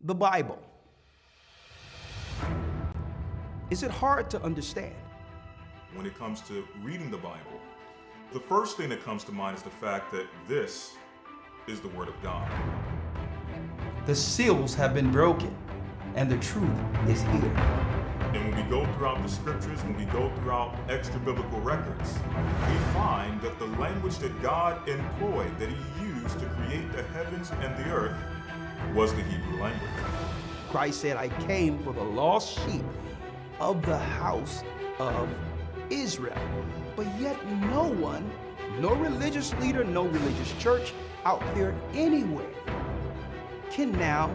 The Bible. Is it hard to understand? When it comes to reading the Bible, the first thing that comes to mind is the fact that this is the Word of God. The seals have been broken, and the truth is here. And when we go throughout the scriptures, when we go throughout extra biblical records, we find that the language that God employed, that He used to create the heavens and the earth, was the Hebrew language. Christ said, I came for the lost sheep of the house of Israel. But yet no one, no religious leader, no religious church out there anywhere can now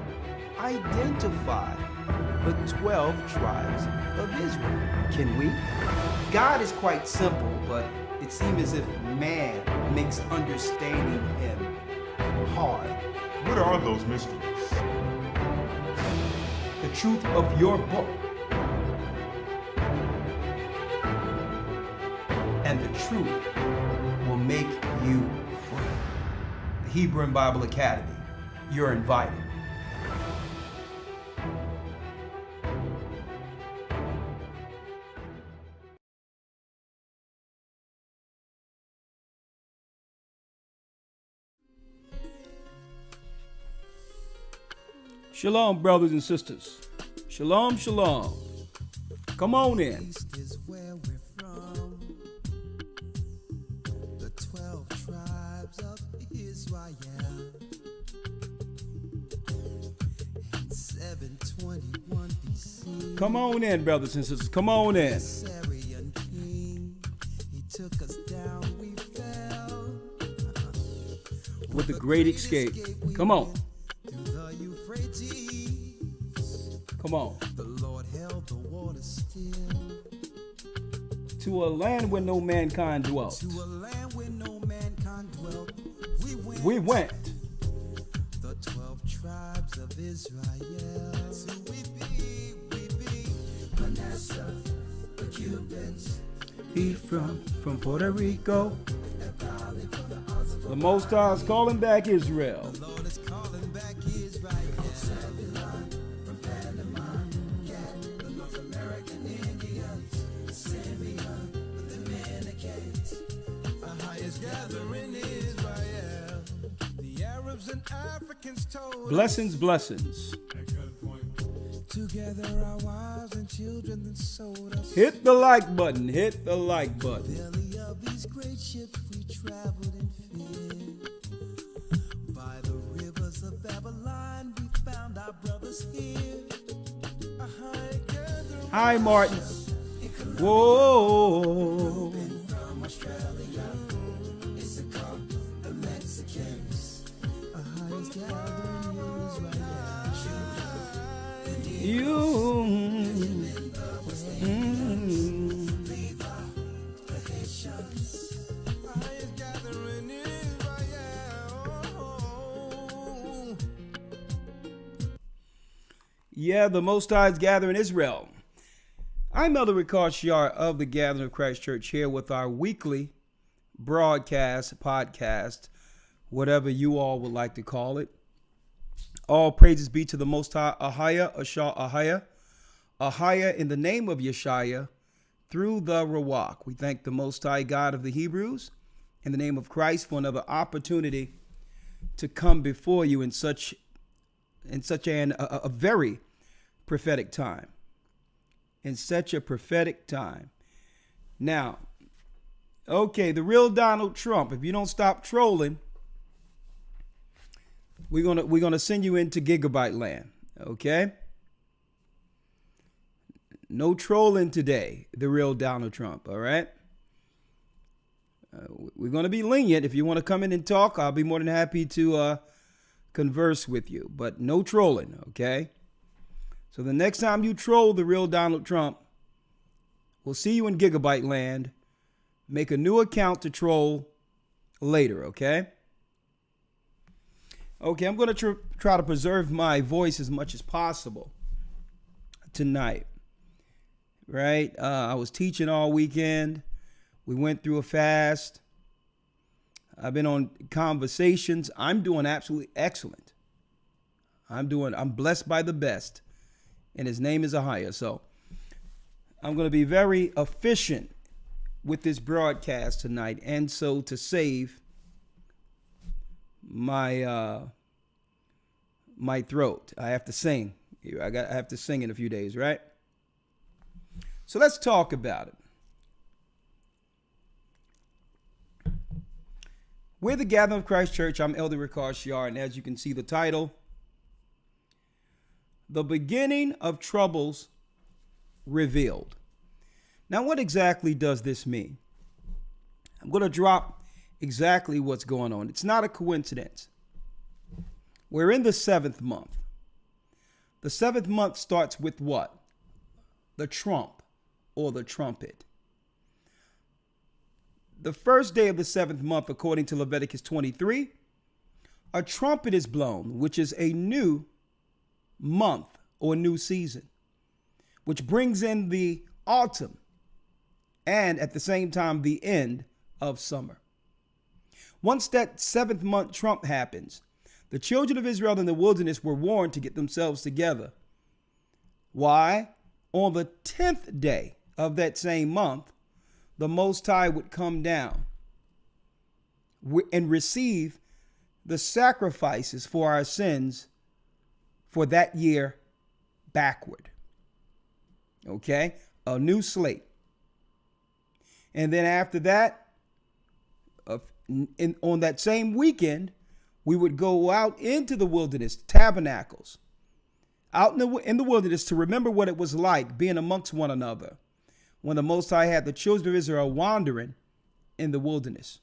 identify the 12 tribes of Israel. Can we? God is quite simple, but it seems as if man makes understanding Him hard. What are those mysteries? The truth of your book and the truth will make you free. The Hebrew and Bible Academy, you're invited. Shalom, brothers and sisters. Shalom, shalom. Come on in. East is where we're from. The 12 tribes of Israel. In 721 BC. Come on in, brothers and sisters. Come on in. Syrian king, he took us down, we fell. With the great escape. Come on. Through the Euphrates, Come on. the Lord held the water still. To a land where no mankind dwelt. To a land where no mankind dwelt, We went. The 12 tribes of Israel. So we be Manasseh, the Cubans, He from Puerto Rico. The Most High is calling back Israel. the Lord is calling back Israel. Zebulun from Panama, Gad, the North American Indians, Simeon, the Dominicans, the highest gathering Israel. The Arabs and Africans told Blessings, blessings. together our wives and children that sold us. Hit the like button. Hit the like button. Belly of these great ships we traveled in fear. By the rivers of Babylon we found our brothers here. A high gathering Hi, Martin. Whoa. from Australia. It's called the Mexicans. A highest gathering Israel. You. Highest gathering Israel. Yeah, the Most High is gathering Israel. I'm Elder Ricard Shiar of the Gathering of Christ Church here with our weekly broadcast, podcast, whatever you all would like to call it. All praises be to the Most High, Ahaya, Ashah, Ahaya, Ahaya in the name of Yeshaya, through the Rawak. We thank the Most High God of the Hebrews in the name of Christ for another opportunity to come before you in such a very prophetic time. In such a prophetic time. Now, okay, the real Donald Trump, if you don't stop trolling, we're gonna send you into gigabyte land, okay? No trolling today, the real Donald Trump, all right? We're gonna be lenient. If you want to come in and talk, I'll be more than happy to converse with you, but no trolling, okay? So the next time you troll the real Donald Trump, we'll see you in gigabyte land. Make a new account to troll later, okay? Okay, I'm going to try to preserve my voice as much as possible tonight, right? I was teaching all weekend. We went through a fast. I've been on conversations. I'm doing absolutely excellent. I'm blessed by the best, and his name is Ahiah. So I'm going to be very efficient with this broadcast tonight. And so to save my my throat, I have to sing. I have to sing in a few days, right? So let's talk about it. We're the Gathering of Christ Church. I'm Elder Ricard Shiar, and as you can see the title, The Beginning of Troubles Revealed. Now, what exactly does this mean? I'm going to drop exactly what's going on. It's not a coincidence. We're in the 7th month. The 7th month starts with what? The trump or the trumpet. The first day of the 7th month, according to Leviticus 23, a trumpet is blown, which is a new month or new season, which brings in the autumn and at the same time the end of summer. Once that 7th month trump happens, the children of Israel in the wilderness were warned to get themselves together. Why? On the 10th day of that same month, the Most High would come down and receive the sacrifices for our sins for that year backward. Okay? A new slate. And then after that, on that same weekend, we would go out into the wilderness, tabernacles, out in the wilderness to remember what it was like being amongst one another when the Most High had the children of Israel wandering in the wilderness.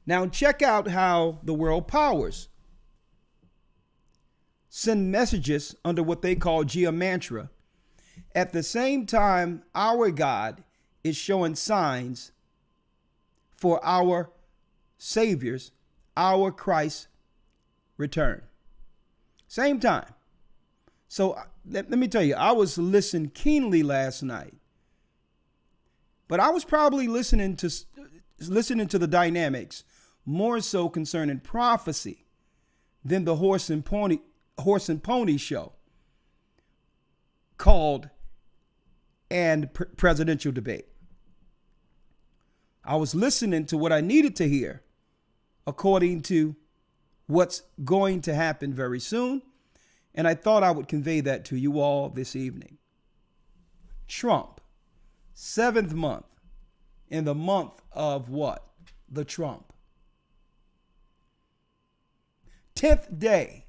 Now check out how the world powers send messages under what they call geomantra. At the same time, our God is showing signs for our Savior's, our Christ's return. Same time. So let me tell you, I was listening keenly last night, but I was probably listening to the dynamics more so concerning prophecy than the horse and pony show called and presidential debate. I was listening to what I needed to hear according to what's going to happen very soon. And I thought I would convey that to you all this evening. Trump, 7th month, in the month of what? The trump. 10th day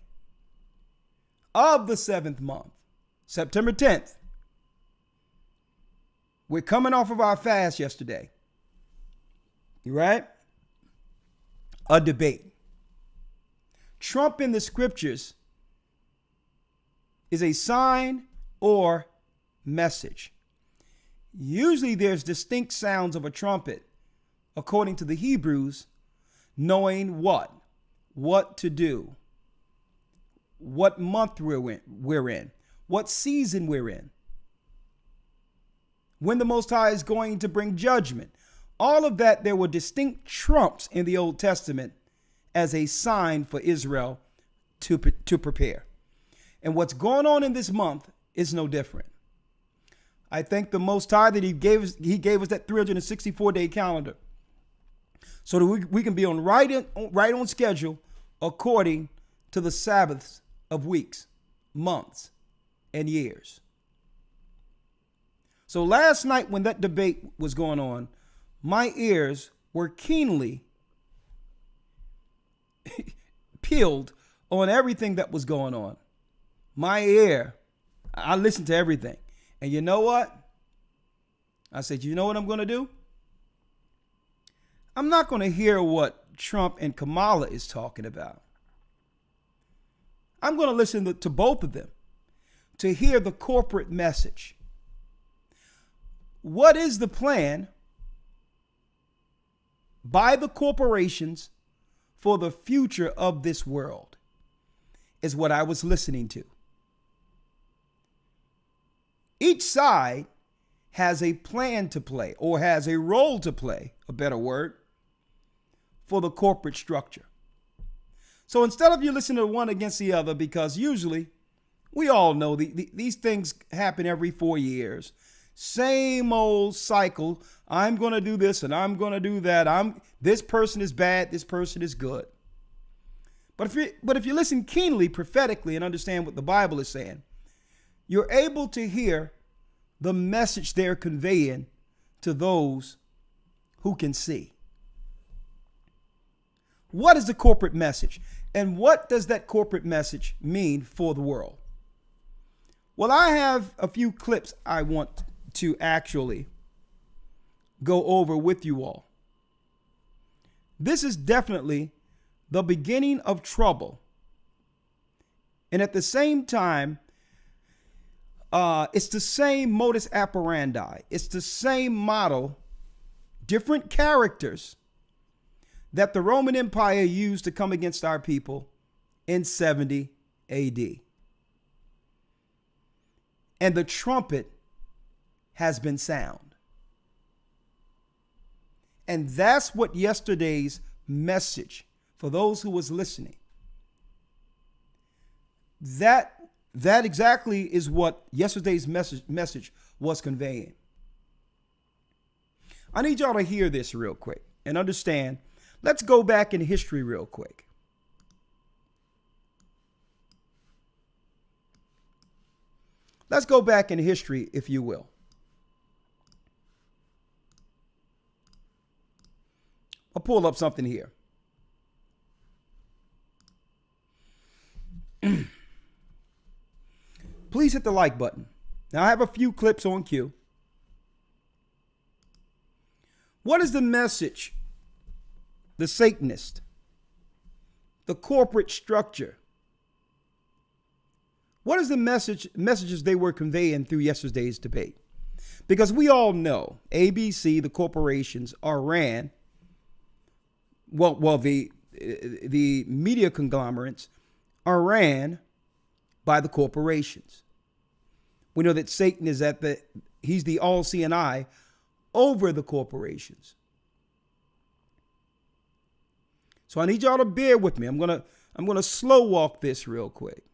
of the 7th month, September 10th. We're coming off of our fast yesterday. You right? A debate. Trump in the scriptures is a sign or message. Usually there's distinct sounds of a trumpet, according to the Hebrews, knowing what to do, what month we're in, what season we're in, when the Most High is going to bring judgment. All of that, there were distinct trumps in the Old Testament as a sign for Israel to prepare. And what's going on in this month is no different. I thank the Most High that He gave us that 364-day calendar, so that we can be on right on schedule according to the Sabbaths of weeks, months, and years. So last night when that debate was going on, my ears were keenly peeled on everything that was going on. I listened to everything. And you know what? I said, you know what I'm going to do? I'm not going to hear what Trump and Kamala is talking about. I'm going to listen to both of them to hear the corporate message. What is the plan by the corporations for the future of this world is what I was listening to. Each side has a plan to play, or has a role to play, a better word, for the corporate structure. So instead of you listening to one against the other, because usually we all know these things happen every 4 years. Same old cycle. I'm going to do this and I'm going to do that. This person is bad. This person is good. But if you listen keenly, prophetically, and understand what the Bible is saying, you're able to hear the message they're conveying to those who can see. What is the corporate message? And what does that corporate message mean for the world? Well, I have a few clips I want to actually go over with you all. This is definitely the beginning of trouble. And at the same time, it's the same modus operandi. It's the same model, different characters that the Roman Empire used to come against our people in 70 AD. And the trumpet has been sound. And that's what yesterday's message, for those who was listening, that exactly is what yesterday's message was conveying. I need y'all to hear this real quick and understand. Let's go back in history real quick. Let's go back in history, if you will. I'll pull up something here. Please hit the like button. Now, I have a few clips on cue. What is the message the Satanist, the corporate structure, what is the messages they were conveying through yesterday's debate? Because we all know ABC, the corporations, are ran. The media conglomerates are ran by the corporations. We know that Satan is he's the all-seeing eye over the corporations. So I need y'all to bear with me. I'm gonna slow walk this real quick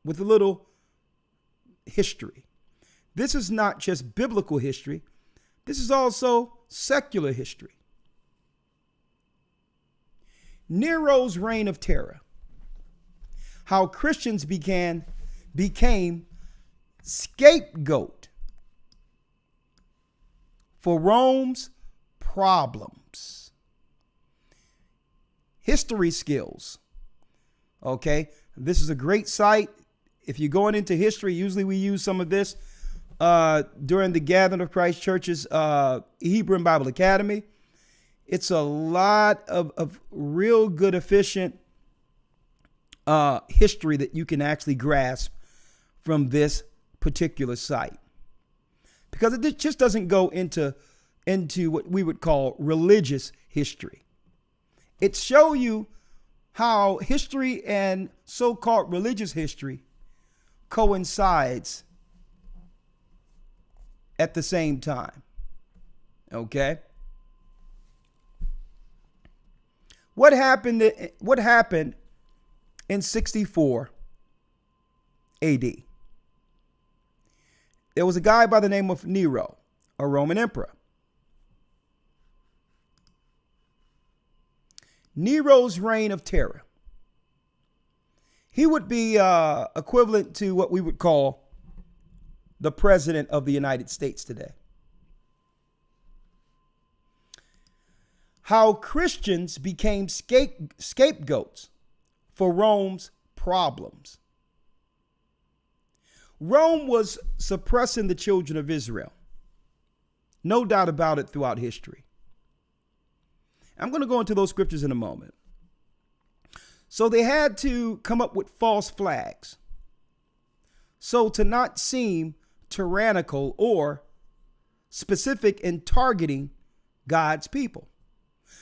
with a little history. This is not just biblical history. This is also secular history. Nero's reign of terror. How Christians became scapegoat for Rome's problems. History skills. Okay, this is a great site. If you're going into history, usually we use some of this during the Gathering of Christ Church's Hebrew and Bible Academy. It's a lot of real good, efficient history that you can actually grasp from this particular site, because it just doesn't go into what we would call religious history. It shows you how history and so-called religious history coincides at the same time. Okay? What happened in 64 AD? There was a guy by the name of Nero, a Roman emperor. Nero's reign of terror. He would be equivalent to what we would call the president of the United States today. How Christians became scapegoats for Rome's problems. Rome was suppressing the children of Israel. No doubt about it throughout history. I'm going to go into those scriptures in a moment. So they had to come up with false flags, so to not seem tyrannical or specific in targeting God's people.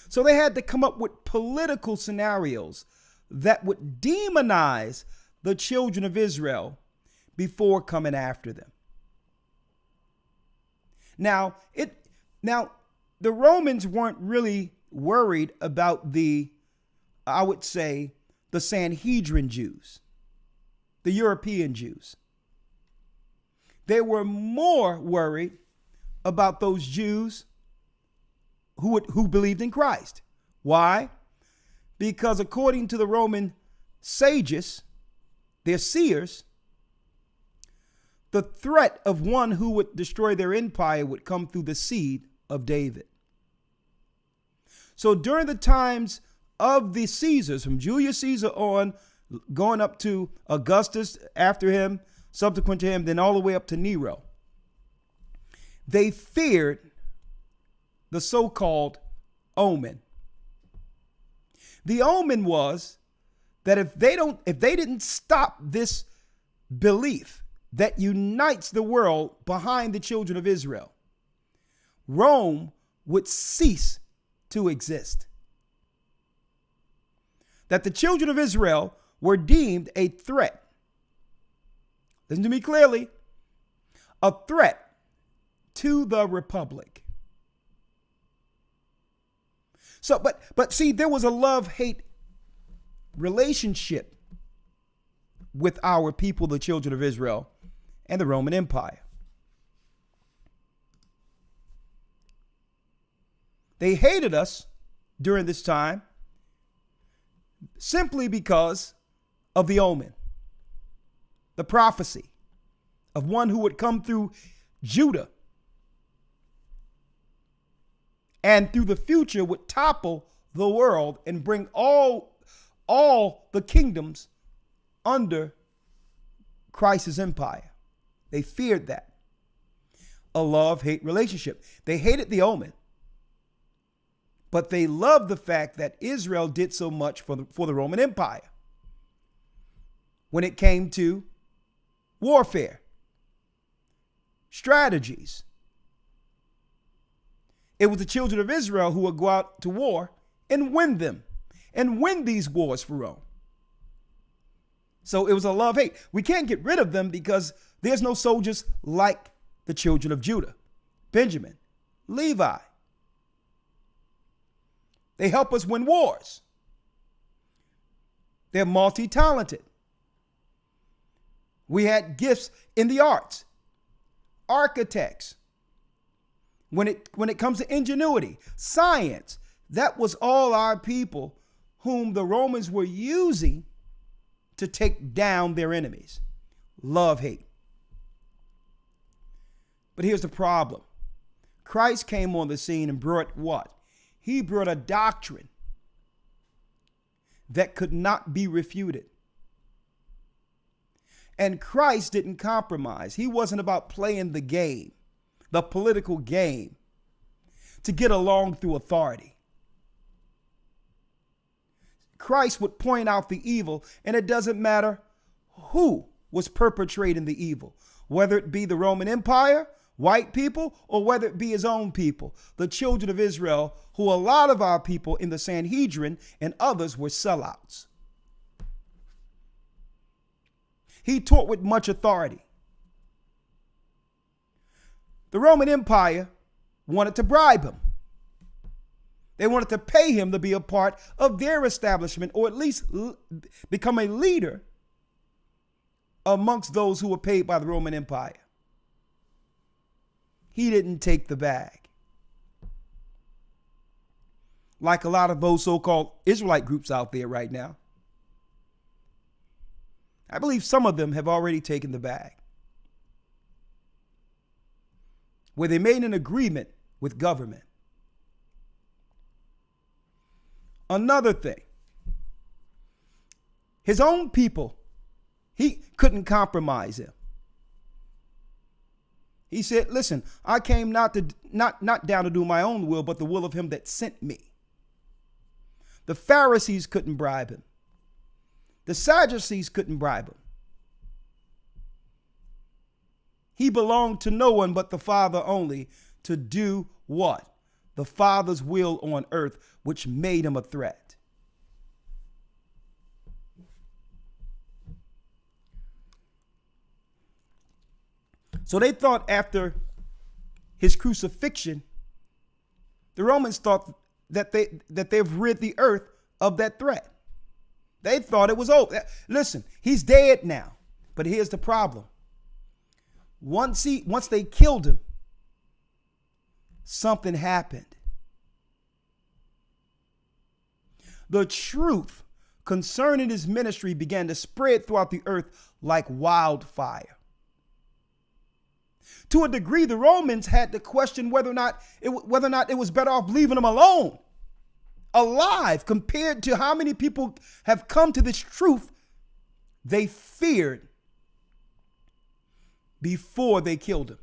So they had to come up with political scenarios that would demonize the children of Israel before coming after them. Now, the Romans weren't really worried about I would say, the Sanhedrin Jews, the European Jews. They were more worried about those Jews who believed in Christ. Why? Because according to the Roman sages, their seers, the threat of one who would destroy their empire would come through the seed of David. So during the times of the Caesars, from Julius Caesar on, going up to Augustus after him, subsequent to him, then all the way up to Nero, they feared the so-called omen. The omen was that if they didn't stop this belief that unites the world behind the children of Israel, Rome would cease to exist. That the children of Israel were deemed a threat. Listen to me clearly. A threat to the republic. So, but see, there was a love-hate relationship with our people, the children of Israel, and the Roman Empire. They hated us during this time simply because of the omen, the prophecy of one who would come through Judah and through the future would topple the world and bring all the kingdoms under Christ's empire. They feared that. A love-hate relationship. They hated the omen, but they loved the fact that Israel did so much for the Roman Empire when it came to warfare, strategies. It was the children of Israel who would go out to war and win them and win these wars for Rome. So it was a love-hate. We can't get rid of them because there's no soldiers like the children of Judah, Benjamin, Levi. They help us win wars. They're multi-talented. We had gifts in the arts, architects. When it comes to ingenuity, science, that was all our people whom the Romans were using to take down their enemies. Love, hate. But here's the problem. Christ came on the scene and brought what? He brought a doctrine that could not be refuted. And Christ didn't compromise. He wasn't about playing the game, the political game, to get along through authority. Christ would point out the evil, and it doesn't matter who was perpetrating the evil, whether it be the Roman Empire, white people, or whether it be his own people, the children of Israel, who a lot of our people in the Sanhedrin and others were sellouts. He taught with much authority. The Roman Empire wanted to bribe him. They wanted to pay him to be a part of their establishment, or at least become a leader amongst those who were paid by the Roman Empire. He didn't take the bag. Like a lot of those so-called Israelite groups out there right now. I believe some of them have already taken the bag, where they made an agreement with government. Another thing, his own people, he couldn't compromise him. He said, listen, I came not down to do my own will, but the will of him that sent me. The Pharisees couldn't bribe him. The Sadducees couldn't bribe him. He belonged to no one but the Father only, to do what? The Father's will on earth, which made him a threat. So they thought after his crucifixion, the Romans thought that they've rid the earth of that threat. They thought it was over. Listen, he's dead now. But here's the problem. Once they killed him, something happened. The truth concerning his ministry began to spread throughout the earth like wildfire. To a degree, the Romans had to question whether or not it was better off leaving him alone, alive, compared to how many people have come to this truth they feared before they killed him.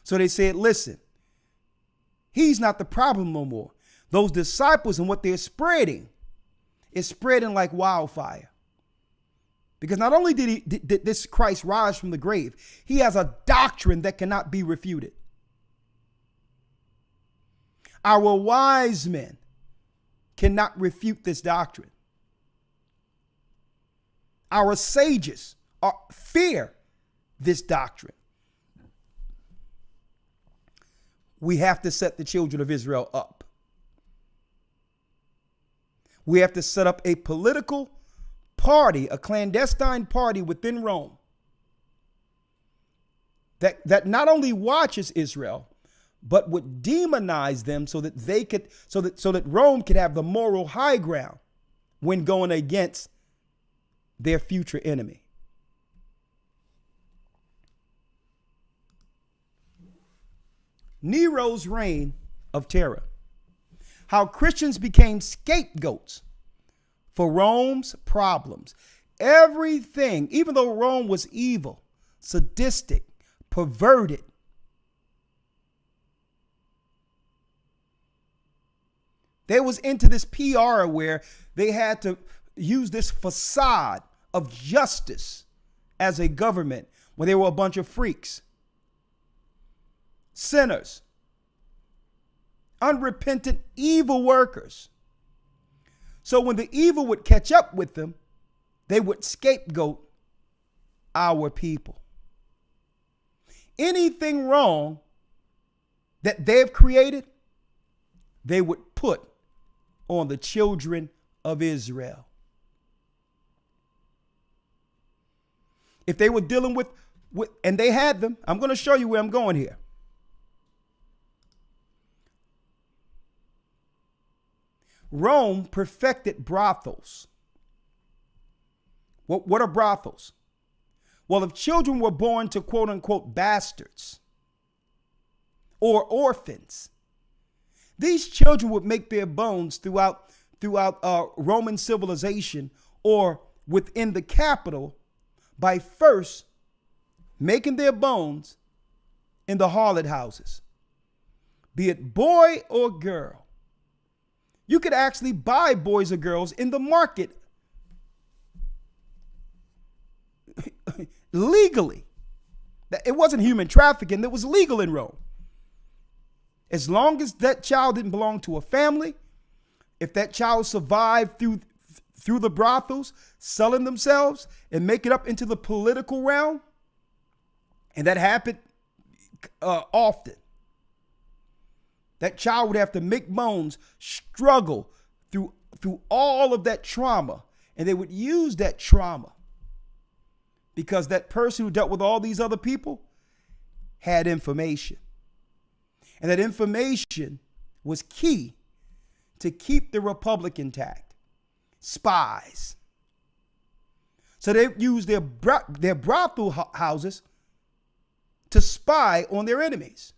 So they said, listen, he's not the problem no more. Those disciples and what they're spreading is spreading like wildfire. Because not only did this Christ rise from the grave, he has a doctrine that cannot be refuted. Our wise men cannot refute this doctrine. Our sages fear this doctrine. We have to set the children of Israel up. We have to set up a political party, a clandestine party within Rome that not only watches Israel, but would demonize them so that Rome could have the moral high ground when going against their future enemy. Nero's reign of terror. How Christians became scapegoats for Rome's problems. Everything, even though Rome was evil, sadistic, perverted, they was into this PR where they had to use this facade of justice as a government when they were a bunch of freaks, sinners, unrepentant, evil workers. So when the evil would catch up with them, they would scapegoat our people. Anything wrong that they've created, they would put on the children of Israel. If they were dealing with and they had them, I'm going to show you where I'm going here. Rome perfected brothels. What are brothels? Well, if children were born to quote unquote bastards or orphans, these children would make their bones throughout Roman civilization or within the capital by first making their bones in the harlot houses, be it boy or girl. You could actually buy boys or girls in the market legally. It wasn't human trafficking. It was legal in Rome. As long as that child didn't belong to a family, if that child survived through the brothels, selling themselves and make it up into the political realm, and that happened often, that child would have to make bones, struggle through all of that trauma, and they would use that trauma because that person who dealt with all these other people had information. And that information was key to keep the republic intact. Spies. So they used their brothel houses to spy on their enemies.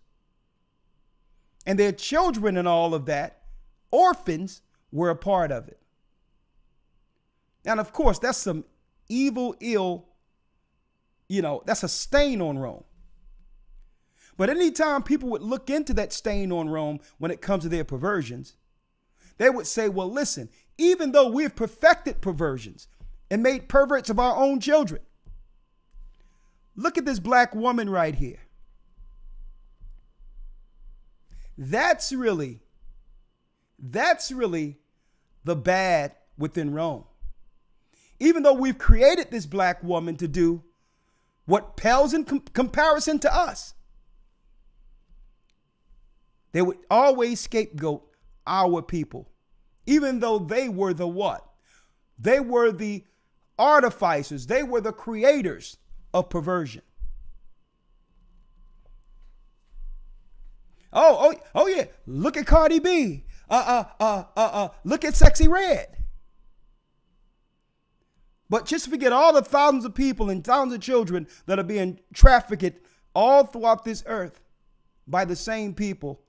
And their children and all of that, orphans, were a part of it. And of course, that's some evil, ill, that's a stain on Rome. But anytime people would look into that stain on Rome when it comes to their perversions, they would say, well, listen, even though we've perfected perversions and made perverts of our own children, look at this black woman right here. That's really the bad within Rome. Even though we've created this black woman to do what pales in comparison to us. They would always scapegoat our people, even though they were the what? They were the artificers. They were the creators of perversion. Oh yeah. Look at Cardi B. Look at Sexy Red. But just forget all the thousands of people and thousands of children that are being trafficked all throughout this earth by the same people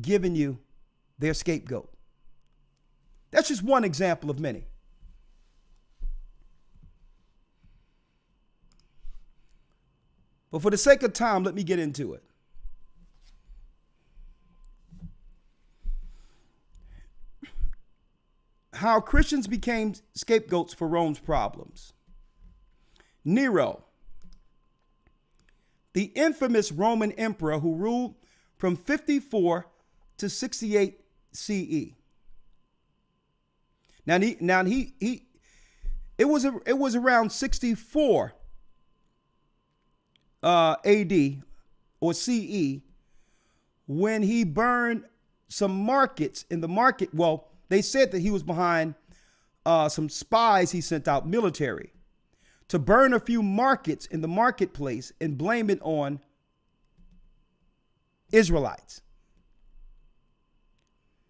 giving you their scapegoat. That's just one example of many. But for the sake of time, let me get into it. How Christians became scapegoats for Rome's problems. Nero, the infamous Roman emperor who ruled from 54 to 68 CE. It was around 64 AD or CE when he burned some markets in the market. Well, they said that he was behind some spies he sent out, military, to burn a few markets in the marketplace and blame it on Israelites.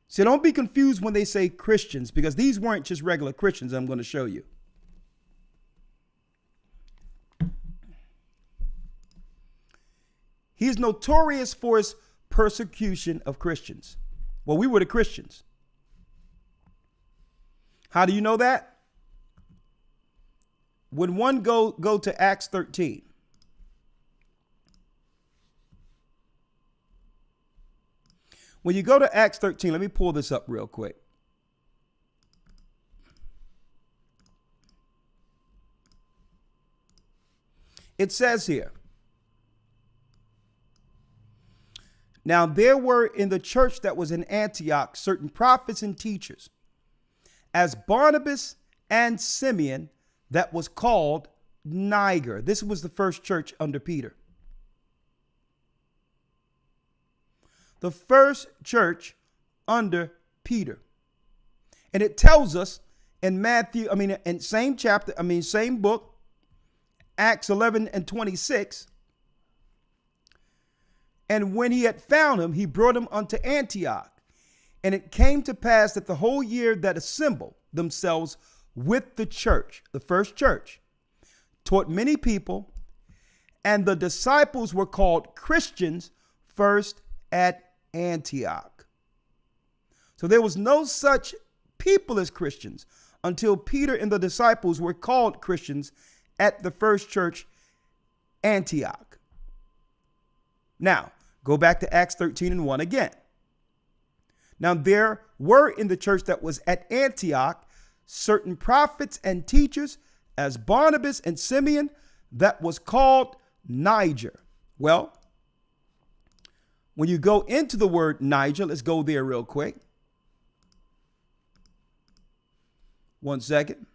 So don't be confused when they say Christians, because these weren't just regular Christians. I'm going to show you. He's notorious for his persecution of Christians. Well, we were the Christians. How do you know that? When one go to Acts 13. When you go to Acts 13, let me pull this up real quick. It says here, now there were in the church that was in Antioch certain prophets and teachers, as Barnabas and Simeon, that was called Niger. This was the first church under Peter. The first church under Peter. And it tells us in in same chapter, same book, Acts 11 and 26. And when he had found him, he brought him unto Antioch. And it came to pass that the whole year that assembled themselves with the church, the first church, taught many people, and the disciples were called Christians first at Antioch. So there was no such people as Christians until Peter and the disciples were called Christians at the first church, Antioch. Now, go back to Acts 13 and 1 again. Now, there were in the church that was at Antioch certain prophets and teachers, as Barnabas and Simeon, that was called Niger. Well, when you go into the word Niger, let's go there real quick. 1 second.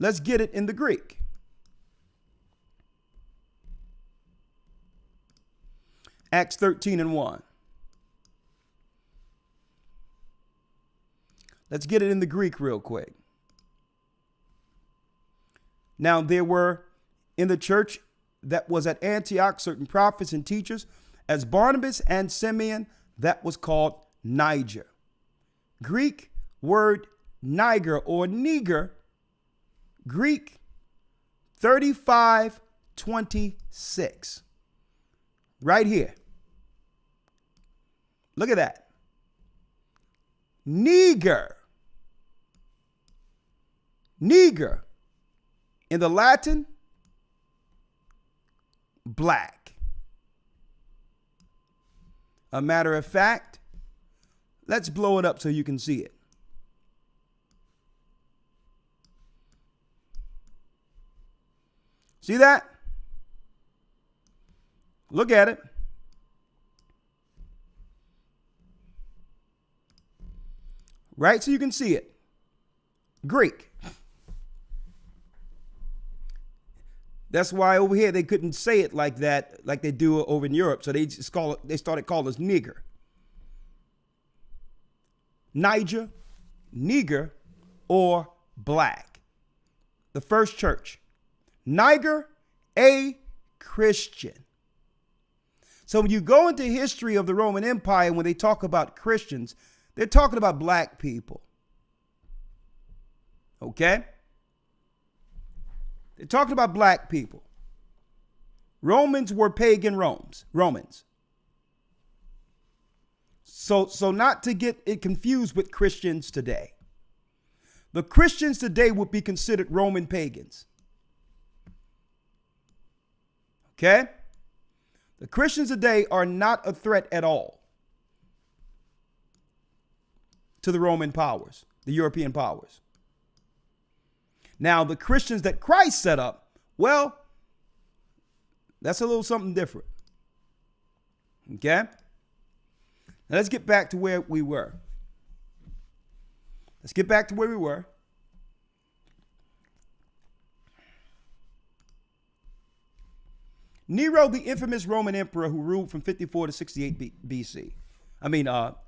Let's get it in the Greek. Acts 13 and 1. Let's get it in the Greek real quick. Now, there were in the church that was at Antioch certain prophets and teachers, as Barnabas and Simeon, that was called Niger. Greek word Niger or Niger, Greek 3526. Right here. Look at that. Niger. Niger. In the Latin, black. A matter of fact, let's blow it up so you can see it. See that? Look at it. Right, so you can see it. Greek. That's why over here they couldn't say it like that, like they do over in Europe. So they started calling us nigger. Niger, nigger, or black. The first church. Niger, a Christian. So when you go into history of the Roman Empire, when they talk about Christians, they're talking about black people. Okay? They're talking about black people. Romans were pagan Romans. So not to get it confused with Christians today. The Christians today would be considered Roman pagans. Okay? The Christians today are not a threat at all to the Roman powers, the European powers. Now, the Christians that Christ set up, well, that's a little something different. Okay? Now let's get back to where we were. Nero, the infamous Roman emperor who ruled from 54 to 68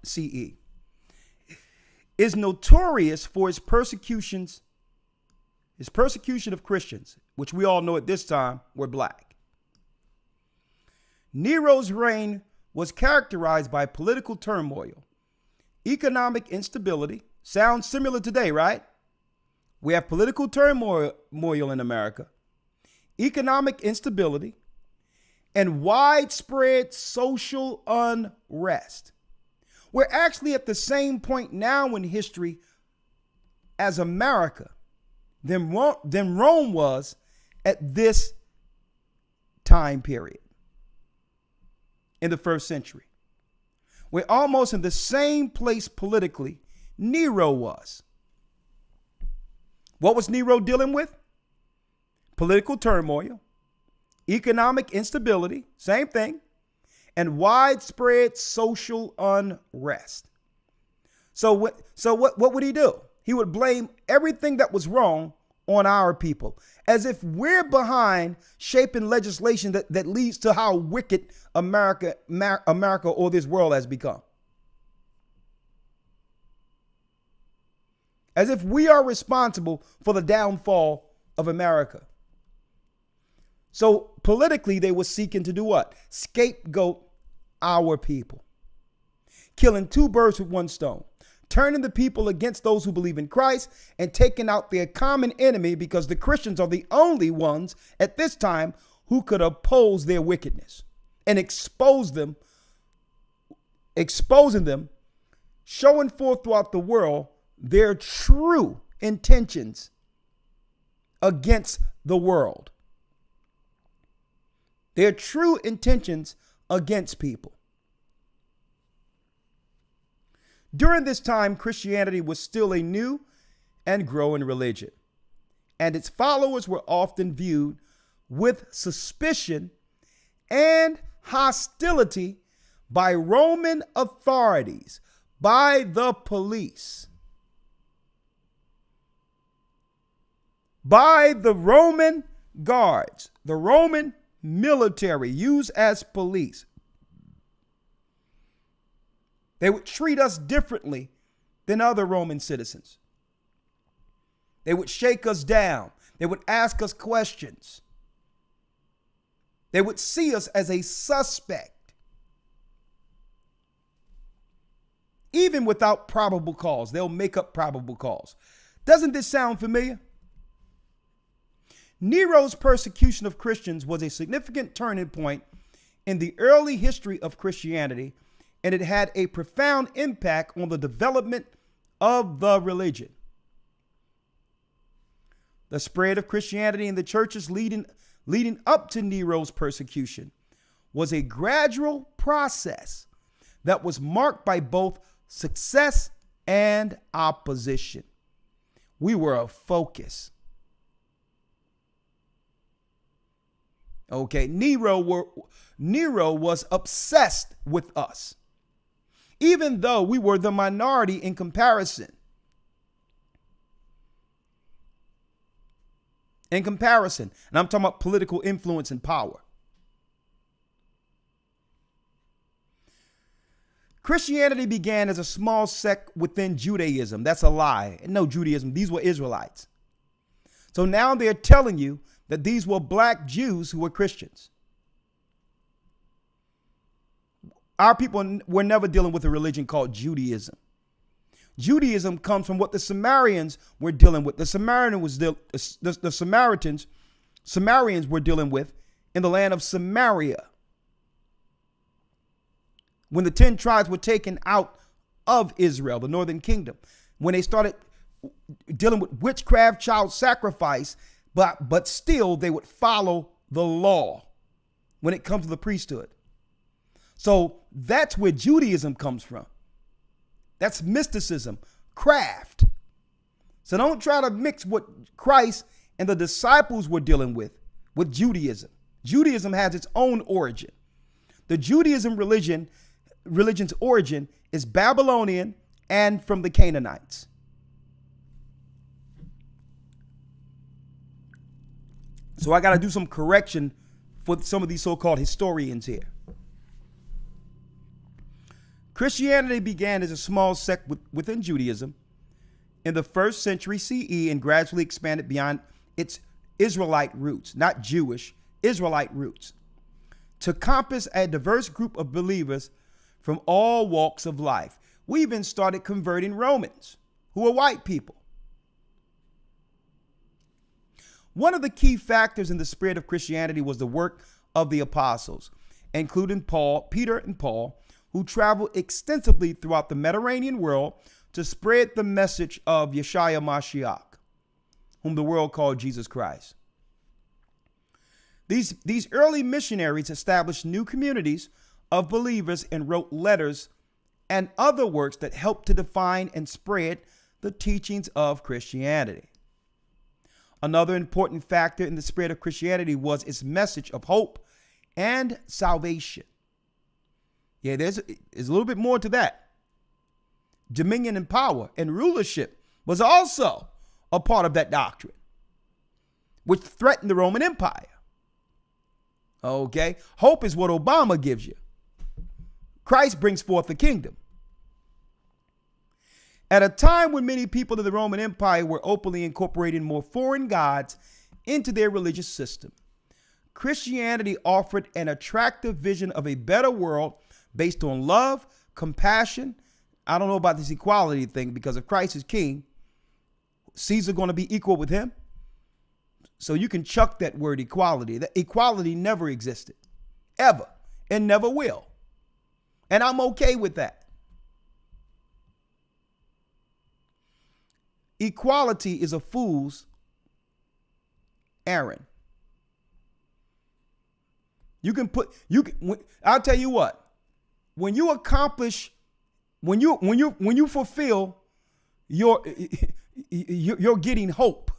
CE, is notorious for his persecution of Christians, which we all know at this time were black. Nero's reign was characterized by political turmoil, economic instability. Sounds similar today, right? We have political turmoil in America, economic instability, and widespread social unrest. We're actually at the same point now in history as America than Rome was at this time period in the first century. We're almost in the same place politically Nero was. What was Nero dealing with? Political turmoil, economic instability, same thing, and widespread social unrest. So what would he do? He would blame everything that was wrong on our people, as if we're behind shaping legislation that leads to how wicked America or this world has become. As if we are responsible for the downfall of America. So politically, they were seeking to do what? Scapegoat our people. Killing two birds with one stone. Turning the people against those who believe in Christ and taking out their common enemy, because the Christians are the only ones at this time who could oppose their wickedness and exposing them, showing forth throughout the world their true intentions against the world. Their true intentions against people. During this time, Christianity was still a new and growing religion, and its followers were often viewed with suspicion and hostility by Roman authorities, by the police, by the Roman guards, the Roman military used as police. They would treat us differently than other Roman citizens. They would shake us down. They would ask us questions. They would see us as a suspect. Even without probable cause, they'll make up probable cause. Doesn't this sound familiar? Nero's persecution of Christians was a significant turning point in the early history of Christianity, and it had a profound impact on the development of the religion. The spread of Christianity in the churches leading up to Nero's persecution was a gradual process that was marked by both success and opposition. We were a focus. Okay, Nero was obsessed with us, even though we were the minority in comparison. in comparison. And I'm talking about political influence and power. Christianity began as a small sect within Judaism. That's a lie. No, Judaism, these were Israelites. So now they're telling you that these were black Jews who were Christians. Our people were never dealing with a religion called Judaism. Judaism comes from what the Sumerians were dealing with. The Sumerians were dealing with in the land of Samaria. When the 10 tribes were taken out of Israel, the northern kingdom, when they started dealing with witchcraft, child sacrifice, but still they would follow the law when it comes to the priesthood. So that's where Judaism comes from. That's mysticism, craft. So don't try to mix what Christ and the disciples were dealing with Judaism. Judaism has its own origin. The Judaism religion's origin is Babylonian and from the Canaanites. So I got to do some correction for some of these so-called historians here. Christianity began as a small sect within Judaism in the 1st century CE and gradually expanded beyond its Israelite roots, not Jewish, Israelite roots, to encompass a diverse group of believers from all walks of life. We even started converting Romans, who are white people. One of the key factors in the spread of Christianity was the work of the apostles, including Peter and Paul, who traveled extensively throughout the Mediterranean world to spread the message of Yeshua Mashiach, whom the world called Jesus Christ. These early missionaries established new communities of believers and wrote letters and other works that helped to define and spread the teachings of Christianity. Another important factor in the spread of Christianity was its message of hope and salvation. Yeah, there's a little bit more to that. Dominion and power and rulership was also a part of that doctrine, which threatened the Roman Empire. Okay, hope is what Obama gives you. Christ brings forth the kingdom. At a time when many people in the Roman Empire were openly incorporating more foreign gods into their religious system, Christianity offered an attractive vision of a better world based on love, compassion. I don't know about this equality thing, because if Christ is king, Caesar going to be equal with him. So you can chuck that word equality. That equality never existed, ever, and never will. And I'm okay with that. Equality is a fool's errand. I'll tell you what. When you accomplish, when you fulfill you're getting hope.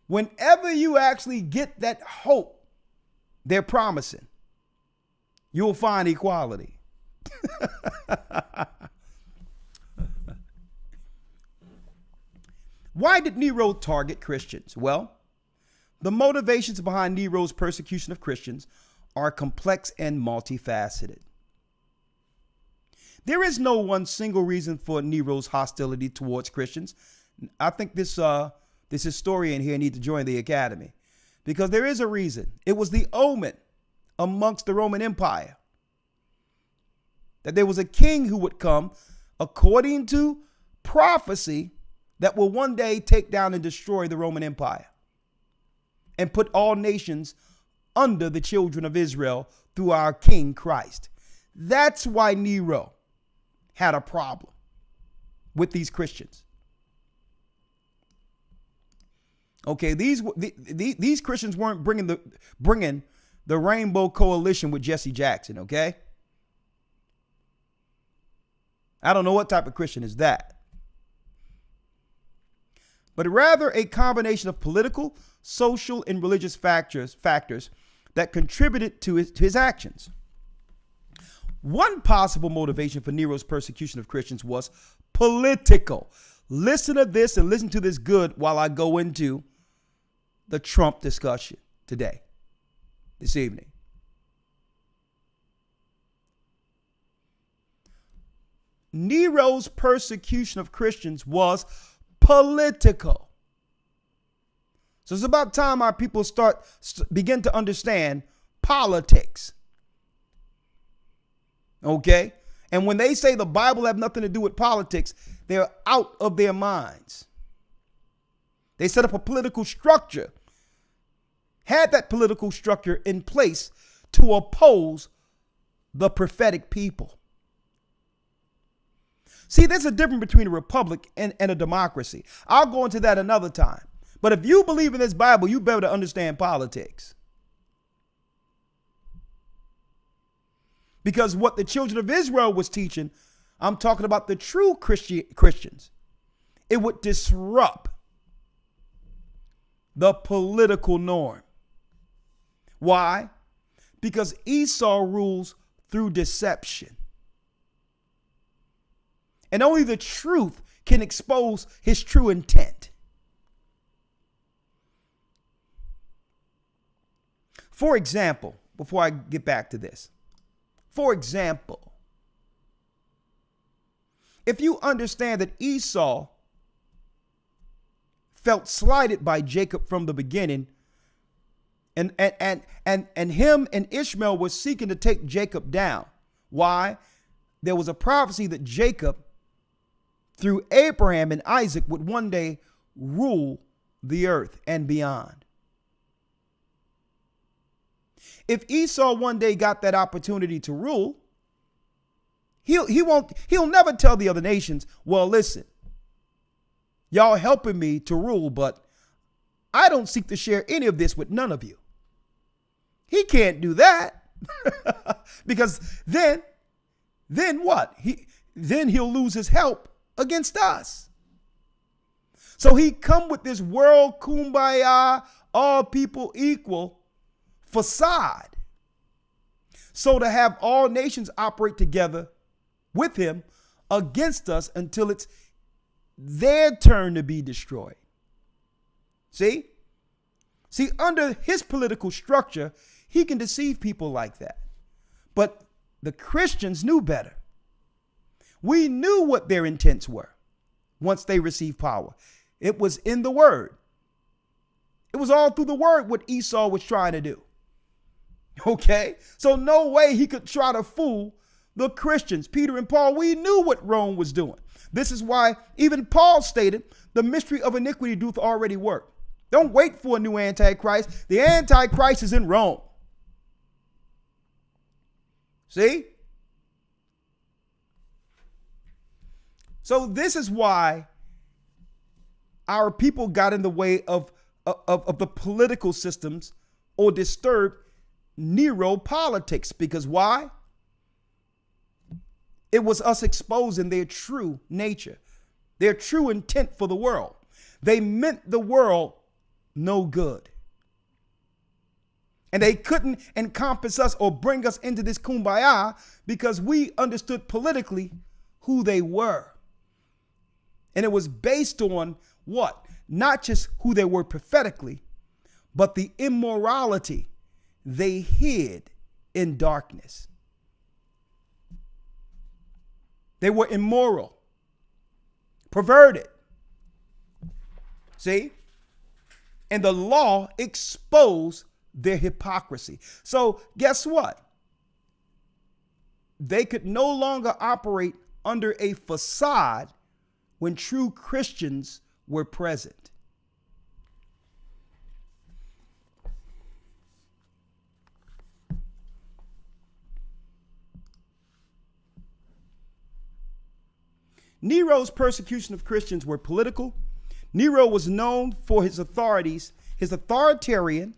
Whenever you actually get that hope they're promising, you'll find equality. Why did Nero target Christians? Well, the motivations behind Nero's persecution of Christians are complex and multifaceted. There is no one single reason for Nero's hostility towards Christians. I think this historian here needs to join the academy, because there is a reason. It was the omen amongst the Roman Empire that there was a king who would come, according to prophecy, that will one day take down and destroy the Roman Empire and put all nations under the children of Israel through our King Christ. That's why Nero had a problem with these Christians. Okay, these Christians weren't bringing the Rainbow Coalition with Jesse Jackson, okay? I don't know what type of Christian is that. But rather a combination of political, social, and religious factors that contributed to his actions. One possible motivation for Nero's persecution of Christians was political. Listen to this and listen to this good while I go into the Trump discussion today, this evening. Nero's persecution of Christians was political. So it's about time our people begin to understand politics. Okay? And when they say the Bible have nothing to do with politics, they're out of their minds. They set up a political structure, had that political structure in place to oppose the prophetic people. See, there's a difference between a republic and a democracy. I'll go into that another time. But if you believe in this Bible, you better understand politics. Because what the children of Israel was teaching, I'm talking about the true Christians. It would disrupt the political norm. Why? Because Esau rules through deception. And only the truth can expose his true intent. For example, before I get back to this, for example, if you understand that Esau felt slighted by Jacob from the beginning, and him and Ishmael were seeking to take Jacob down. Why? There was a prophecy that Jacob, through Abraham and Isaac, would one day rule the earth and beyond. If Esau one day got that opportunity to rule, he'll never tell the other nations, well, listen, y'all helping me to rule, but I don't seek to share any of this with none of you. He can't do that. Because then what? Then he'll lose his help against us. So he come with this world kumbaya, all people equal facade. So to have all nations operate together with him against us until it's their turn to be destroyed. See, under his political structure, he can deceive people like that. But the Christians knew better. We knew what their intents were once they received power. It was in the word. It was all through the word what Esau was trying to do. Okay? So no way he could try to fool the Christians. Peter and Paul, we knew what Rome was doing. This is why even Paul stated the mystery of iniquity doth already work. Don't wait for a new Antichrist. The Antichrist is in Rome. See? So this is why our people got in the way of the political systems or disturbed Nero politics. Because why? It was us exposing their true nature, their true intent for the world. They meant the world no good. And they couldn't encompass us or bring us into this kumbaya because we understood politically who they were. And it was based on what? Not just who they were prophetically, but the immorality they hid in darkness. They were immoral, perverted. See? And the law exposed their hypocrisy. So guess what? They could no longer operate under a facade when true Christians were present. Nero's persecution of Christians were political. Nero was known for his authoritarian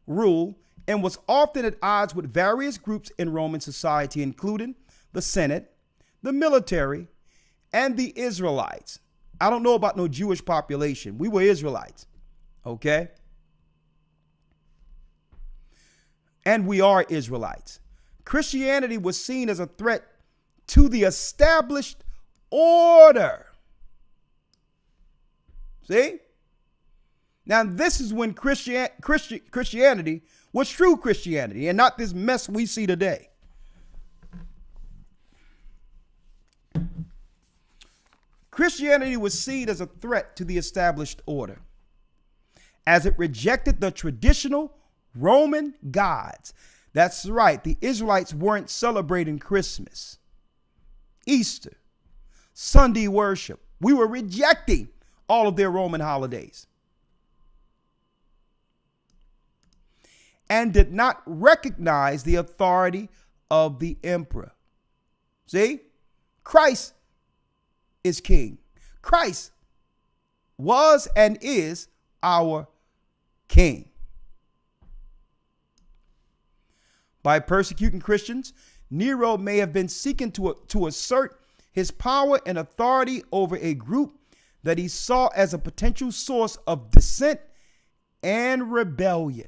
rule, and was often at odds with various groups in Roman society, including the Senate, the military, and the Israelites. I don't know about no Jewish population. We were Israelites. Okay? And we are Israelites. Christianity was seen as a threat to the established order. See? Now, this is when Christianity was true Christianity and not this mess we see today. Christianity was seen as a threat to the established order, as it rejected the traditional Roman gods. That's right, the Israelites weren't celebrating Christmas, Easter, Sunday worship. We were rejecting all of their Roman holidays and did not recognize the authority of the emperor. See, Christ is king. Christ was and is our king. By persecuting Christians, Nero may have been seeking to assert his power and authority over a group that he saw as a potential source of dissent and rebellion.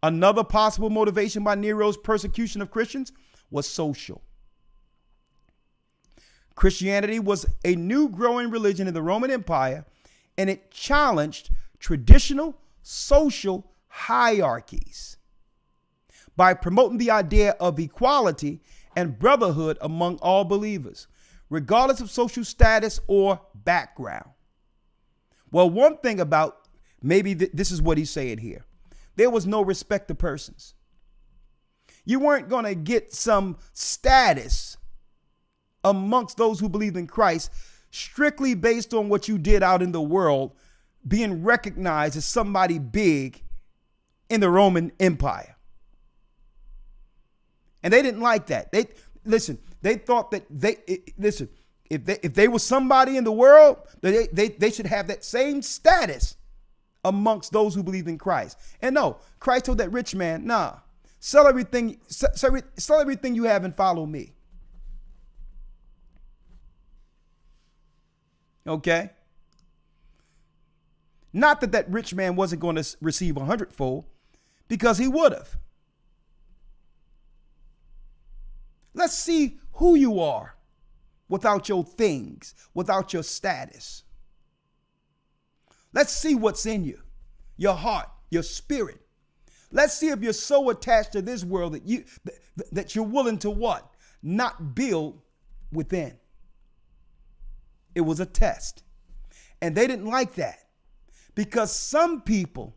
Another possible motivation by Nero's persecution of Christians was social. Christianity was a new growing religion in the Roman Empire, and it challenged traditional social hierarchies by promoting the idea of equality and brotherhood among all believers, regardless of social status or background. Well, one thing about maybe this is what he's saying here. There was no respect to persons. You weren't going to get some status amongst those who believed in Christ strictly based on what you did out in the world, being recognized as somebody big in the Roman Empire. And they didn't like that. They thought that if they were somebody in the world, they should have that same status amongst those who believed in Christ. And no, Christ told that rich man, nah, sell everything you have and follow me. Okay? Not that rich man wasn't going to receive 100-fold, because he would have. Let's see who you are without your things, without your status. Let's see what's in you, your heart, your spirit. Let's see if you're so attached to this world that you're willing to what? Not build within. It was a test. And they didn't like that, because some people,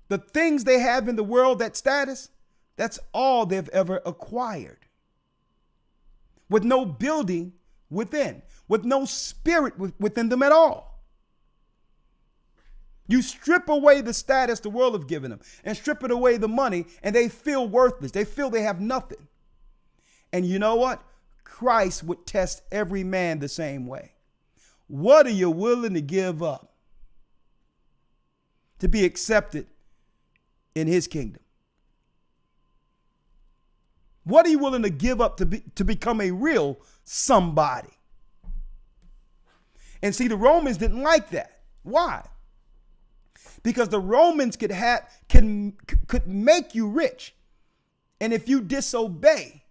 the things they have in the world, that status, that's all they've ever acquired. With no building within, with no spirit within them at all. You strip away the status the world have given them and strip it away the money, and they feel worthless. They feel they have nothing. And you know what? Christ would test every man the same way. What are you willing to give up to be accepted in his kingdom? What are you willing to give up to become a real somebody? And see, the Romans didn't like that. Why? Because the Romans could make you rich. And if you disobey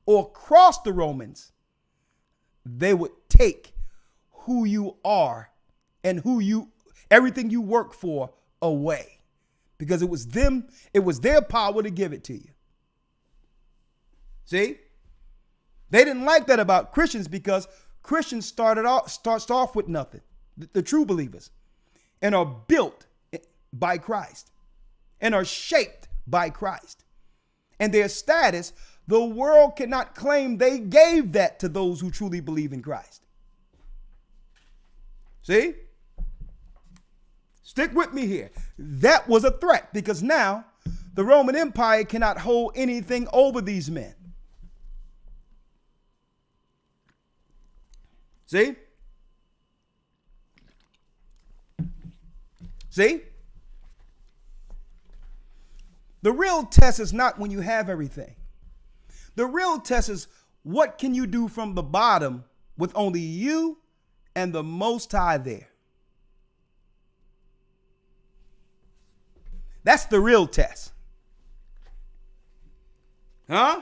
or cross the Romans, they would take who you are and everything you work for away. Because it was their power to give it to you. See? They didn't like that about Christians, because Christians starts off with nothing. The true believers, and are built by Christ and are shaped by Christ. And their status, the world cannot claim they gave that to those who truly believe in Christ. See? Stick with me here. That was a threat, because now the Roman Empire cannot hold anything over these men. See? See? The real test is not when you have everything. The real test is, what can you do from the bottom with only you and the Most High there? That's the real test. Huh?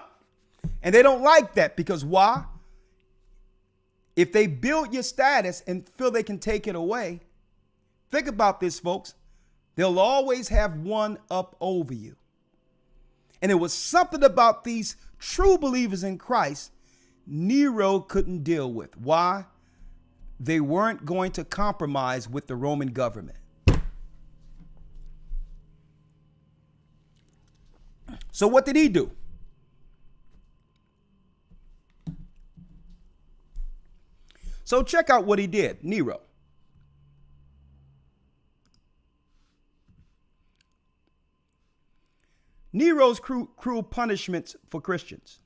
And they don't like that, because why? If they build your status and feel they can take it away, think about this, folks. They'll always have one up over you. And it was something about these true believers in Christ Nero couldn't deal with. Why? They weren't going to compromise with the Roman government. So what did he do? So check out what he did, Nero. Nero's cruel punishments for Christians.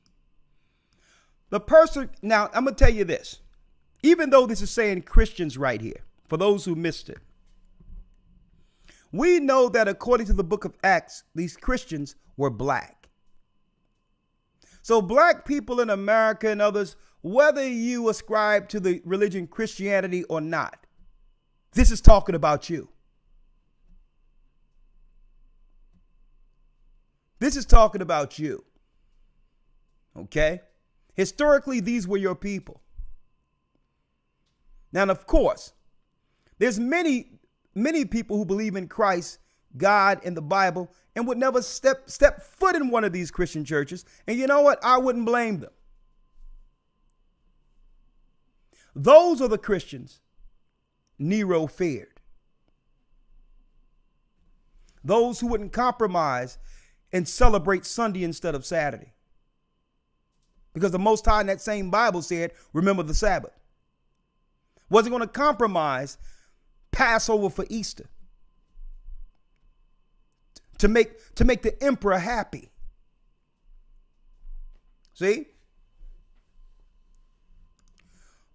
Now, I'm going to tell you this. Even though this is saying Christians right here, for those who missed it, we know that according to the book of Acts, these Christians were black. So black people in America and others, whether you ascribe to the religion Christianity or not, this is talking about you. This is talking about you. Okay? Historically, these were your people. Now, of course, there's many people who believe in Christ, God, and the Bible, and would never step foot in one of these Christian churches. And you know what? I wouldn't blame them. Those are the Christians Nero feared. Those who wouldn't compromise and celebrate Sunday instead of Saturday. Because the Most High in that same Bible said, remember the Sabbath. Wasn't going to compromise Passover for Easter. To make the emperor happy. See?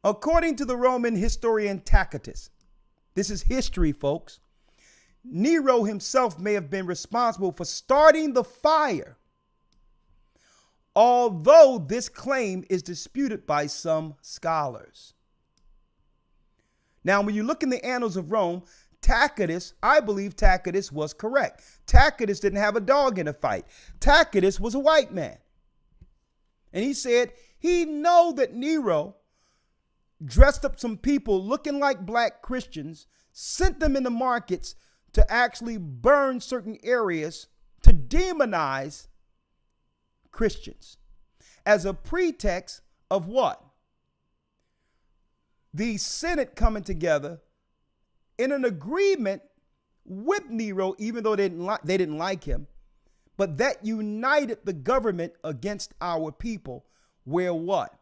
According to the Roman historian Tacitus, this is history, folks, Nero himself may have been responsible for starting the fire, although this claim is disputed by some scholars. Now, when you look in the annals of Rome, Tacitus, I believe Tacitus was correct. Tacitus didn't have a dog in the fight. Tacitus was a white man. And he said he know that Nero dressed up some people looking like black Christians, sent them in the markets to actually burn certain areas to demonize Christians as a pretext of what? The Senate coming together in an agreement with Nero, even though they didn't like him, but that united the government against our people, where what?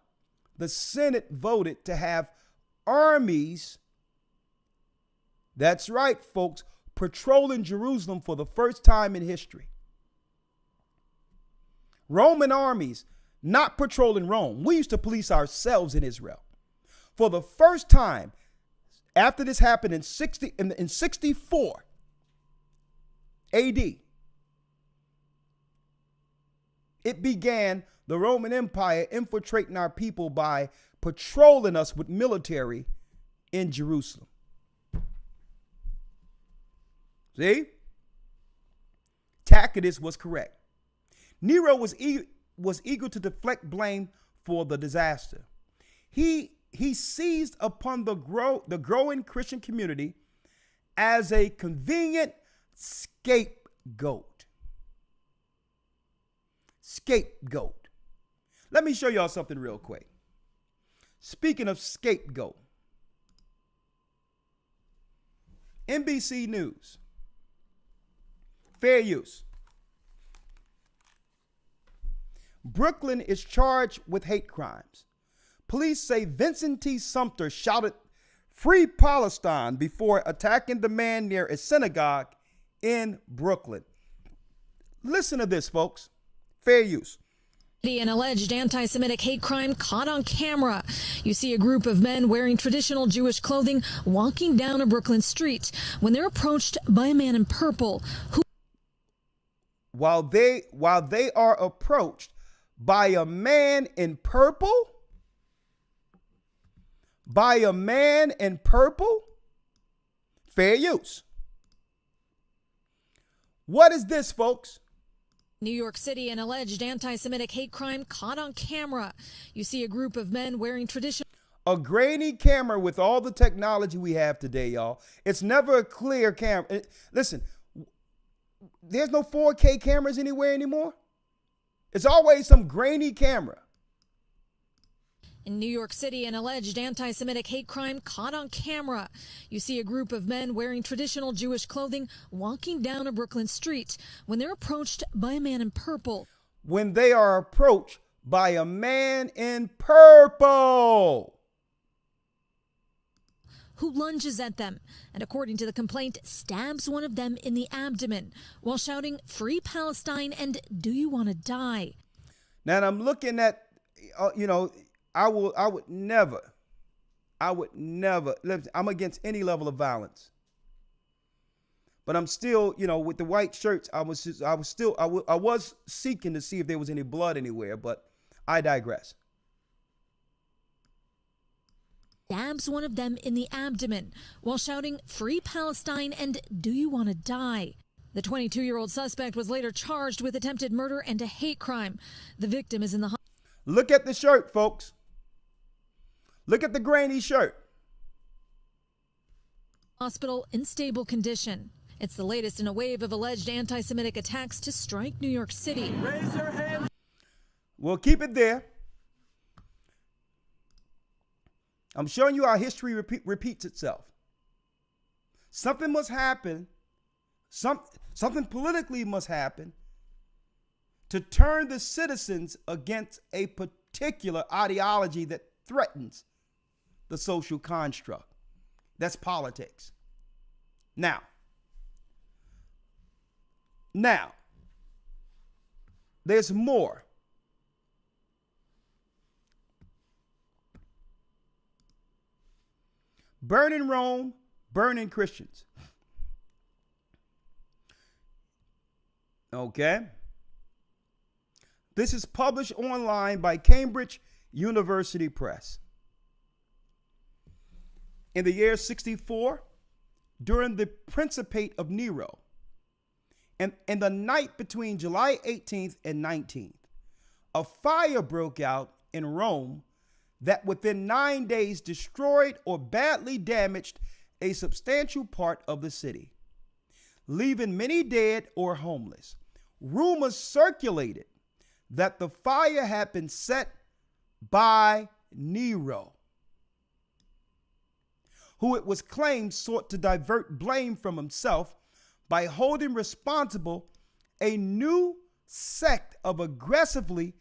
The Senate voted to have armies, that's right, folks, patrolling Jerusalem for the first time in history. Roman armies not patrolling Rome. We used to police ourselves in Israel. For the first time, after this happened in 64 AD, it began the Roman Empire infiltrating our people by patrolling us with military in Jerusalem. See? Tacitus was correct. Nero was eager to deflect blame for the disaster. He seized upon the growing Christian community as a convenient scapegoat. Scapegoat. Let me show y'all something real quick. Speaking of scapegoat, NBC News, fair use. Brooklyn is charged with hate crimes. Police say Vincent T. Sumter shouted "Free Palestine" before attacking the man near a synagogue in Brooklyn. Listen to this, folks. Fair use. An alleged anti-Semitic hate crime caught on camera. You see a group of men wearing traditional Jewish clothing walking down a Brooklyn street when they're approached by a man in purple who... While they are approached by a man in purple? By a man in purple? Fair use. What is this, folks? New York City, an alleged anti-Semitic hate crime caught on camera. You see a group of men wearing traditional... A grainy camera with all the technology we have today, y'all. It's never a clear camera. Listen, there's no 4K cameras anywhere anymore. It's always some grainy camera. In New York City, an alleged anti-Semitic hate crime caught on camera. You see a group of men wearing traditional Jewish clothing walking down a Brooklyn street when they're approached by a man in purple. When they are approached by a man in purple, who lunges at them and, according to the complaint, stabs one of them in the abdomen while shouting, "Free Palestine" and "Do you want to die?" Now I'm looking at, I would never, I'm against any level of violence. But I'm still, with the white shirts, I was seeking to see if there was any blood anywhere, but I digress. Stabs one of them in the abdomen while shouting, "Free Palestine" and "Do you want to die?" The 22-year-old suspect was later charged with attempted murder and a hate crime. The victim is in the Look at the shirt, folks. Look at the grainy shirt. hospital in stable condition. It's the latest in a wave of alleged anti-Semitic attacks to strike New York City. Raise your hand. We'll keep it there. I'm showing you how history repeats itself. Something must happen. Something politically must happen to turn the citizens against a particular ideology that threatens the social construct. That's politics. Now, there's more. Burning Rome, burning Christians. Okay. This is published online by Cambridge University Press. In the year 64, during the Principate of Nero, and in the night between July 18th and 19th, a fire broke out in Rome that within 9 days destroyed or badly damaged a substantial part of the city, leaving many dead or homeless. Rumors circulated that the fire had been set by Nero, who it was claimed sought to divert blame from himself by holding responsible a new sect of aggressively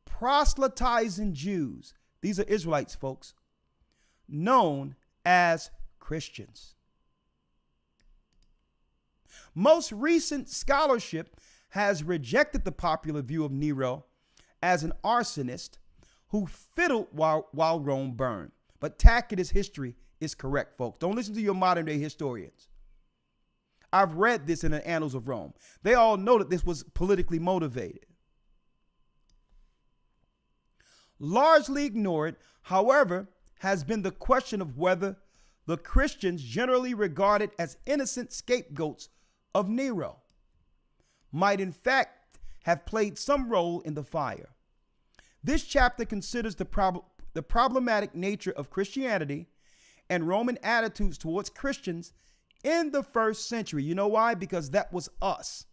proselytizing Jews. These are Israelites, folks, known as Christians. Most recent scholarship has rejected the popular view of Nero as an arsonist who fiddled while Rome burned. But Tacitus' history is correct, folks. Don't listen to your modern day historians. I've read this in the Annals of Rome. They all know that this was politically motivated. Largely ignored, however, has been the question of whether the Christians generally regarded as innocent scapegoats of Nero might in fact have played some role in the fire. This chapter considers the problematic nature of Christianity and Roman attitudes towards Christians in the first century. You know why? Because that was us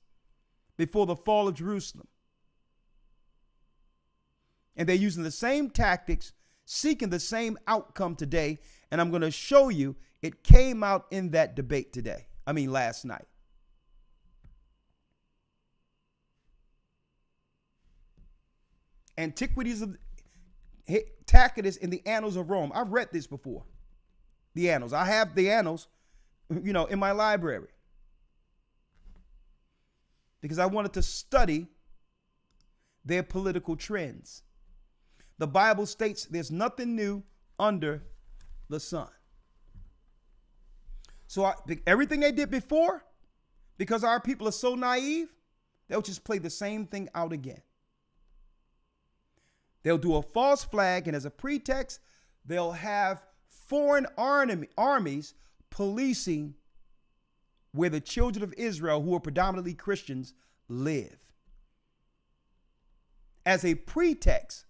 before the fall of Jerusalem. And they're using the same tactics, seeking the same outcome today. And I'm going to show you it came out in that debate last night. Antiquities of Tacitus in the Annals of Rome. I've read this before. The Annals. I have the Annals, in my library, because I wanted to study their political trends. The Bible states there's nothing new under the sun. So everything they did before, because our people are so naive, they'll just play the same thing out again. They'll do a false flag, and as a pretext, they'll have foreign armies policing where the children of Israel, who are predominantly Christians, live, as a pretext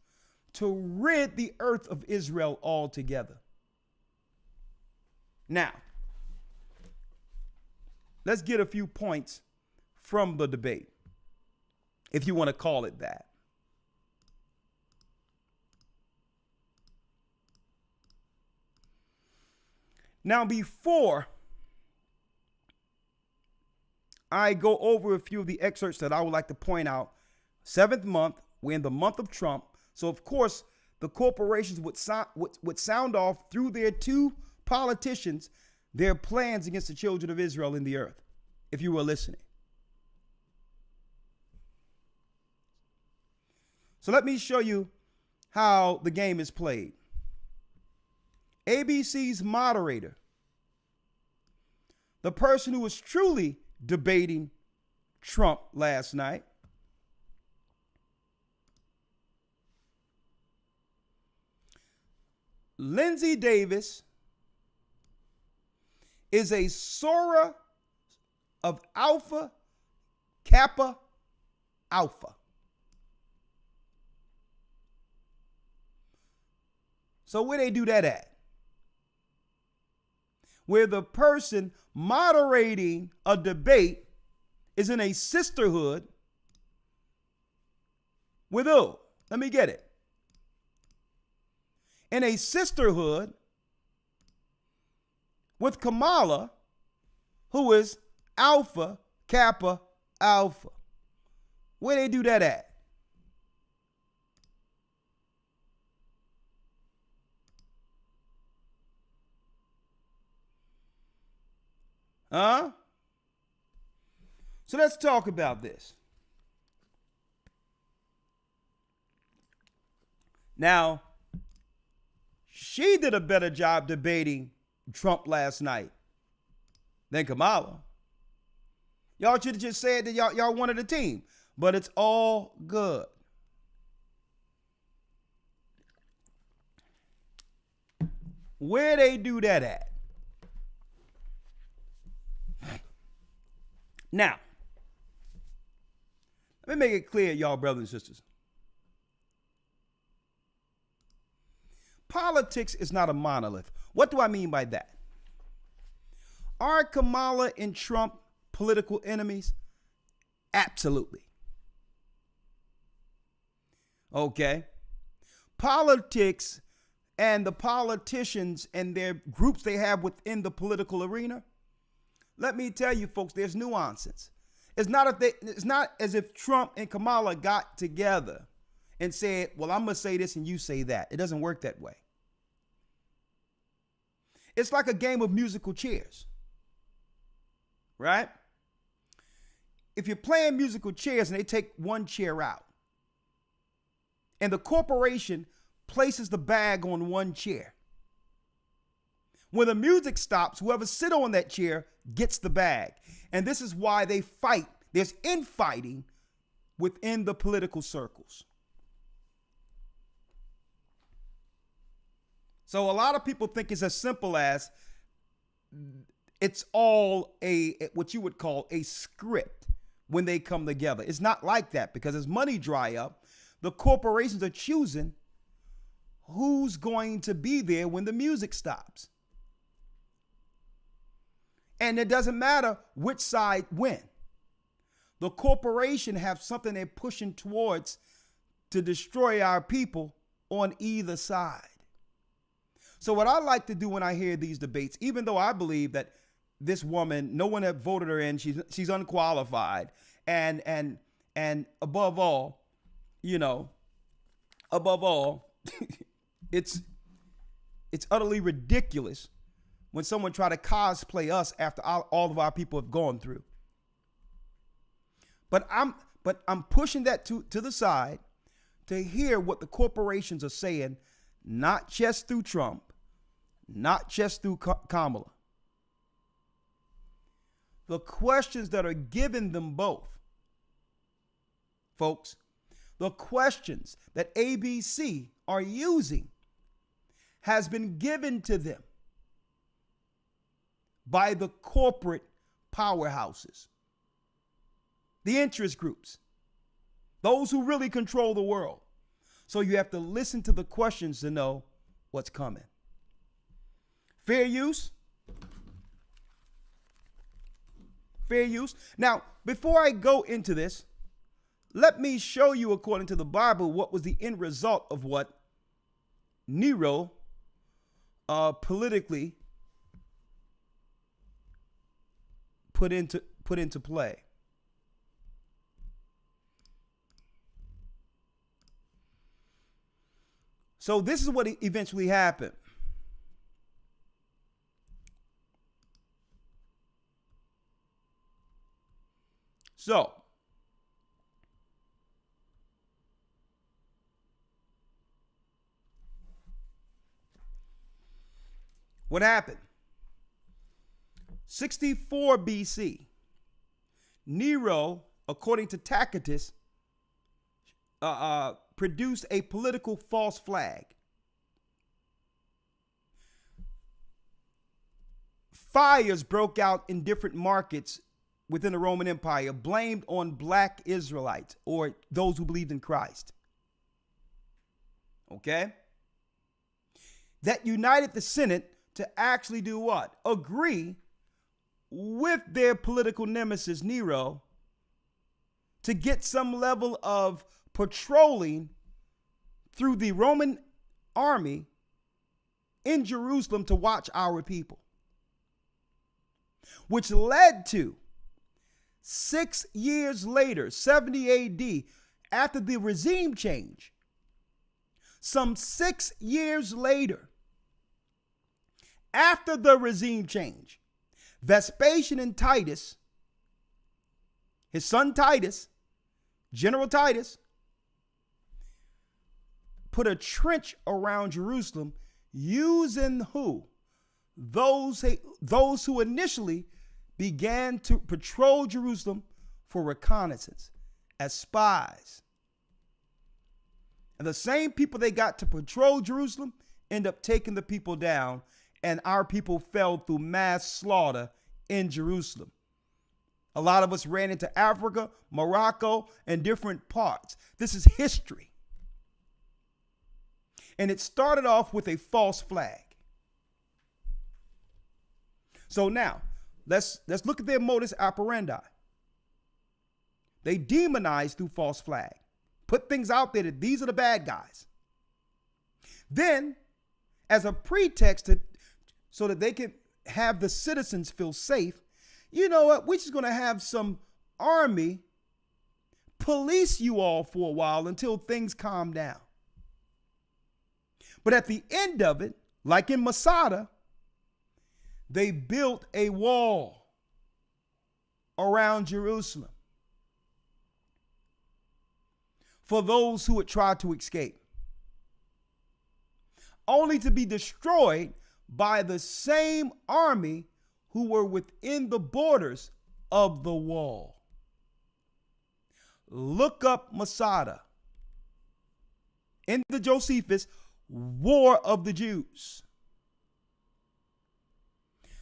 to rid the earth of Israel altogether. Now, let's get a few points from the debate, if you want to call it that. Now, before I go over a few of the excerpts that I would like to point out, 7th month, we're in the month of Trump. So, of course, the corporations would sound off through their two politicians their plans against the children of Israel in the earth, if you were listening. So let me show you how the game is played. ABC's moderator, the person who was truly debating Trump last night, Lindsey Davis, is a Sora of Alpha Kappa Alpha. So where they do that at? Where the person moderating a debate is in a sisterhood with who? Let me get it. In a sisterhood with Kamala, who is Alpha Kappa Alpha. Where they do that at? Huh? So let's talk about this. Now, she did a better job debating Trump last night than Kamala. Y'all should have just said that y'all wanted a team, but it's all good. Where they do that at? Now, let me make it clear, y'all brothers and sisters. Politics is not a monolith. What do I mean by that? Are Kamala and Trump political enemies? Absolutely. Okay. Politics and the politicians and their groups they have within the political arena, let me tell you folks, there's nuances. It's not as if Trump and Kamala got together and said, well, I'm going to say this and you say that. It doesn't work that way. It's like a game of musical chairs, right? If you're playing musical chairs and they take one chair out and the corporation places the bag on one chair, when the music stops, whoever sits on that chair gets the bag. And this is why they fight. There's infighting within the political circles. So a lot of people think it's as simple as it's all what you would call a script when they come together. It's not like that, because as money dry up, the corporations are choosing who's going to be there when the music stops. And it doesn't matter which side win. The corporation have something they're pushing towards to destroy our people on either side. So what I like to do when I hear these debates, even though I believe that this woman, no one had voted her in, she's unqualified, and above all, it's utterly ridiculous when someone try to cosplay us after all of our people have gone through. But I'm pushing that to the side to hear what the corporations are saying, not just through Trump, not just through Kamala. The questions that are given them both, folks, the questions that ABC are using has been given to them by the corporate powerhouses, the interest groups, those who really control the world. So you have to listen to the questions to know what's coming. Fair use. Fair use. Now, before I go into this, let me show you, according to the Bible, what was the end result of what Nero politically put into play. So this is what eventually happened. So what happened? 64 BC, Nero, according to Tacitus, produced a political false flag. Fires broke out in different markets within the Roman Empire, blamed on black Israelites or those who believed in Christ. Okay? That united the Senate to actually do what? Agree with their political nemesis, Nero, to get some level of patrolling through the Roman army in Jerusalem to watch our people, which led to 6 years later, 70 AD, after the regime change, some 6 years later, after the regime change, Vespasian and Titus, his son Titus, General Titus, put a trench around Jerusalem using who? Those who initially began to patrol Jerusalem for reconnaissance as spies. And the same people they got to patrol Jerusalem end up taking the people down, and our people fell through mass slaughter in Jerusalem. A lot of us ran into Africa, Morocco, and different parts. This is history. And it started off with a false flag. So now, let's look at their modus operandi. They demonized through false flag. Put things out there that these are the bad guys. Then, as a pretext so that they can have the citizens feel safe, you know what? We're just going to have some army police you all for a while until things calm down. But at the end of it, like in Masada, they built a wall around Jerusalem for those who would try to escape, only to be destroyed by the same army who were within the borders of the wall. Look up Masada in the Josephus, War of the Jews.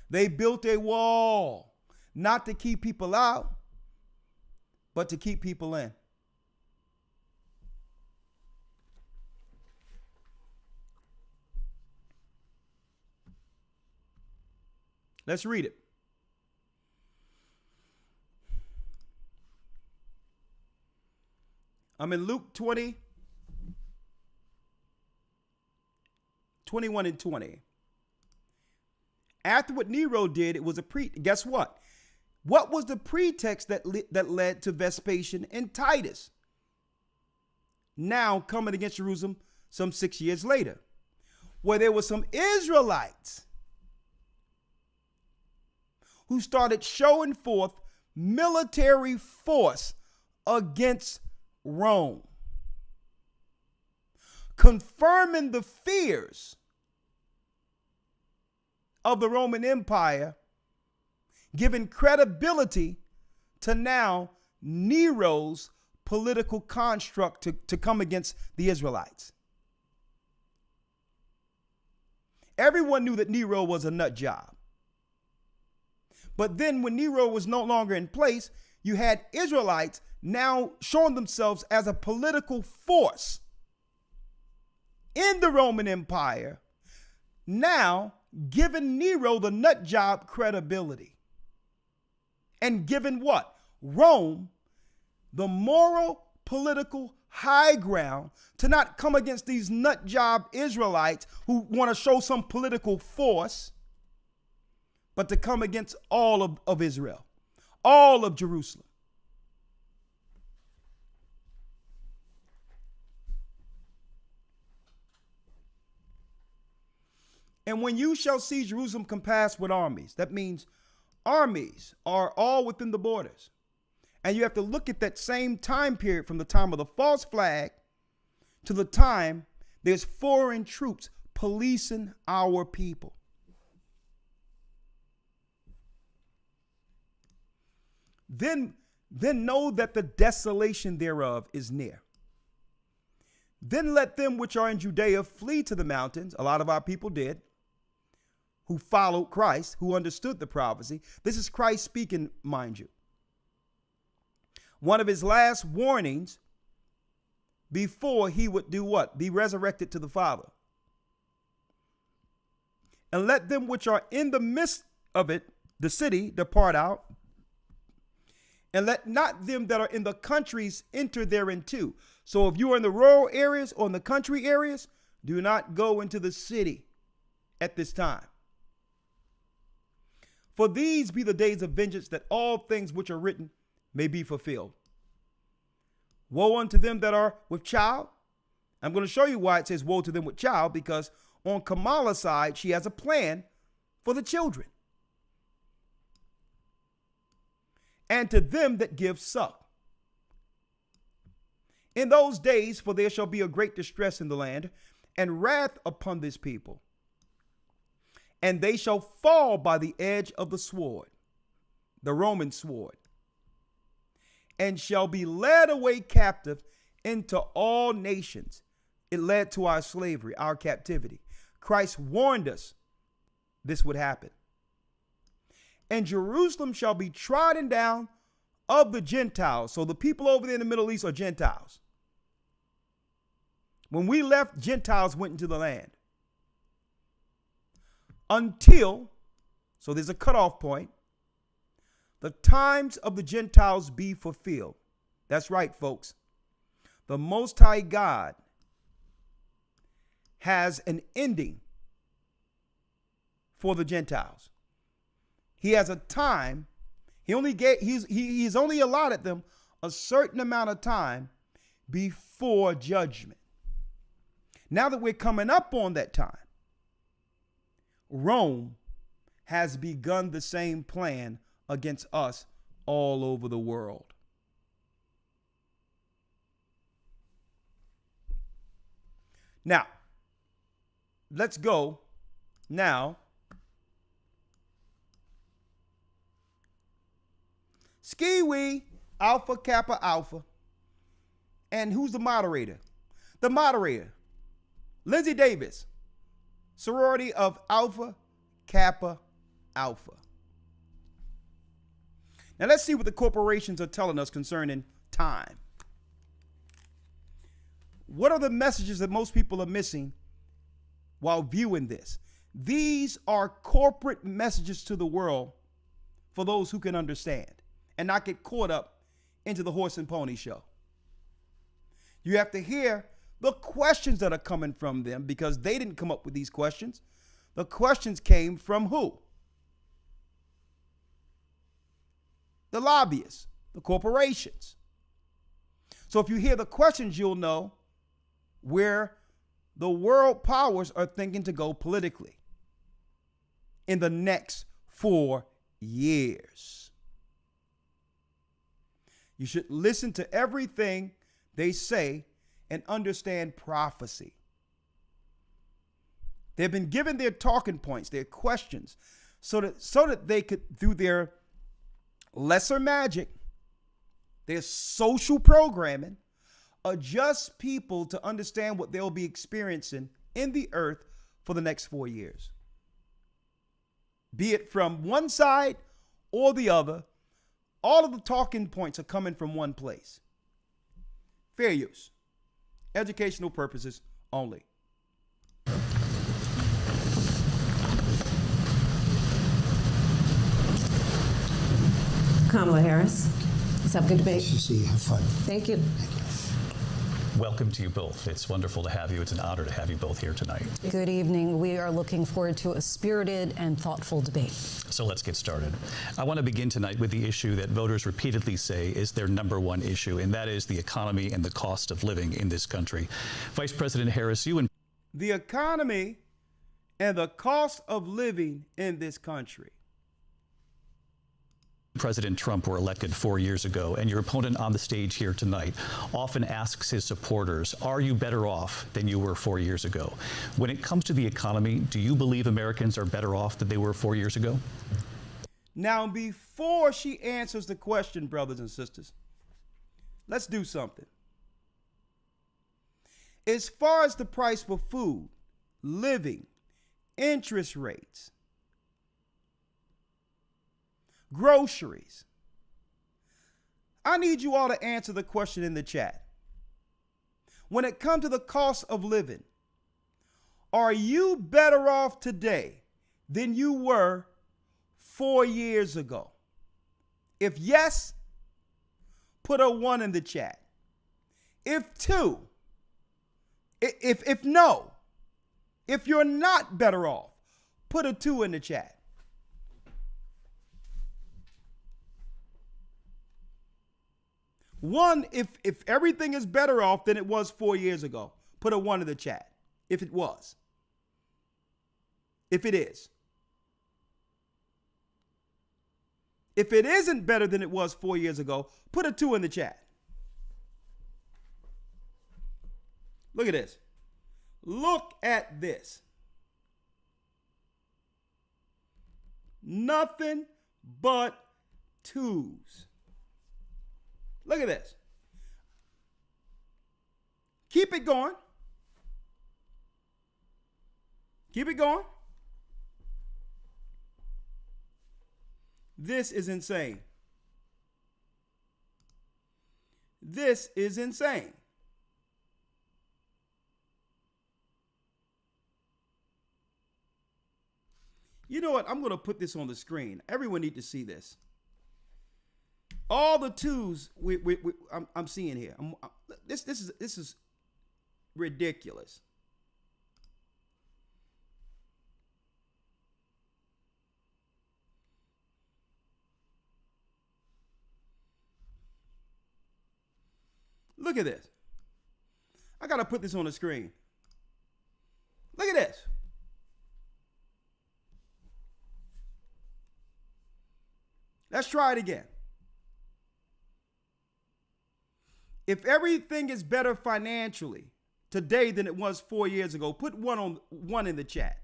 They built a wall, not to keep people out, but to keep people in. Let's read it. I'm in Luke 20, 21 and 20. After what Nero did, it was guess what? What was the pretext that led to Vespasian and Titus now coming against Jerusalem some 6 years later? Where there were some Israelites who started showing forth military force against Rome, confirming the fears of the Roman Empire, giving credibility to now Nero's political construct to come against the Israelites. Everyone knew that Nero was a nut job. But then when Nero was no longer in place, you had Israelites now showing themselves as a political force in the Roman Empire, now giving Nero the nut job credibility. And given what? Rome the moral, political high ground to not come against these nut job Israelites who want to show some political force, but to come against all of Israel, all of Jerusalem. And when you shall see Jerusalem compassed with armies, that means armies are all within the borders. And you have to look at that same time period from the time of the false flag to the time there's foreign troops policing our people. Then know that the desolation thereof is near. Then let them which are in Judea flee to the mountains. A lot of our people did, who followed Christ, who understood the prophecy. This is Christ speaking, mind you. One of his last warnings before he would do what? Be resurrected to the Father. And let them which are in the midst of it, the city, depart out. And let not them that are in the countries enter thereinto. So if you are in the rural areas or in the country areas, do not go into the city at this time. For these be the days of vengeance, that all things which are written may be fulfilled. Woe unto them that are with child. I'm going to show you why it says woe to them with child, because on Kamala's side, she has a plan for the children. And to them that give suck. In those days, for there shall be a great distress in the land, and wrath upon this people. And they shall fall by the edge of the sword, the Roman sword, and shall be led away captive into all nations. It led to our slavery, our captivity. Christ warned us this would happen. And Jerusalem shall be trodden down of the Gentiles. So the people over there in the Middle East are Gentiles. When we left, Gentiles went into the land. Until, so there's a cutoff point, the times of the Gentiles be fulfilled. That's right, folks. The Most High God has an ending for the Gentiles. He has a time. He's only allotted them a certain amount of time before judgment. Now that we're coming up on that time, Rome has begun the same plan against us all over the world. Now, let's go now. Ski-wee, Alpha Kappa Alpha. And who's the moderator? The moderator, Lindsay Davis, sorority of Alpha Kappa Alpha. Now let's see what the corporations are telling us concerning time. What are the messages that most people are missing while viewing this? These are corporate messages to the world for those who can understand and not get caught up into the horse and pony show. You have to hear the questions that are coming from them, because they didn't come up with these questions. The questions came from who? The lobbyists, the corporations. So if you hear the questions, you'll know where the world powers are thinking to go politically in the next 4 years. You should listen to everything they say and understand prophecy. They've been given their talking points, their questions, so that they could, through their lesser magic, their social programming, adjust people to understand what they'll be experiencing in the earth for the next 4 years. Be it from one side or the other, all of the talking points are coming from one place. Fair use. Educational purposes only. Kamala Harris. Let's have a good debate. Nice to see you. Have fun. Thank you. Welcome to you both. It's wonderful to have you. It's an honor to have you both here tonight. Good evening. We are looking forward to a spirited and thoughtful debate. So let's get started. I want to begin tonight with the issue that voters repeatedly say is their number one issue, and that is the economy and the cost of living in this country. Vice President Harris, you and The economy and the cost of living in this country. President Trump were elected 4 years ago, and your opponent on the stage here tonight often asks his supporters, are you better off than you were 4 years ago? When it comes to the economy, do you believe Americans are better off than they were 4 years ago? Now, before she answers the question, brothers and sisters, let's do something. As far as the price for food, living, interest rates, groceries, I need you all to answer the question in the chat. When it comes to the cost of living, are you better off today than you were 4 years ago? If yes, put a 1 in the chat. If no, if you're not better off, put a 2 in the chat. One, if everything is better off than it was 4 years ago, put a 1 in the chat. If it was. If it is. If it isn't better than it was 4 years ago, put a 2 in the chat. Look at this. Look at this. Nothing but 2s. Look at this. Keep it going. Keep it going. This is insane. This is insane. You know what? I'm going to put this on the screen. Everyone need to see this. All the 2s I'm seeing here. This is ridiculous. Look at this. I got to put this on the screen. Look at this. Let's try it again. If everything is better financially today than it was 4 years ago, put 1 in the chat.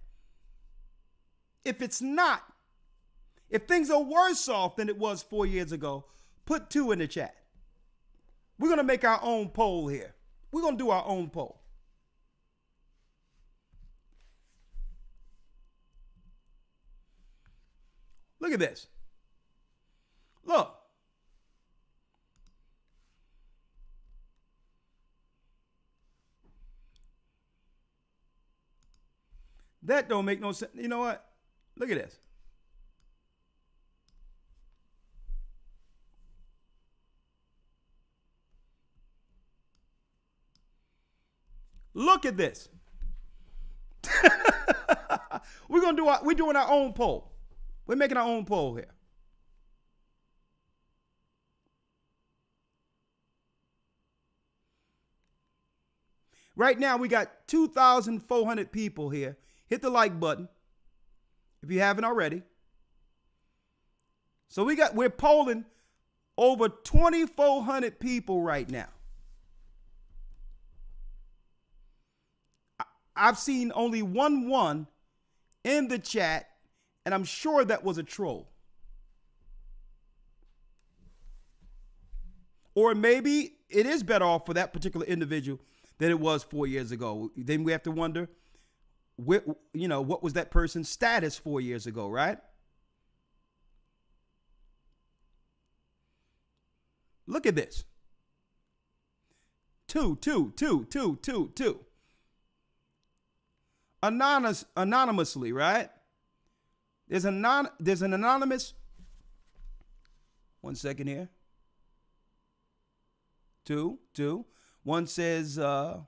If it's not, if things are worse off than it was 4 years ago, put 2 in the chat. We're going to make our own poll here. We're going to do our own poll. Look at this. Look. That don't make no sense. You know what? Look at this. Look at this. We're doing our own poll. We're making our own poll here. Right now we got 2,400 people here. Hit the like button if you haven't already. So we're polling over 2,400 people right now. I've seen only 1 in the chat, and I'm sure that was a troll. Or maybe it is better off for that particular individual than it was 4 years ago. Then we have to wonder, what was that person's status 4 years ago, right? Look at this. 2. Anonymously, right? There's an anonymous. 1 second here. Two. One says, look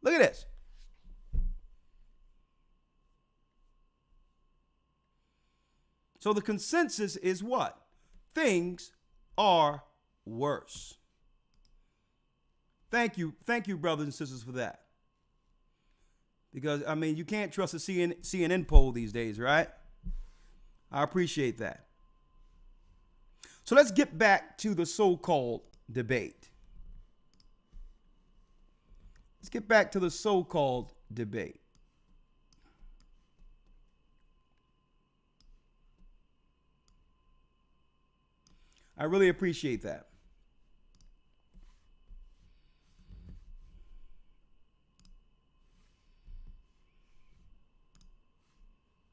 at this. So the consensus is what? Things are worse. Thank you, brothers and sisters, for that. Because, I mean, you can't trust a CNN poll these days, right? I appreciate that. So let's get back to the so-called debate. Let's get back to the so-called debate. I really appreciate that.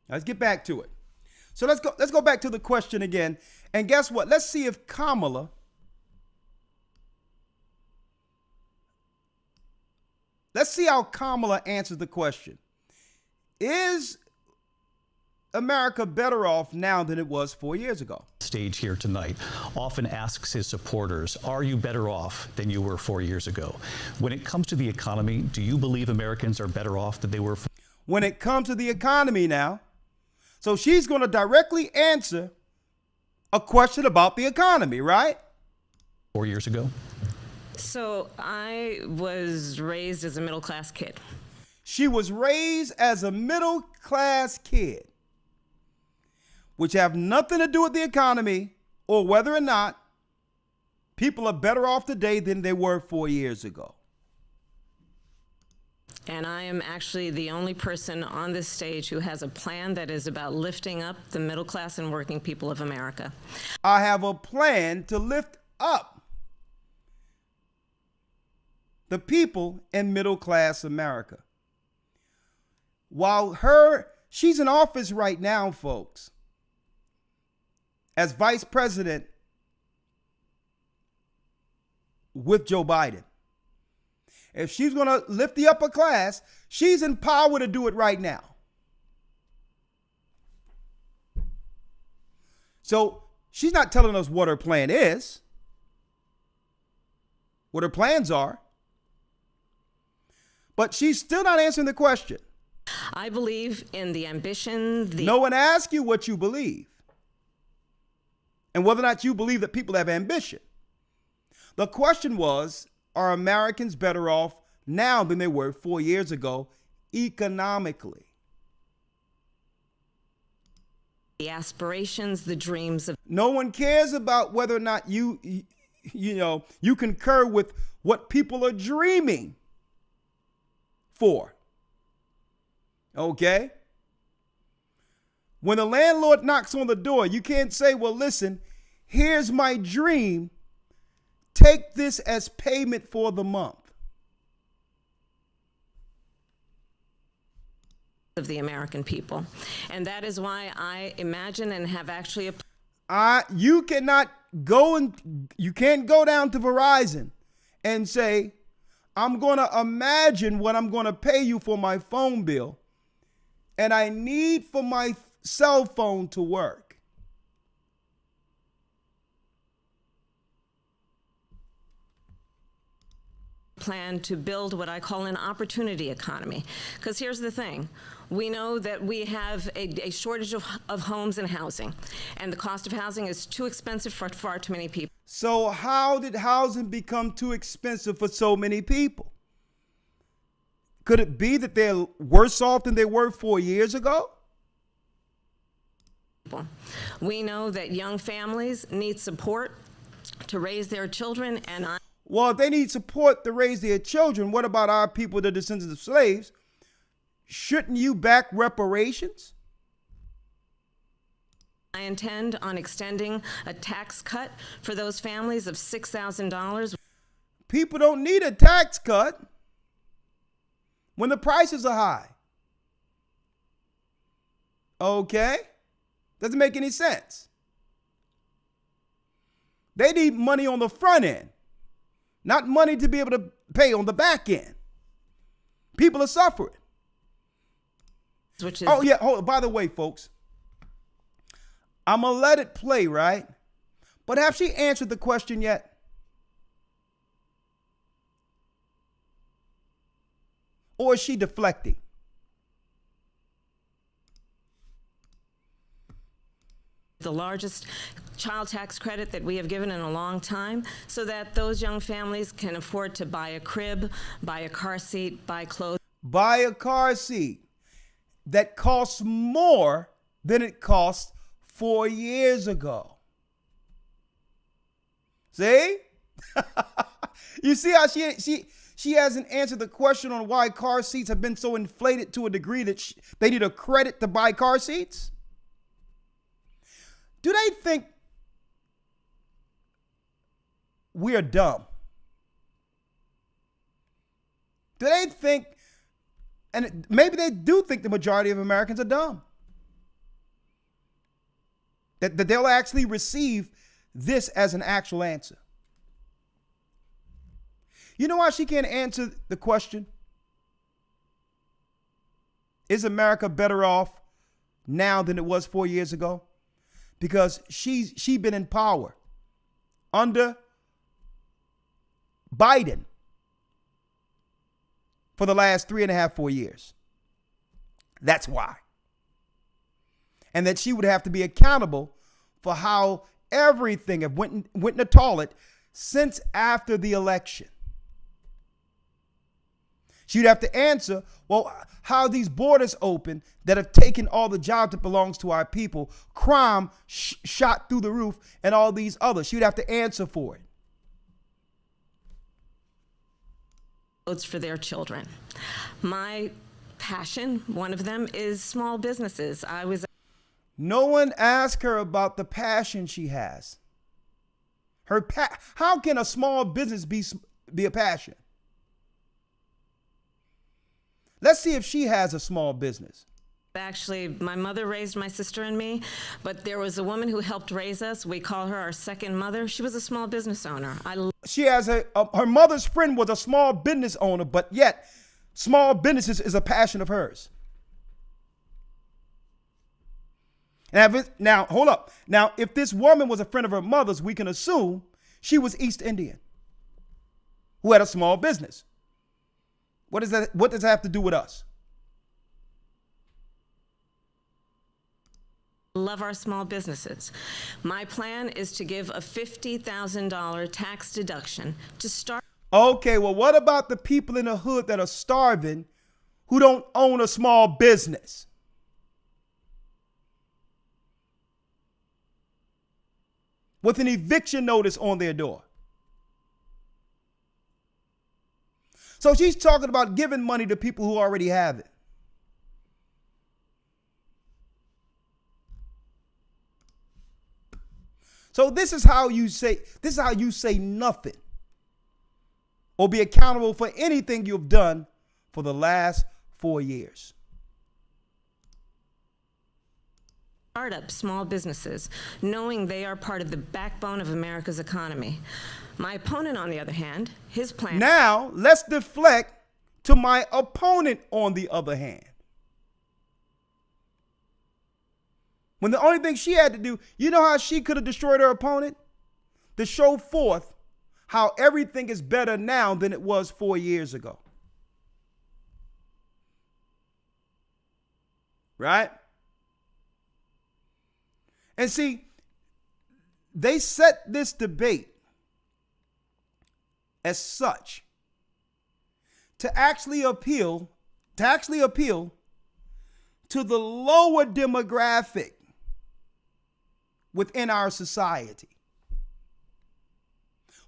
Let's get back to it. So let's go back to the question again. And guess what? Let's see if Kamala Let's see how Kamala answers the question. Is America better off now than it was 4 years ago? Stage here tonight often asks his supporters, are you better off than you were 4 years ago? When it comes to the economy, do you believe Americans are better off than they were? When it comes to the economy now, so she's going to directly answer a question about the economy, right? 4 years ago? So I was raised as a middle-class kid. She was raised as a middle-class kid, which have nothing to do with the economy or whether or not people are better off today than they were 4 years ago. And I am actually the only person on this stage who has a plan that is about lifting up the middle class and working people of America. I have a plan to lift up the people in middle class America. While she's in office right now, folks, as vice president with Joe Biden. If she's going to lift the upper class, she's in power to do it right now. So she's not telling us what her plan is, what her plans are, but she's still not answering the question. I believe in the ambition. No one asked you what you believe and whether or not you believe that people have ambition. The question was, are Americans better off now than they were 4 years ago economically? The aspirations, the dreams of. No one cares about whether or not you concur with what people are dreaming for. Okay? When the landlord knocks on the door, you can't say, well, listen, here's my dream. Take this as payment for the month. Of the American people. And that is why I imagine and have actually. You can't go down to Verizon and say, I'm going to imagine what I'm going to pay you for my phone bill, and I need for my cell phone to work. Plan to build what I call an opportunity economy. Because here's the thing. We know that we have a shortage of homes and housing, and the cost of housing is too expensive for far too many people. So how did housing become too expensive for so many people? Could it be that they're worse off than they were 4 years ago? We know that young families need support to raise their children, and well, if they need support to raise their children, what about our people, the descendants of slaves? Shouldn't you back reparations? I intend on extending a tax cut for those families of $6,000. People don't need a tax cut when the prices are high. Okay? Doesn't make any sense. They need money on the front end, not money to be able to pay on the back end. People are suffering. Which is by the way, folks, I'm going to let it play, right? But have she answered the question yet? Or is she deflecting? The largest child tax credit that we have given in a long time, so that those young families can afford to buy a crib, buy a car seat, buy clothes. Buy a car seat that costs more than it cost 4 years ago. See? You see how she hasn't answered the question on why car seats have been so inflated to a degree that they need a credit to buy car seats? Do they think we are dumb? Do they think, and maybe they do think the majority of Americans are dumb, that they'll actually receive this as an actual answer? You know why she can't answer the question? Is America better off now than it was 4 years ago? Because she's been in power under Biden for the last 3.5, 4 years. That's why. And that she would have to be accountable for how everything have went in the toilet since after the election. She'd have to answer, well, how these borders open that have taken all the jobs that belongs to our people, crime shot through the roof, and all these others. She'd have to answer for it. For their children. My passion, one of them, is small businesses. No one asked her about the passion she has. How can a small business be a passion? Let's see if she has a small business. Actually, my mother raised my sister and me, but there was a woman who helped raise us. We call her our second mother. She was a small business owner. She has her mother's friend was a small business owner, but yet small businesses is a passion of hers. Now, hold up. Now, if this woman was a friend of her mother's, we can assume she was East Indian who had a small business. What does that have to do with us? Love our small businesses. My plan is to give a $50,000 tax deduction to start. Okay, well, what about the people in the hood that are starving who don't own a small business? With an eviction notice on their door. So she's talking about giving money to people who already have it. So this is how you say nothing or be accountable for anything you've done for the last 4 years. Startup small businesses, knowing they are part of the backbone of America's economy. My opponent, on the other hand, his plan. Now, let's deflect to my opponent on the other hand. When the only thing she had to do, you know how she could have destroyed her opponent? To show forth how everything is better now than it was 4 years ago. Right? And see, they set this debate as such to actually appeal to the lower demographic within our society,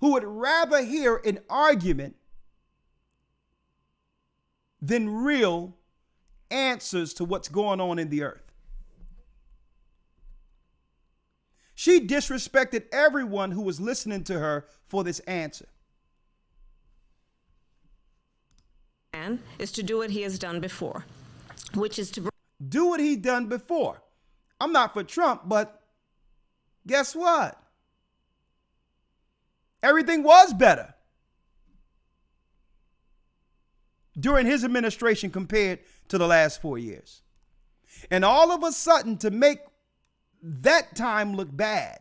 who would rather hear an argument than real answers to what's going on in the earth. She disrespected everyone who was listening to her for this answer. And is to do what he has done before, which is to do what he done before. I'm not for Trump, but guess what? Everything was better during his administration compared to the last 4 years. And all of a sudden, to make that time looked bad.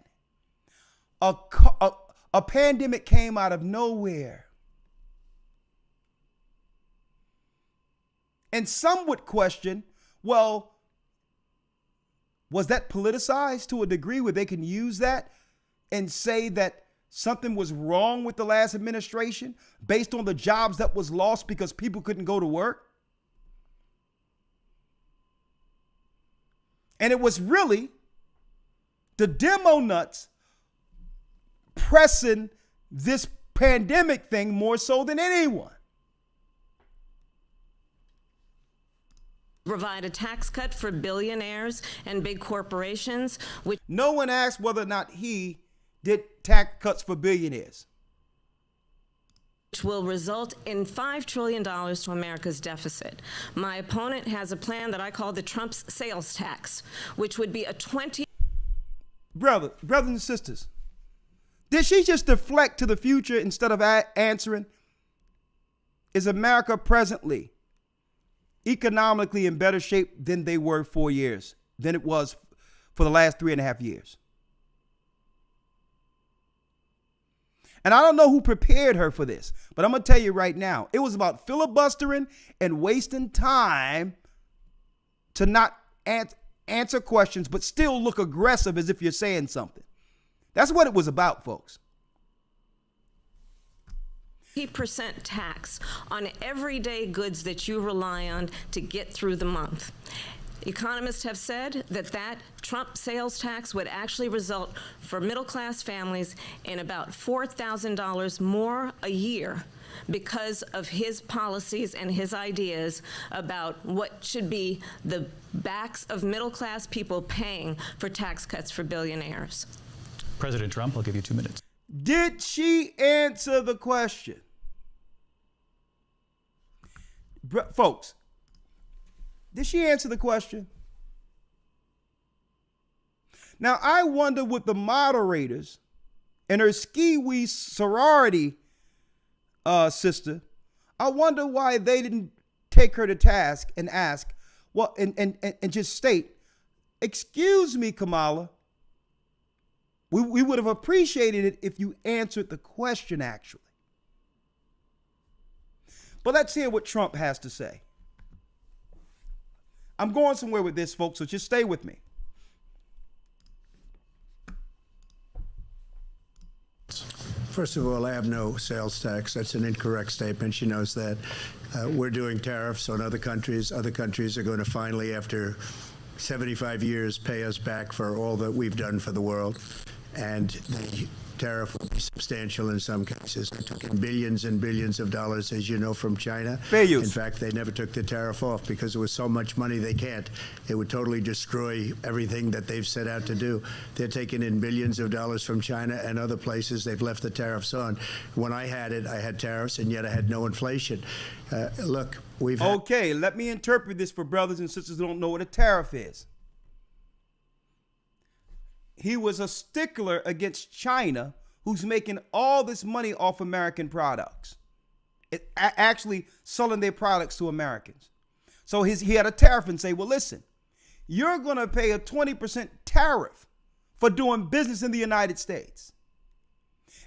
A pandemic came out of nowhere. And some would question, well, was that politicized to a degree where they can use that and say that something was wrong with the last administration based on the jobs that was lost because people couldn't go to work? And it was really the demo nuts pressing this pandemic thing more so than anyone. Provide a tax cut for billionaires and big corporations, which No one asked whether or not he did tax cuts for billionaires. will result in $5 trillion to America's deficit. My opponent has a plan that I call the Trump's sales tax, which would be a Brothers and sisters, did she just deflect to the future instead of answering? Is America presently economically in better shape than they were 4 years, than it was for the last 3.5 years? And I don't know who prepared her for this, but I'm going to tell you right now, it was about filibustering and wasting time to not answer questions, but still look aggressive as if you're saying something. That's what it was about, folks. 20% tax on everyday goods that you rely on to get through the month. Economists have said that Trump sales tax would actually result for middle-class families in about $4,000 more a year because of his policies and his ideas about what should be the backs of middle-class people paying for tax cuts for billionaires. President Trump, I'll give you 2 minutes. Did she answer the question? Folks, did she answer the question? Now, I wonder with the moderators and her ski-wee sorority sister, I wonder why they didn't take her to task and ask, well, and just state, excuse me, Kamala, we would have appreciated it if you answered the question, actually. But let's hear what Trump has to say. I'm going somewhere with this, folks, so just stay with me. First of all, I have no sales tax. That's an incorrect statement. She knows that. We're doing tariffs on other countries. Other countries are going to finally, after 75 years, pay us back for all that we've done for the world. And the tariff will be substantial in some cases. They took in billions and billions of dollars, as you know, from China. Fair use. In fact, they never took the tariff off because there was so much money they can't. It would totally destroy everything that they've set out to do. They're taking in billions of dollars from China and other places. They've left the tariffs on. When I had it, I had tariffs, and yet I had no inflation. Look, we've had Okay, let me interpret this for brothers and sisters who don't know what a tariff is. He was a stickler against China, who's making all this money off American products, actually selling their products to Americans. So he had a tariff and say, well, listen, you're going to pay a 20% tariff for doing business in the United States.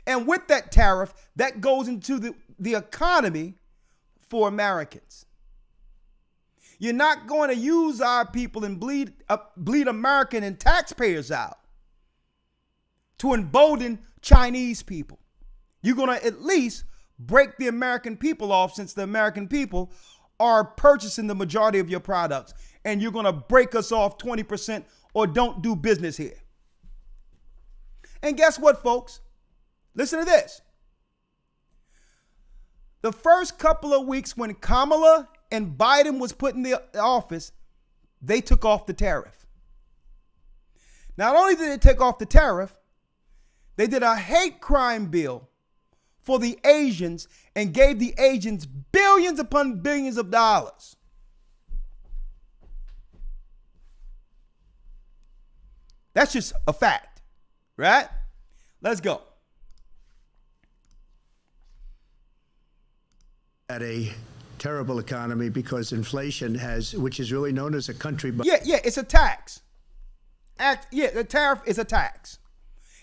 And with that tariff, that goes into the economy for Americans. You're not going to use our people and bleed American and taxpayers out to embolden Chinese people. You're going to at least break the American people off, since the American people are purchasing the majority of your products, and you're going to break us off 20% or don't do business here. And guess what, folks? Listen to this. The first couple of weeks when Kamala and Biden was put in the office, they took off the tariff. Not only did they take off the tariff, they did a hate crime bill for the Asians and gave the Asians billions upon billions of dollars. That's just a fact, right? Let's go. had a terrible economy because inflation has, which is really known as a country. Yeah, it's a tax. the tariff is a tax.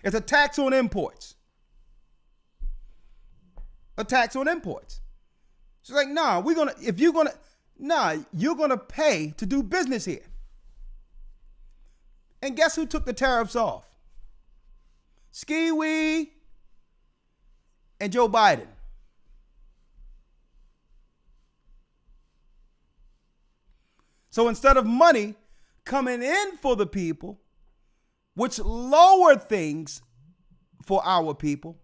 It's a tax on imports. A tax on imports. She's like, nah, you're gonna pay to do business here. And guess who took the tariffs off? Ski-Wee and Joe Biden. So instead of money coming in for the people, which lower things for our people,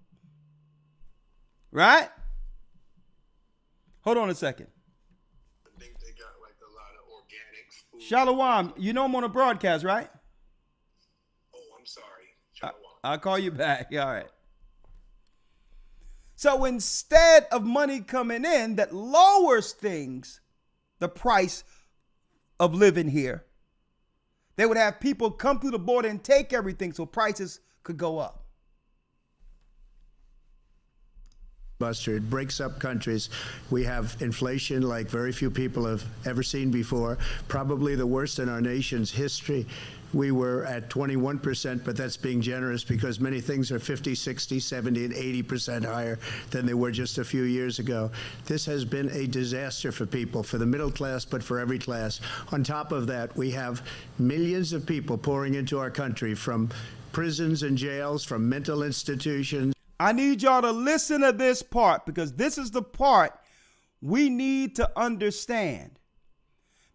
right? Hold on a second. I think they got like a lot of organic food. Shalom, you know I'm on a broadcast, right? Oh, I'm sorry. Shalom. I'll call you back. All right. So instead of money coming in that lowers things, the price of living here, they would have people come through the border and take everything so prices could go up. Buster, it breaks up countries. We have inflation like very few people have ever seen before, probably the worst in our nation's history. We were at 21%, but that's being generous because many things are 50, 60, 70, and 80% higher than they were just a few years ago. This has been a disaster for people, for the middle class, but for every class. On top of that, we have millions of people pouring into our country from prisons and jails, from mental institutions. I need y'all to listen to this part because this is the part we need to understand.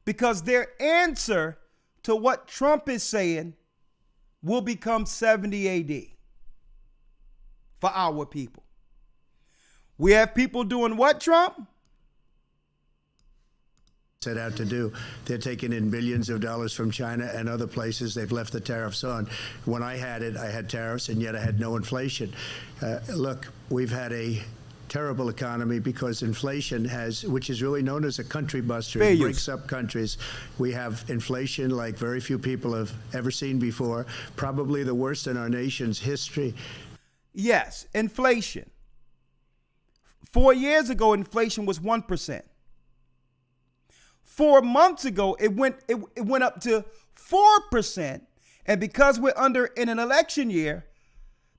Because their answer to what Trump is saying will become 70 AD for our people. We have people doing what, Trump? Set out to do. They're taking in billions of dollars from China and other places. They've left the tariffs on. When I had it, I had tariffs, and yet I had no inflation. Look, we've had a terrible economy because inflation has, which is really known as a country buster, it breaks up countries. We have inflation like very few people have ever seen before, probably the worst in our nation's history. Yes, inflation. 4 years ago, inflation was 1%. 4 months ago, it went up to 4%. And because we're in an election year,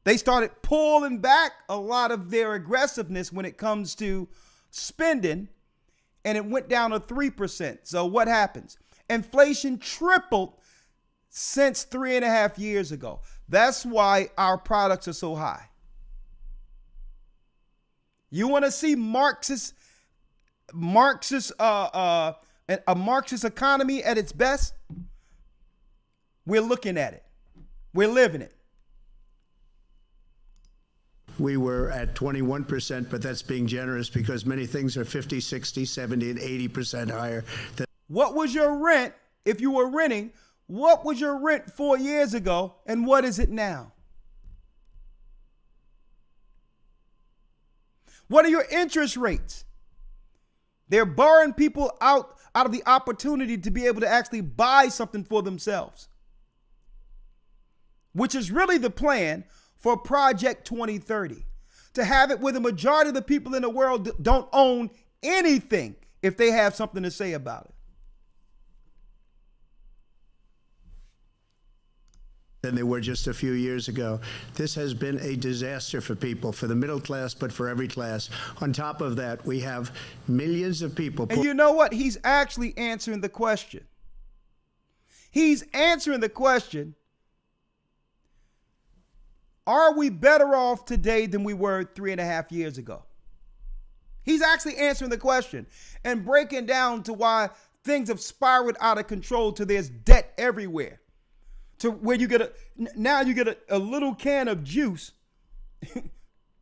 they started pulling back a lot of their aggressiveness when it comes to spending, and it went down to 3%. So what happens? Inflation tripled since 3.5 years ago. That's why our products are so high. You want to see a Marxist economy at its best? We're looking at it. We're living it. We were at 21%, but that's being generous because many things are 50, 60, 70, and 80% higher. What was your rent if you were renting? What was your rent 4 years ago, and what is it now? What are your interest rates? They're barring people out of the opportunity to be able to actually buy something for themselves, which is really the plan for Project 2030, to have it where the majority of the people in the world don't own anything if they have something to say about it. Than they were just a few years ago. This has been a disaster for people, for the middle class, but for every class. On top of that, we have millions of people. And you know what? He's actually answering the question. He's answering the question. Are we better off today than we were 3.5 years ago? He's actually answering the question and breaking down to why things have spiraled out of control to there's debt everywhere. To where you get a little can of juice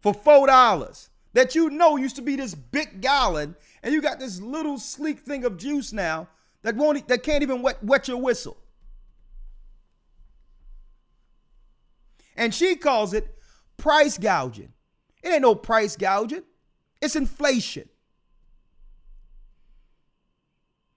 for $4 that used to be this big gallon, and you got this little sleek thing of juice now that can't even wet your whistle. And she calls it price gouging. It ain't no price gouging. It's inflation.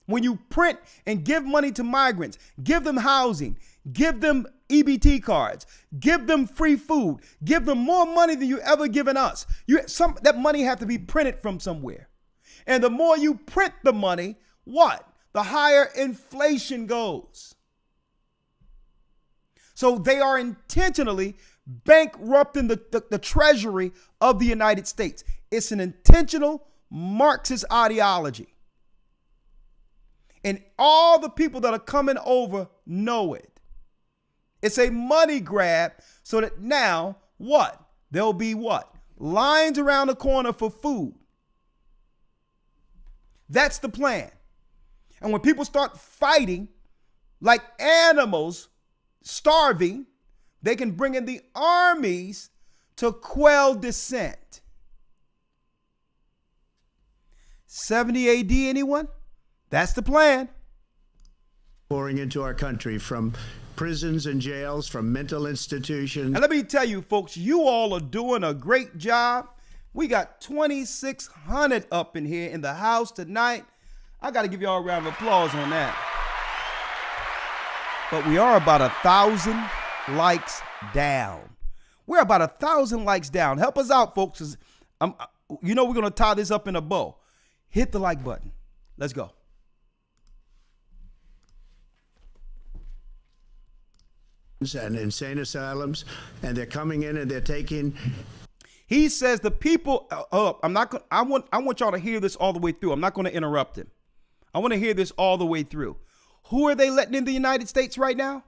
When you print and give money to migrants, give them housing, give them EBT cards, give them free food, give them more money than you ever given us. That money have to be printed from somewhere. And the more you print the money, what? The higher inflation goes. So they are intentionally bankrupting the treasury of the United States. It's an intentional Marxist ideology. And all the people that are coming over know it. It's a money grab so that now what? There'll be what? Lines around the corner for food. That's the plan. And when people start fighting like animals, starving, they can bring in the armies to quell dissent. 70 AD, anyone? That's the plan. Pouring into our country from prisons and jails, from mental institutions. And let me tell you, folks, you all are doing a great job. We got 2,600 up in here in the house tonight. I got to give you all a round of applause on that. But we are about 1,000 likes down. We're about 1,000 likes down. Help us out, folks. We're going to tie this up in a bow. Hit the like button. Let's go. And insane asylums, and they're coming in and they're taking. He says the people. I want y'all to hear this all the way through. I'm not going to interrupt him. I want to hear this all the way through. Who are they letting in the United States right now?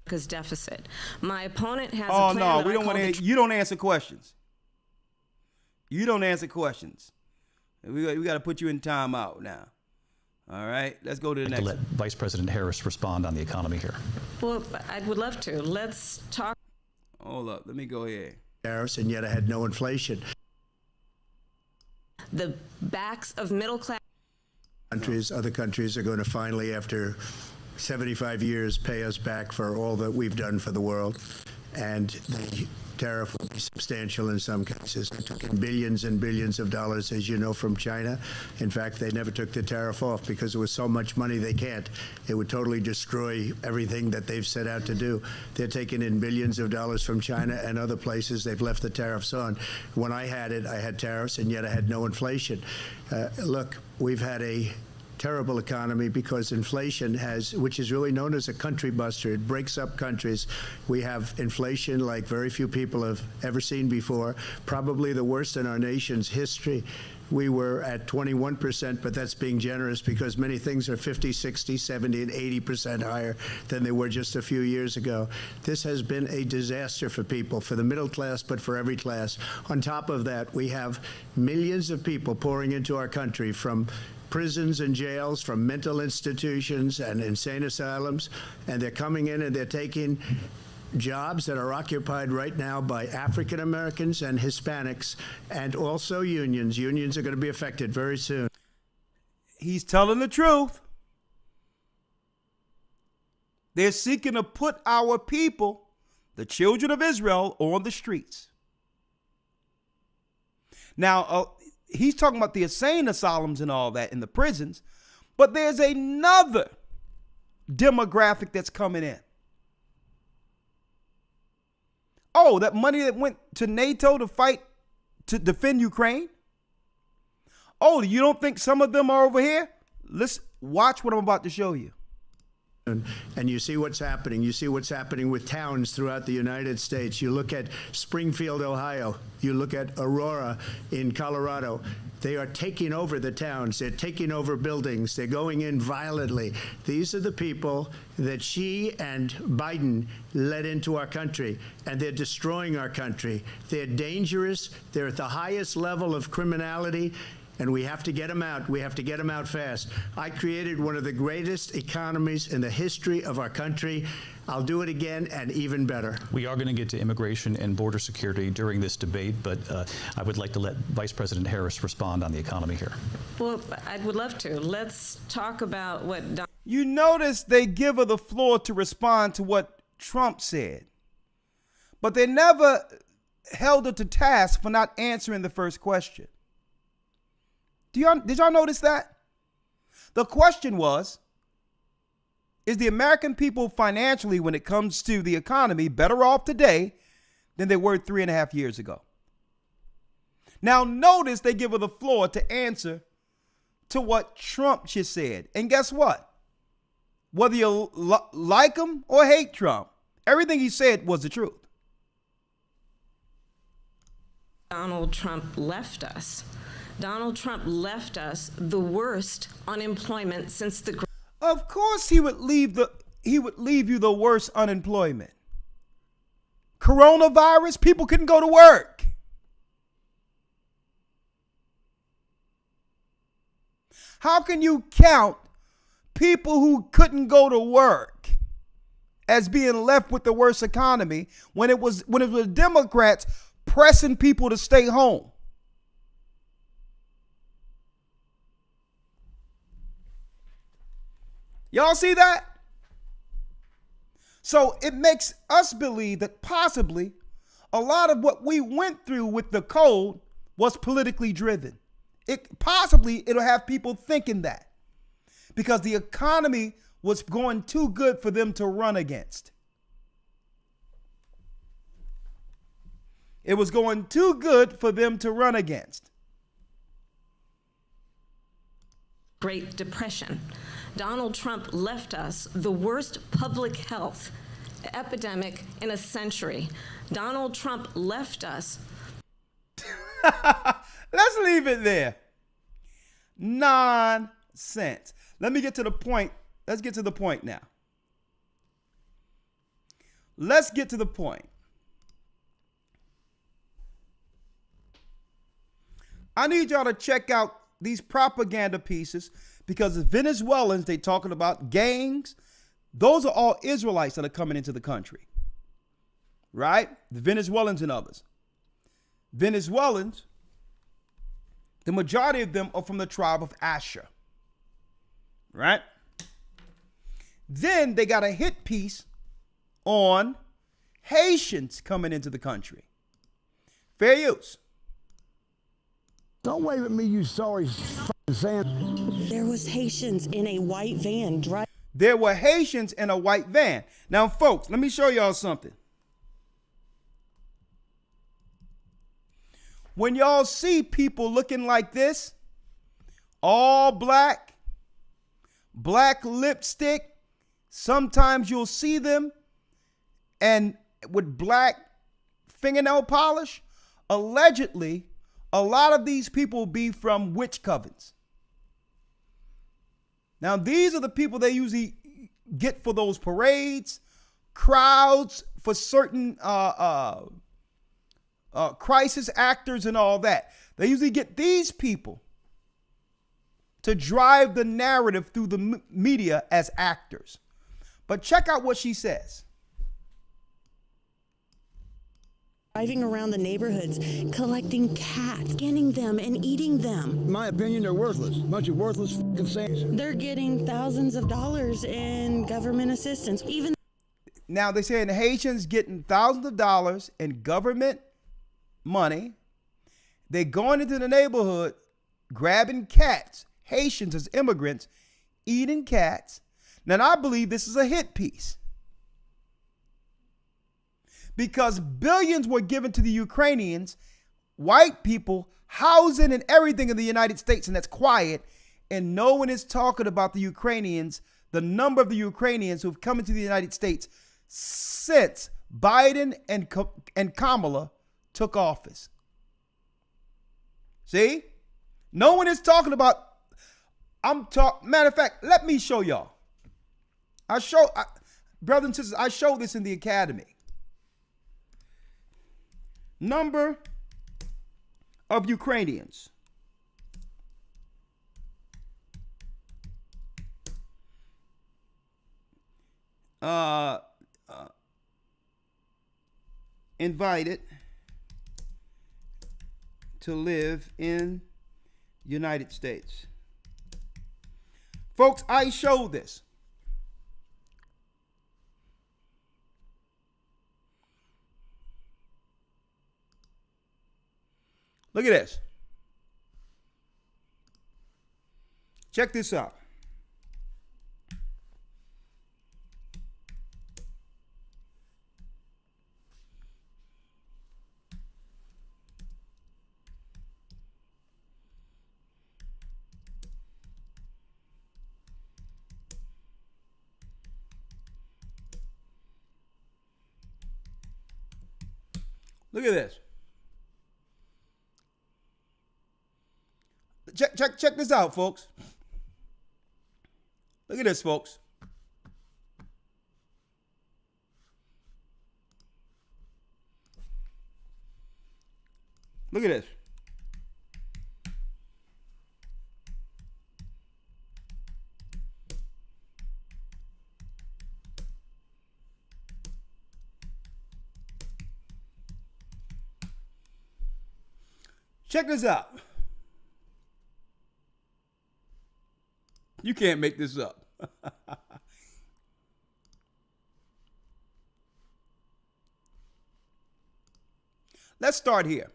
Because deficit. My opponent has Oh a plan. no, we don't want to. You don't answer questions. You don't answer questions. We got to put you in timeout now. All right, let's go to the next. Let Vice President Harris respond on the economy here. Well, I would love to. Let's talk. Hold up, let me go here. Tariffs, and yet I had no inflation. The backs of middle class Other countries are going to finally, after 75 years, pay us back for all that we've done for the world. And the tariff will be substantial in some cases. They took in billions and billions of dollars, as you know, from China. In fact, they never took the tariff off because it was so much money they can't. It would totally destroy everything that they've set out to do. They're taking in billions of dollars from China and other places. They've left the tariffs on. When I had it, I had tariffs, and yet I had no inflation. Look, we've had a terrible economy because inflation which is really known as a country buster. It breaks up countries. We have inflation like very few people have ever seen before, probably the worst in our nation's history. We were at 21%, but that's being generous because many things are 50, 60, 70, and 80% higher than they were just a few years ago. This has been a disaster for people, for the middle class, but for every class. On top of that, we have millions of people pouring into our country from prisons and jails, from mental institutions and insane asylums, and they're coming in and they're taking jobs that are occupied right now by African Americans and Hispanics, and also unions. Unions are going to be affected very soon. He's telling the truth. They're seeking to put our people, the children of Israel, on the streets. Now, he's talking about the insane asylums and all that in the prisons, but there's another demographic that's coming in. Oh, that money that went to NATO to fight, to defend Ukraine? Oh, you don't think some of them are over here? Let's watch what I'm about to show you. And you see what's happening. You see what's happening with towns throughout the United States. You look at Springfield, Ohio. You look at Aurora in Colorado. They are taking over the towns. They're taking over buildings. They're going in violently. These are the people that Xi and Biden led into our country, and they're destroying our country. They're dangerous. They're at the highest level of criminality. And we have to get them out. We have to get them out fast. I created one of the greatest economies in the history of our country. I'll do it again and even better. We are going to get to immigration and border security during this debate, but I would like to let Vice President Harris respond on the economy here. Well, I would love to. Let's talk about what You notice they give her the floor to respond to what Trump said, but they never held her to task for not answering the first question. Did y'all notice that? The question was, is the American people financially, when it comes to the economy, better off today than they were 3.5 years ago? Now, notice they give her the floor to answer to what Trump just said. And guess what? Whether you like him or hate Trump, Everything he said was the truth. Donald Trump left us. Donald Trump left us the worst unemployment since the Of course he would leave you the worst unemployment. Coronavirus, people couldn't go to work. How can you count people who couldn't go to work as being left with the worst economy when it was the Democrats pressing people to stay home? Y'all see that? So it makes us believe that possibly a lot of what we went through with the code was politically driven. It'll have people thinking that because the economy was going too good for them to run against. It was going too good for them to run against. Great Depression. Donald Trump left us the worst public health epidemic in a century. Donald Trump left us. Let's leave it there. Nonsense. Let me get to the point. Let's get to the point now. Let's get to the point. I need y'all to check out these propaganda pieces because the Venezuelans, they talking about gangs. Those are all Israelites that are coming into the country, right? The Venezuelans and others. Venezuelans, the majority of them are from the tribe of Asher, right? Then they got a hit piece on Haitians coming into the country. Fair use. Don't wave at me, you sorry sand. There was Haitians in a white van driving. There were Haitians in a white van. Now, folks, let me show y'all something. When y'all see people looking like this, all black, black lipstick, sometimes you'll see them and with black fingernail polish, allegedly, a lot of these people be from witch covens. Now, these are the people they usually get for those parades, crowds, for certain crisis actors and all that. They usually get these people to drive the narrative through the media as actors. But check out what she says. Driving around the neighborhoods, collecting cats, skinning them, and eating them. In my opinion, they're worthless. Bunch of worthless f***ing saints. They're getting thousands of dollars in government assistance. Even now, they're saying the Haitians getting thousands of dollars in government money. They're going into the neighborhood, grabbing cats, Haitians as immigrants, eating cats. Now, I believe this is a hit piece, because billions were given to the Ukrainians, white people, housing and everything in the United States, and that's quiet. And no one is talking about the Ukrainians, the number of the Ukrainians who've come into the United States since Biden and Kamala took office. See? No one is talking about, matter of fact, let me show y'all. Brothers and sisters, I showed this in the academy. Number of Ukrainians. Invited to live in United States. Folks, I showed this. Look at this. Check this out. Look at this. Check this out, folks. Look at this, folks. Look at this. Check this out. You can't make this up. Let's start here.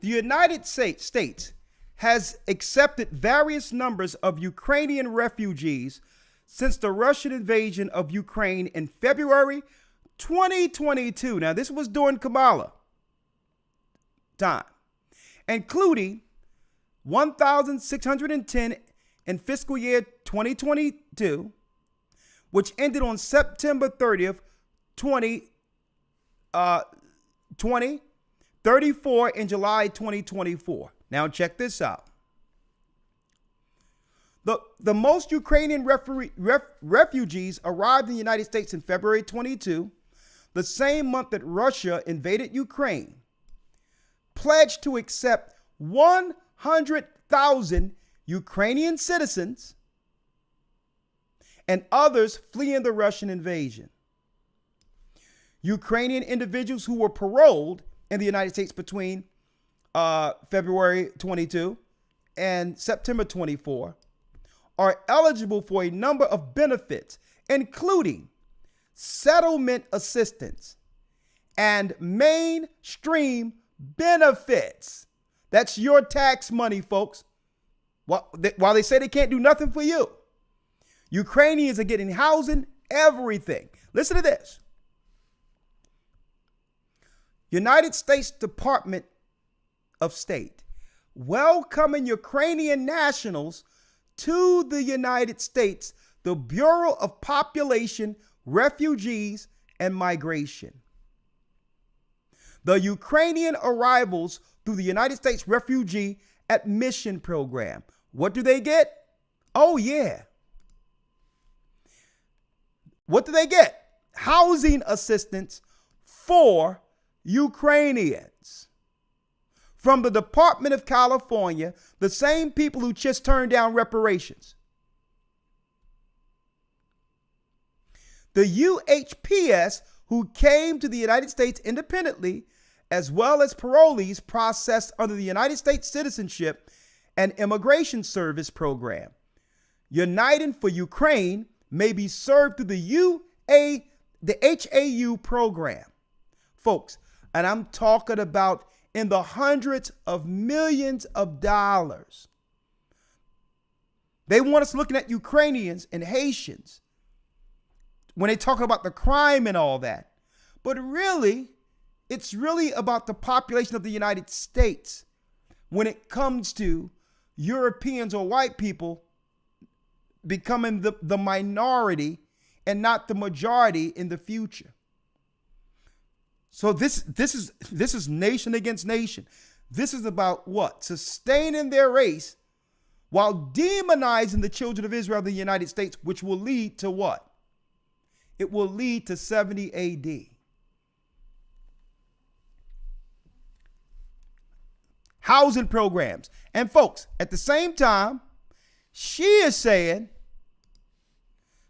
The United States has accepted various numbers of Ukrainian refugees since the Russian invasion of Ukraine in February 2022. Now, this was during Kamala time, including 1,610 in fiscal year 2022, which ended on September 30th, 2020, 34 in July 2024. Now, check this out. The most Ukrainian refugees arrived in the United States in February 22, the same month that Russia invaded Ukraine, pledged to accept 100,000 Ukrainian citizens and others fleeing the Russian invasion. Ukrainian individuals who were paroled in the United States between February 22 and September 24 are eligible for a number of benefits, including settlement assistance and mainstream benefits. That's your tax money, folks. While they say they can't do nothing for you, Ukrainians are getting housing, everything. Listen to this. United States Department of State welcoming Ukrainian nationals to the United States, the Bureau of Population, Refugees, and Migration. The Ukrainian arrivals through the United States Refugee Admission Program. What do they get? Oh, yeah. What do they get? Housing assistance for Ukrainians. From the Department of California, the same people who just turned down reparations. The UHPS, who came to the United States independently, as well as parolees processed under the United States Citizenship and Immigration Service Program. Uniting for Ukraine may be served through the HAU program. Folks, and I'm talking about in the hundreds of millions of dollars. They want us looking at Ukrainians and Haitians when they talk about the crime and all that. But really, it's really about the population of the United States when it comes to Europeans or white people becoming the minority and not the majority in the future. So this is nation against nation. This is about what? Sustaining their race while demonizing the children of Israel in the United States, which will lead to what? It will lead to 70 AD. Housing programs. And folks, at the same time, she is saying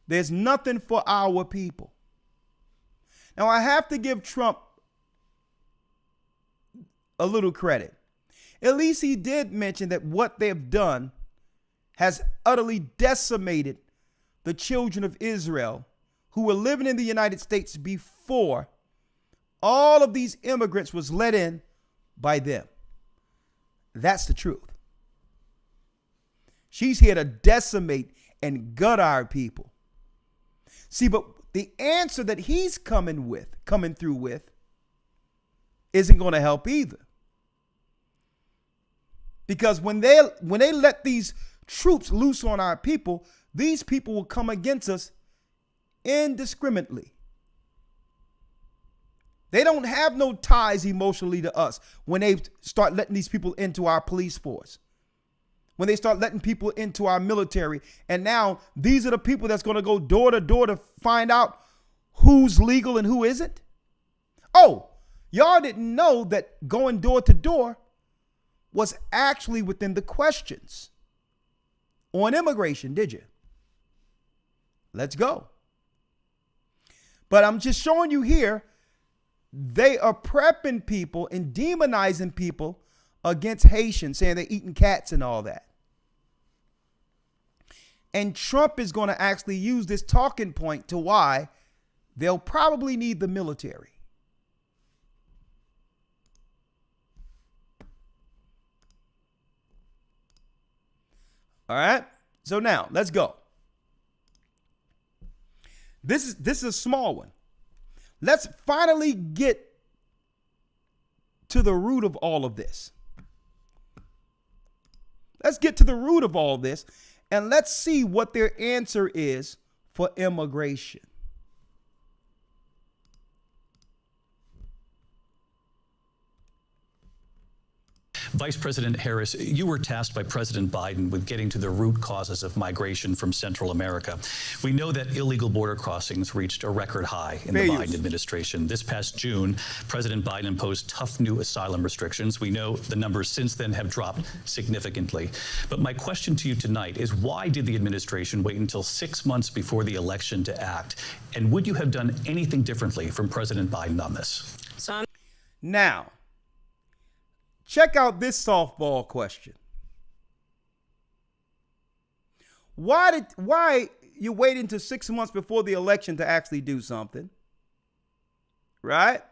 there's nothing for our people. Now, I have to give Trump a little credit. At least he did mention that what they've done has utterly decimated the children of Israel who were living in the United States before all of these immigrants was let in by them. That's the truth. She's here to decimate and gut our people. See, but the answer that he's coming through with, isn't going to help either. Because when they let these troops loose on our people, these people will come against us indiscriminately. They don't have no ties emotionally to us when they start letting these people into our police force, when they start letting people into our military. And now these are the people that's going to go door to door to find out who's legal and who isn't. Oh, y'all didn't know that going door to door was actually within the questions on immigration, did you? Let's go. But I'm just showing you here, they are prepping people and demonizing people against Haitians, saying they're eating cats and all that. And Trump is going to actually use this talking point to why they'll probably need the military. All right. So now let's go. This is a small one. Let's finally get to the root of all of this. Let's get to the root of all this, and let's see what their answer is for immigration. Vice President Harris, you were tasked by President Biden with getting to the root causes of migration from Central America. We know that illegal border crossings reached a record high in the Biden administration. This past June, President Biden imposed tough new asylum restrictions. We know the numbers since then have dropped significantly. But my question to you tonight is, why did the administration wait until 6 months before the election to act? And would you have done anything differently from President Biden on this? Now, check out this softball question. Why you wait until 6 months before the election to actually do something? Right?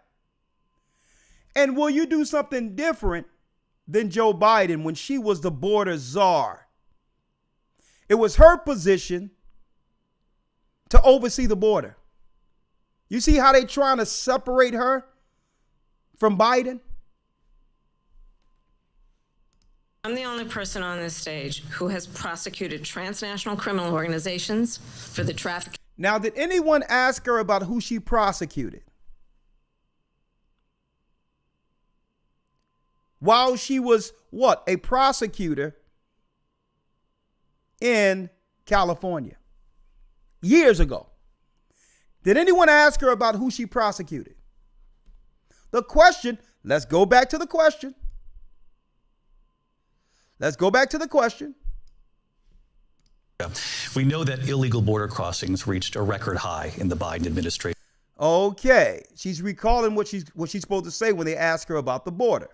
And will you do something different than Joe Biden when she was the border czar? It was her position to oversee the border. You see how they trying to separate her from Biden? I'm the only person on this stage who has prosecuted transnational criminal organizations for the trafficking. Now, did anyone ask her about who she prosecuted? While she was what? A prosecutor in California years ago. Did anyone ask her about who she prosecuted? The question, let's go back to the question. Let's go back to the question. We know that illegal border crossings reached a record high in the Biden administration. Okay, she's recalling what she's supposed to say when they ask her about the border.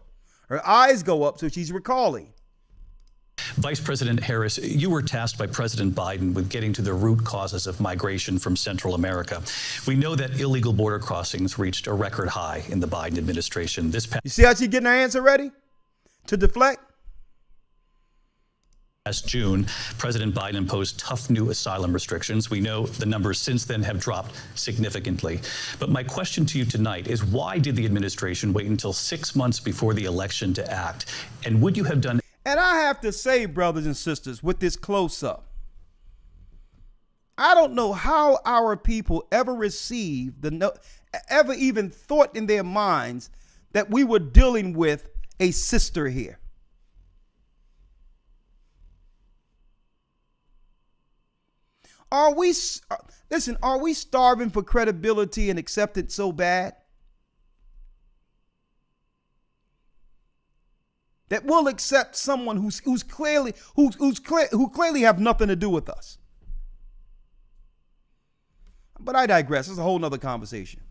Her eyes go up, so she's recalling. Vice President Harris, you were tasked by President Biden with getting to the root causes of migration from Central America. We know that illegal border crossings reached a record high in the Biden administration. You see how she's getting her answer ready to deflect? Last June, President Biden imposed tough new asylum restrictions. We know the numbers since then have dropped significantly. But my question to you tonight is, why did the administration wait until 6 months before the election to act? And would you have done? And I have to say, brothers and sisters, with this close-up, I don't know how our people ever received ever even thought in their minds that we were dealing with a sister here. Are we starving for credibility and acceptance so bad that we'll accept someone who clearly have nothing to do with us? But I digress. It's a whole nother conversation.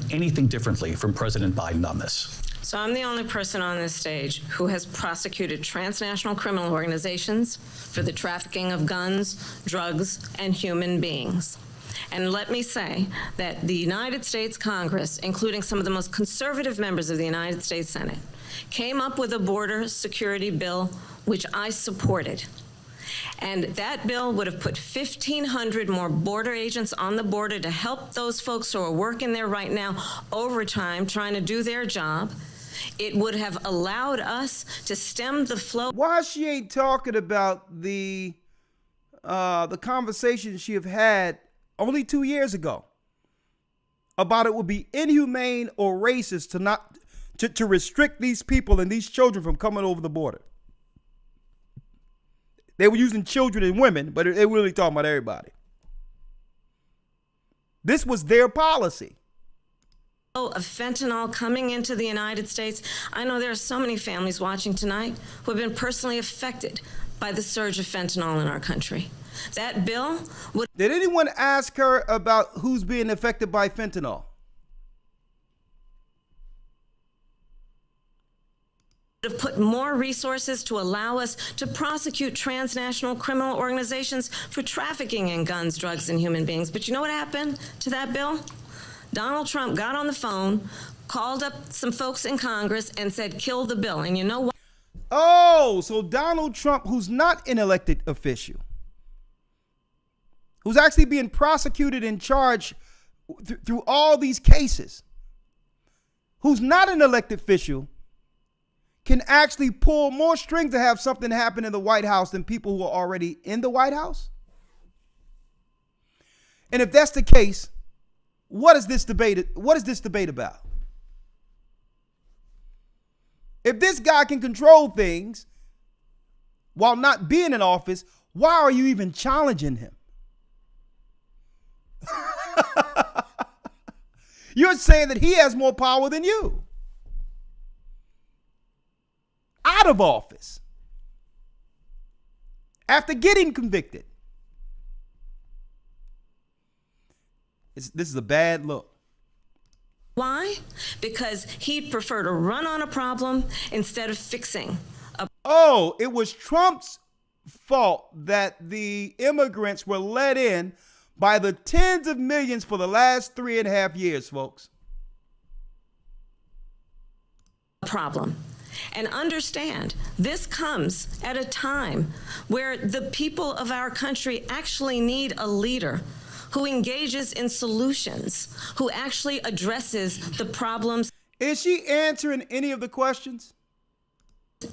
Anything differently from President Biden on this? So I'm the only person on this stage who has prosecuted transnational criminal organizations for the trafficking of guns, drugs, and human beings. And let me say that the United States Congress, including some of the most conservative members of the United States Senate, came up with a border security bill, which I supported. And that bill would have put 1,500 more border agents on the border to help those folks who are working there right now overtime trying to do their job. It would have allowed us to stem the flow. Why she ain't talking about the the conversation she have had only 2 years ago about it would be inhumane or racist to restrict these people and these children from coming over the border. They were using children and women, but they were really talking about everybody. This was their policy. Of fentanyl coming into the United States. I know there are so many families watching tonight who have been personally affected by the surge of fentanyl in our country. That bill would... Did anyone ask her about who's being affected by fentanyl? have put more resources to allow us to prosecute transnational criminal organizations for trafficking in guns, drugs, and human beings. But you know what happened to that bill? Donald Trump got on the phone, called up some folks in Congress, and said, kill the bill. And you know what? Oh, so Donald Trump, who's not an elected official, who's actually being prosecuted and charged through all these cases, who's not an elected official, can actually pull more strings to have something happen in the White House than people who are already in the White House? And if that's the case, what is this debate about? If this guy can control things while not being in office, why are you even challenging him? You're saying that he has more power than you. Out of office. After getting convicted. This is a bad look. Why? Because he'd prefer to run on a problem instead of fixing a... Oh, it was Trump's fault that the immigrants were let in by the tens of millions for the last 3.5 years, folks. Problem. And understand, this comes at a time where the people of our country actually need a leader who engages in solutions, who actually addresses the problems. Is she answering any of the questions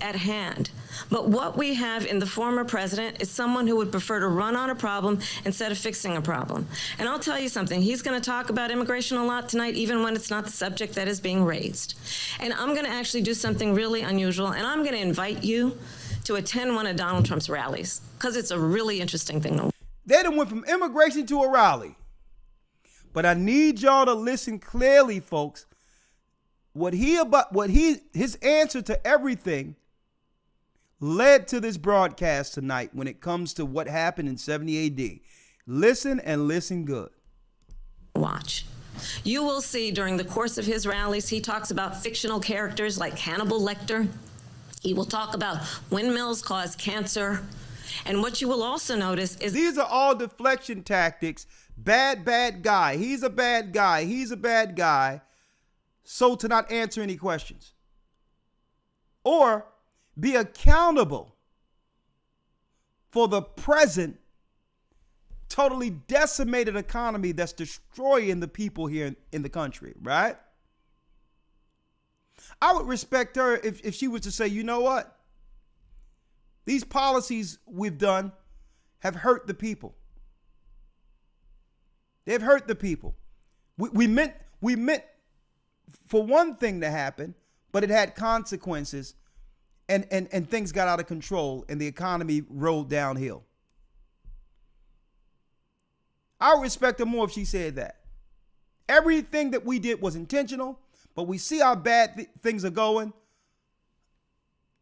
at hand? But what we have in the former president is someone who would prefer to run on a problem instead of fixing a problem. And I'll tell you something, he's going to talk about immigration a lot tonight, even when it's not the subject that is being raised. And I'm going to actually do something really unusual, and I'm going to invite you to attend one of Donald Trump's rallies, because it's a really interesting thing to watch. They done went from immigration to a rally. But I need y'all to listen clearly, folks. His answer to everything led to this broadcast tonight when it comes to what happened in 70 AD. Listen and listen good. Watch. You will see during the course of his rallies, he talks about fictional characters like Hannibal Lecter. He will talk about windmills cause cancer. And what you will also notice is these are all deflection tactics. Bad guy. He's a bad guy. He's a bad guy. So to not answer any questions or be accountable for the present totally decimated economy that's destroying the people here in the country, right? I would respect her if she was to say, you know what? These policies we've done have hurt the people. They've hurt the people. We meant for one thing to happen, but it had consequences and things got out of control and the economy rolled downhill. I would respect her more if she said that. Everything that we did was intentional, but we see how bad things are going.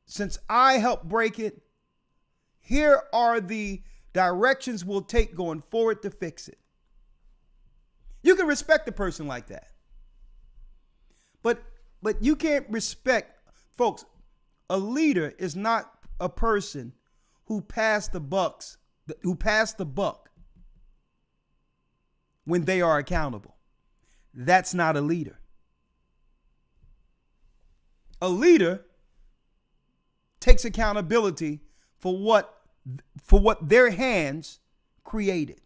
Since I helped break it, here are the directions we'll take going forward to fix it. You can respect a person like that. But you can't respect, folks, a leader is not a person who passed the buck when they are accountable. That's not a leader. A leader takes accountability for what their hands created.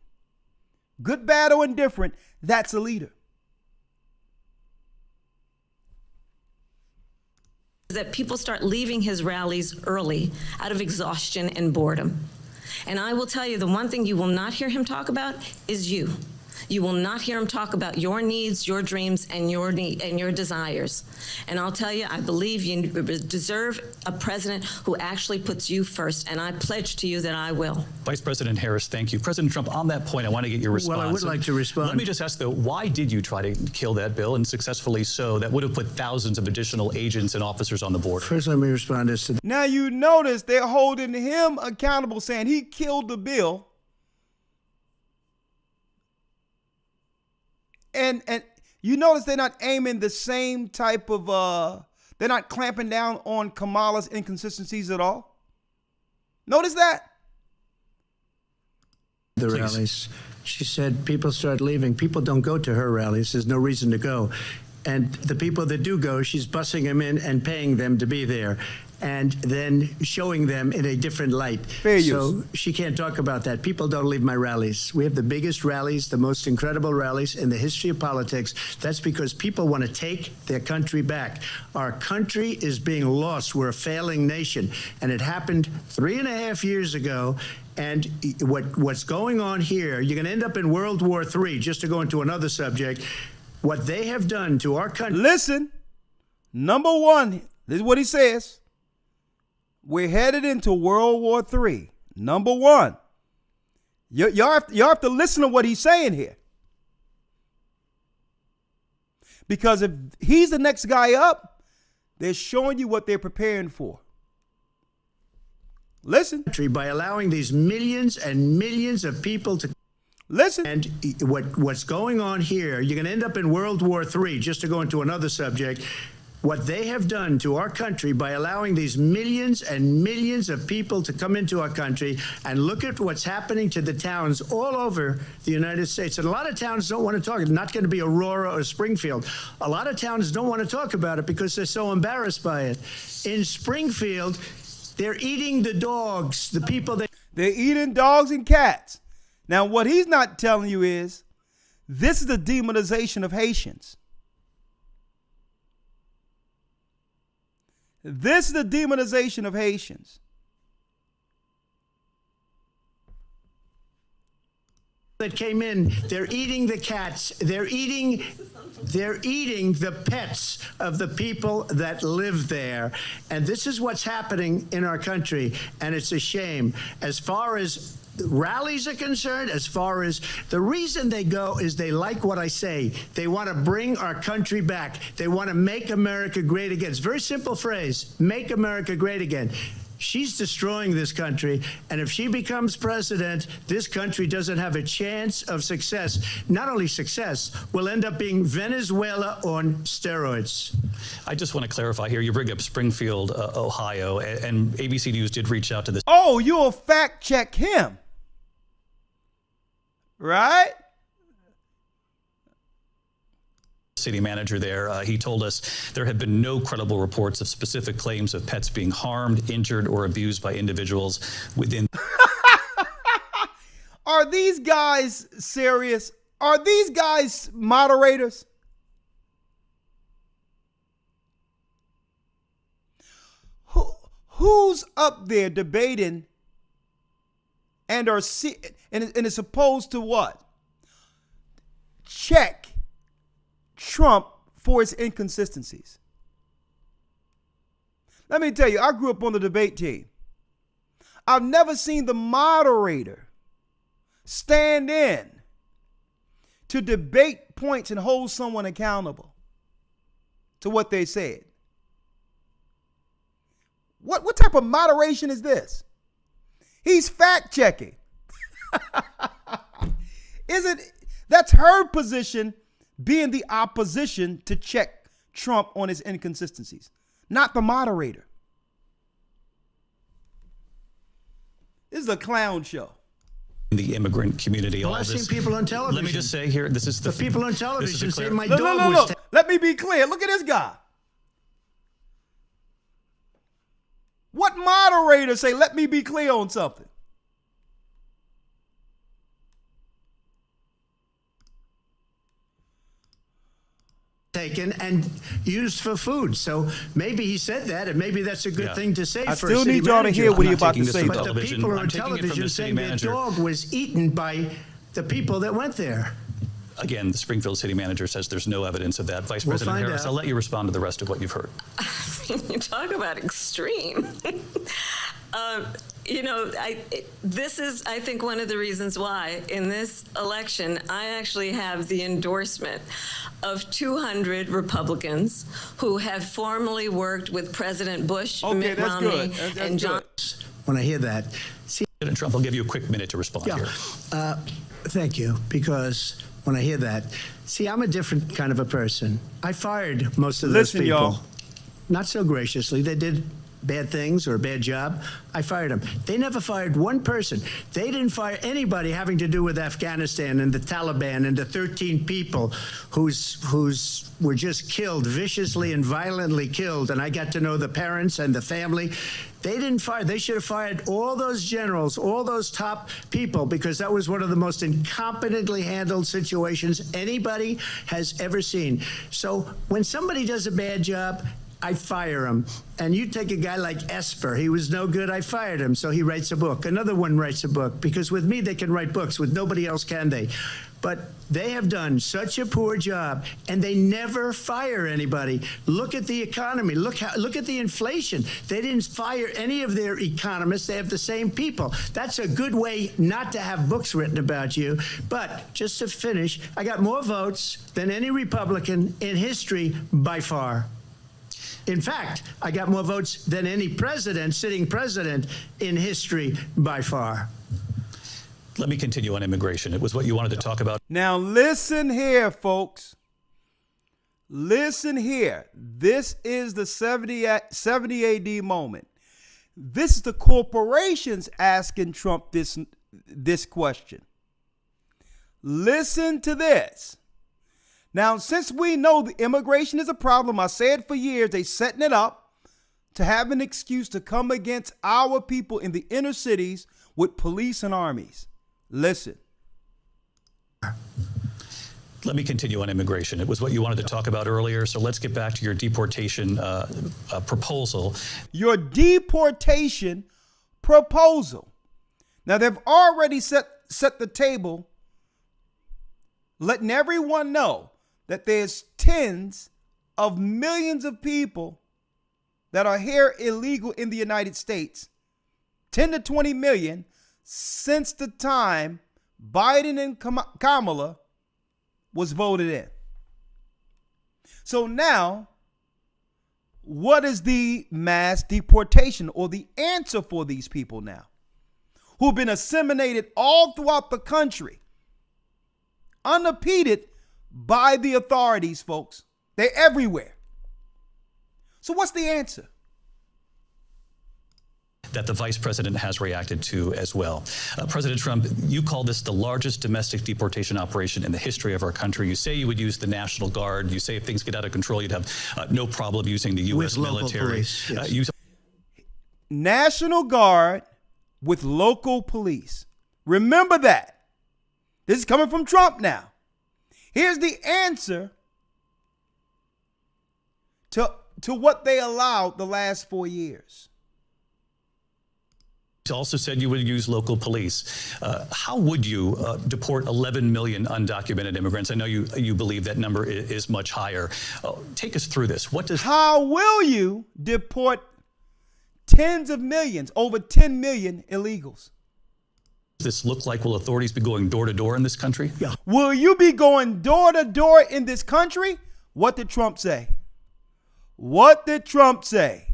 Good, bad, or indifferent, that's a leader. That people start leaving his rallies early out of exhaustion and boredom. And I will tell you, the one thing you will not hear him talk about is you. You will not hear him talk about your needs, your dreams, and your desires. And I'll tell you, I believe you deserve a president who actually puts you first, and I pledge to you that I will. Vice President Harris, thank you. President Trump, on that point, I want to get your response. Well, I would like to respond. Let me just ask, though, why did you try to kill that bill, and successfully so, that would have put thousands of additional agents and officers on the border? First, let me respond as to Now you notice they're holding him accountable, saying he killed the bill. And you notice they're not aiming the same type of, they're not clamping down on Kamala's inconsistencies at all. Notice that? the rallies. She said people start leaving. People don't go to her rallies. There's no reason to go. And the people that do go, she's bussing them in and paying them to be there, and then showing them in a different light. Fair use. So she can't talk about that. People don't leave my rallies. We have the biggest rallies, the most incredible rallies in the history of politics. That's because people want to take their country back. Our country is being lost. We're a failing nation. And it happened 3.5 years ago. And what's going on here, you're going to end up in World War III, just to go into another subject. What they have done to our country. Listen, number one, this is what he says. We're headed into World War III. Number one. Y'all have to listen to what he's saying here. Because if he's the next guy up, they're showing you what they're preparing for. Listen. By allowing these millions and millions of people to listen. And what's going on here, you're going to end up in World War III, just to go into another subject. What they have done to our country by allowing these millions and millions of people to come into our country, and look at what's happening to the towns all over the United States. And a lot of towns don't want to talk. It's not going to be Aurora or Springfield. A lot of towns don't want to talk about it because they're so embarrassed by it. In Springfield, they're eating the dogs, the people that... They're eating dogs and cats. Now, what he's not telling you is this is the demonization of Haitians. This is the demonization of Haitians. That came in, they're eating the cats, they're eating the pets of the people that live there. And this is what's happening in our country, and it's a shame. As far as rallies are concerned, as far as the reason they go is they like what I say. They want to bring our country back. They want to make America great again. It's a very simple phrase, make America great again. She's destroying this country, and if she becomes president, this country doesn't have a chance of success. Not only success, we'll end up being Venezuela on steroids. I just want to clarify here. You bring up Springfield, Ohio, and ABC News did reach out to this. Oh, you'll fact check him, right? City manager there, he told us there have been no credible reports of specific claims of pets being harmed, injured, or abused by individuals within. Are these guys serious? Are these guys moderators? Who's up there debating and is supposed to what? Check Trump for his inconsistencies. Let me tell you, I grew up on the debate team. I've never seen the moderator stand in to debate points and hold someone accountable to what they said. What type of moderation is this? He's fact checking. That's her position, being the opposition to check Trump on his inconsistencies, not the moderator. This is a clown show. The immigrant community. Well, I've seen people on television. Let me just say here, this is the people on television say my Look, dog was... Let me be clear. Look at this guy. What moderator say, let me be clear on something? taken and used for food. So maybe he said that, and maybe that's a good thing to say. I for still a city need y'all to manager. hear what you're about to say, But though. the people are on television saying their dog was eaten by the people that went there. Again, the Springfield city manager says there's no evidence of that. Vice We'll President find Harris, out. I'll let you respond to the rest of what you've heard. You talk about extreme. This is, I think, one of the reasons why in this election I actually have the endorsement of 200 Republicans who have formally worked with President Bush, Mitt Romney, and John. When I hear that, see, President Trump, I'll give you a quick minute to respond here. Thank you, because when I hear that, see, I'm a different kind of a person. I fired most of those people. y'all. Not so graciously. They did bad things or a bad job. I fired them. They never fired one person. They didn't fire anybody having to do with Afghanistan and the Taliban and the 13 people whose were just killed, viciously and violently killed. And I got to know the parents and the family. They didn't fire. They should have fired all those generals, all those top people, because that was one of the most incompetently handled situations anybody has ever seen. So when somebody does a bad job, I fire him. And you take a guy like Esper. He was no good. I fired him. So he writes a book. Another one writes a book. Because with me, they can write books. With nobody else can they. But they have done such a poor job, and they never fire anybody. Look at the economy. Look at the inflation. They didn't fire any of their economists. They have the same people. That's a good way not to have books written about you. But just to finish, I got more votes than any Republican in history by far. In fact, I got more votes than any sitting president in history by far. Let me continue on immigration. It was what you wanted to talk about. Now listen here, folks. Listen here. This is the 70 AD moment. This is the corporations asking Trump this question. Listen to this. Now, since we know the immigration is a problem, I said for years, they setting it up to have an excuse to come against our people in the inner cities with police and armies. Listen. Let me continue on immigration. It was what you wanted to talk about earlier, so let's get back to your deportation proposal. Your deportation proposal. Now, they've already set the table, letting everyone know that there's tens of millions of people that are here illegal in the United States, 10 to 20 million, since the time Biden and Kamala was voted in. So now, what is the mass deportation or the answer for these people now who've been assimilated all throughout the country, unimpeded by the authorities, folks? They're everywhere. So what's the answer? That the vice president has reacted to as well. President Trump, you call this the largest domestic deportation operation in the history of our country. You say you would use the National Guard. You say if things get out of control, you'd have no problem using the U.S. military. Police, yes. National Guard with local police. Remember that. This is coming from Trump now. Here's the answer to what they allowed the last 4 years. You also said you would use local police. How would you deport 11 million undocumented immigrants? I know you believe that number is much higher. Take us through this. How will you deport tens of millions, over 10 million illegals? Does this look like? Will authorities be going door to door in this country? Yeah. Will you be going door to door in this country? What did Trump say? What did Trump say?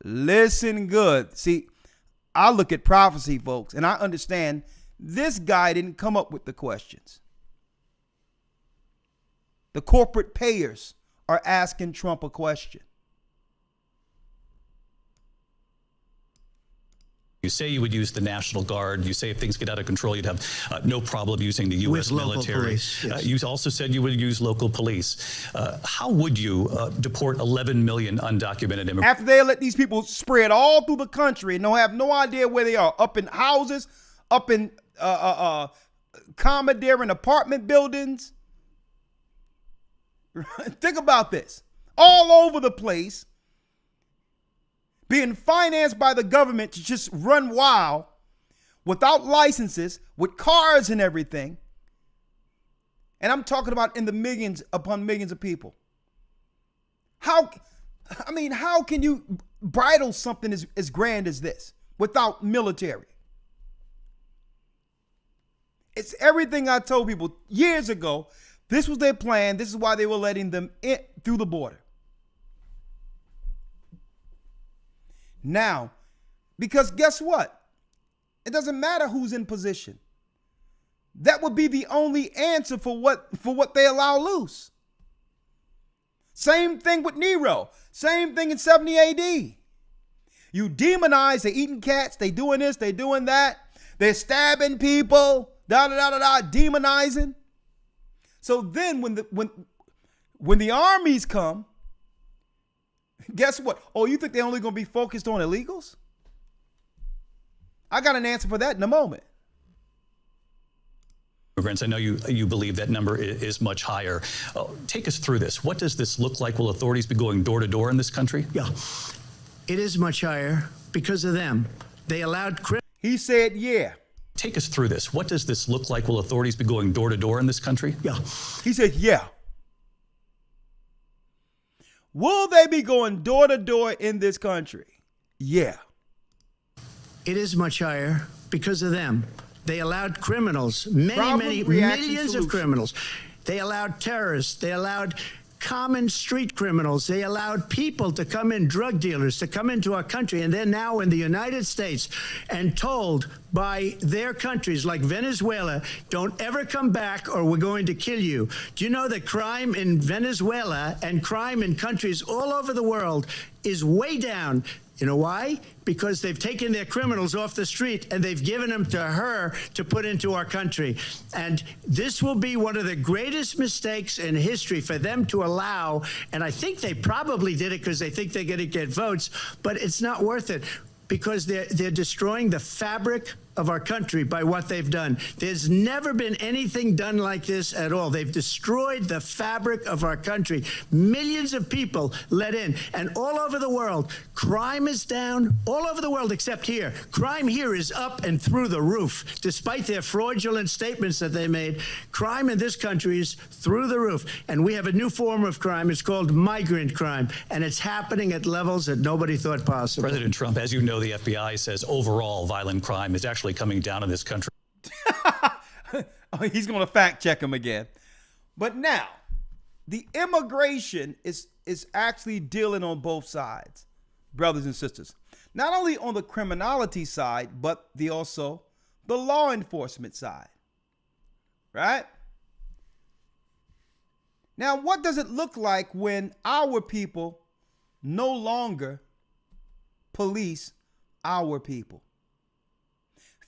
Listen good. See, I look at prophecy, folks, and I understand this guy didn't come up with the questions. The corporate payers are asking Trump a question. You say you would use the National Guard. You say if things get out of control, you'd have no problem using the U.S. military. Police, yes. You also said you would use local police. How would you deport 11 million undocumented immigrants? After they let these people spread all through the country and don't have no idea where they are, up in houses, up in commandeering apartment buildings, Think about this. All over the place, being financed by the government to just run wild without licenses, with cars and everything. And I'm talking about in the millions upon millions of people. How can you bridle something as grand as this without military? It's everything I told people years ago. This was their plan. This is why they were letting them in through the border. Now, because guess what? It doesn't matter who's in position. That would be the only answer for what they allow loose. Same thing with Nero. Same thing in 70 AD. You demonize, they're eating cats, they doing this, they doing that. They're stabbing people, demonizing. So then when the armies come, guess what? Oh, you think they're only going to be focused on illegals? I got an answer for that in a moment. Immigrants, I know you believe that number is much higher. Take us through this. What does this look like? Will authorities be going door to door in this country? Yeah, it is much higher because of them. They allowed. He said, yeah. Take us through this. What does this look like? Will authorities be going door to door in this country? Yeah. He said, yeah. Will they be going door to door in this country? Yeah. It is much higher because of them. They allowed criminals, many millions of criminals. They allowed terrorists. They allowed common street criminals. They allowed people to come in, drug dealers, to come into our country. And they're now in the United States and told by their countries like Venezuela, don't ever come back or we're going to kill you. Do you know that crime in Venezuela and crime in countries all over the world is way down? You know why? Because they've taken their criminals off the street and they've given them to her to put into our country. And this will be one of the greatest mistakes in history for them to allow. And I think they probably did it because they think they're going to get votes, but it's not worth it because they're destroying the fabric of our country by what they've done. There's never been anything done like this at all. They've destroyed the fabric of our country. Millions of people let in. And all over the world, crime is down. All over the world except here. Crime here is up and through the roof. Despite their fraudulent statements that they made, crime in this country is through the roof. And we have a new form of crime. It's called migrant crime. And it's happening at levels that nobody thought possible. President Trump, as you know, the FBI says overall violent crime is actually coming down in this country. He's going to fact check him again. But now, the immigration is actually dealing on both sides, brothers and sisters. Not only on the criminality side, but also the law enforcement side. Right? Now, what does it look like when our people no longer police our people?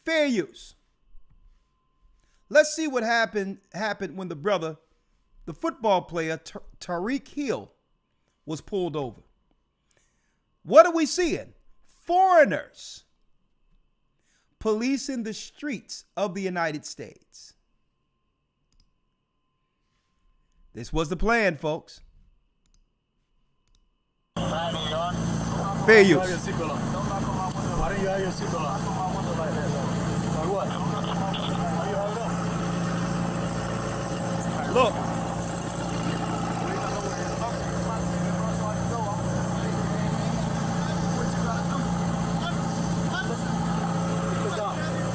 Fair use. Let's see what happened when the football player Tariq Hill was pulled over. What are we seeing? Foreigners policing the streets of the United States. This was the plan, folks. Fair use. Look.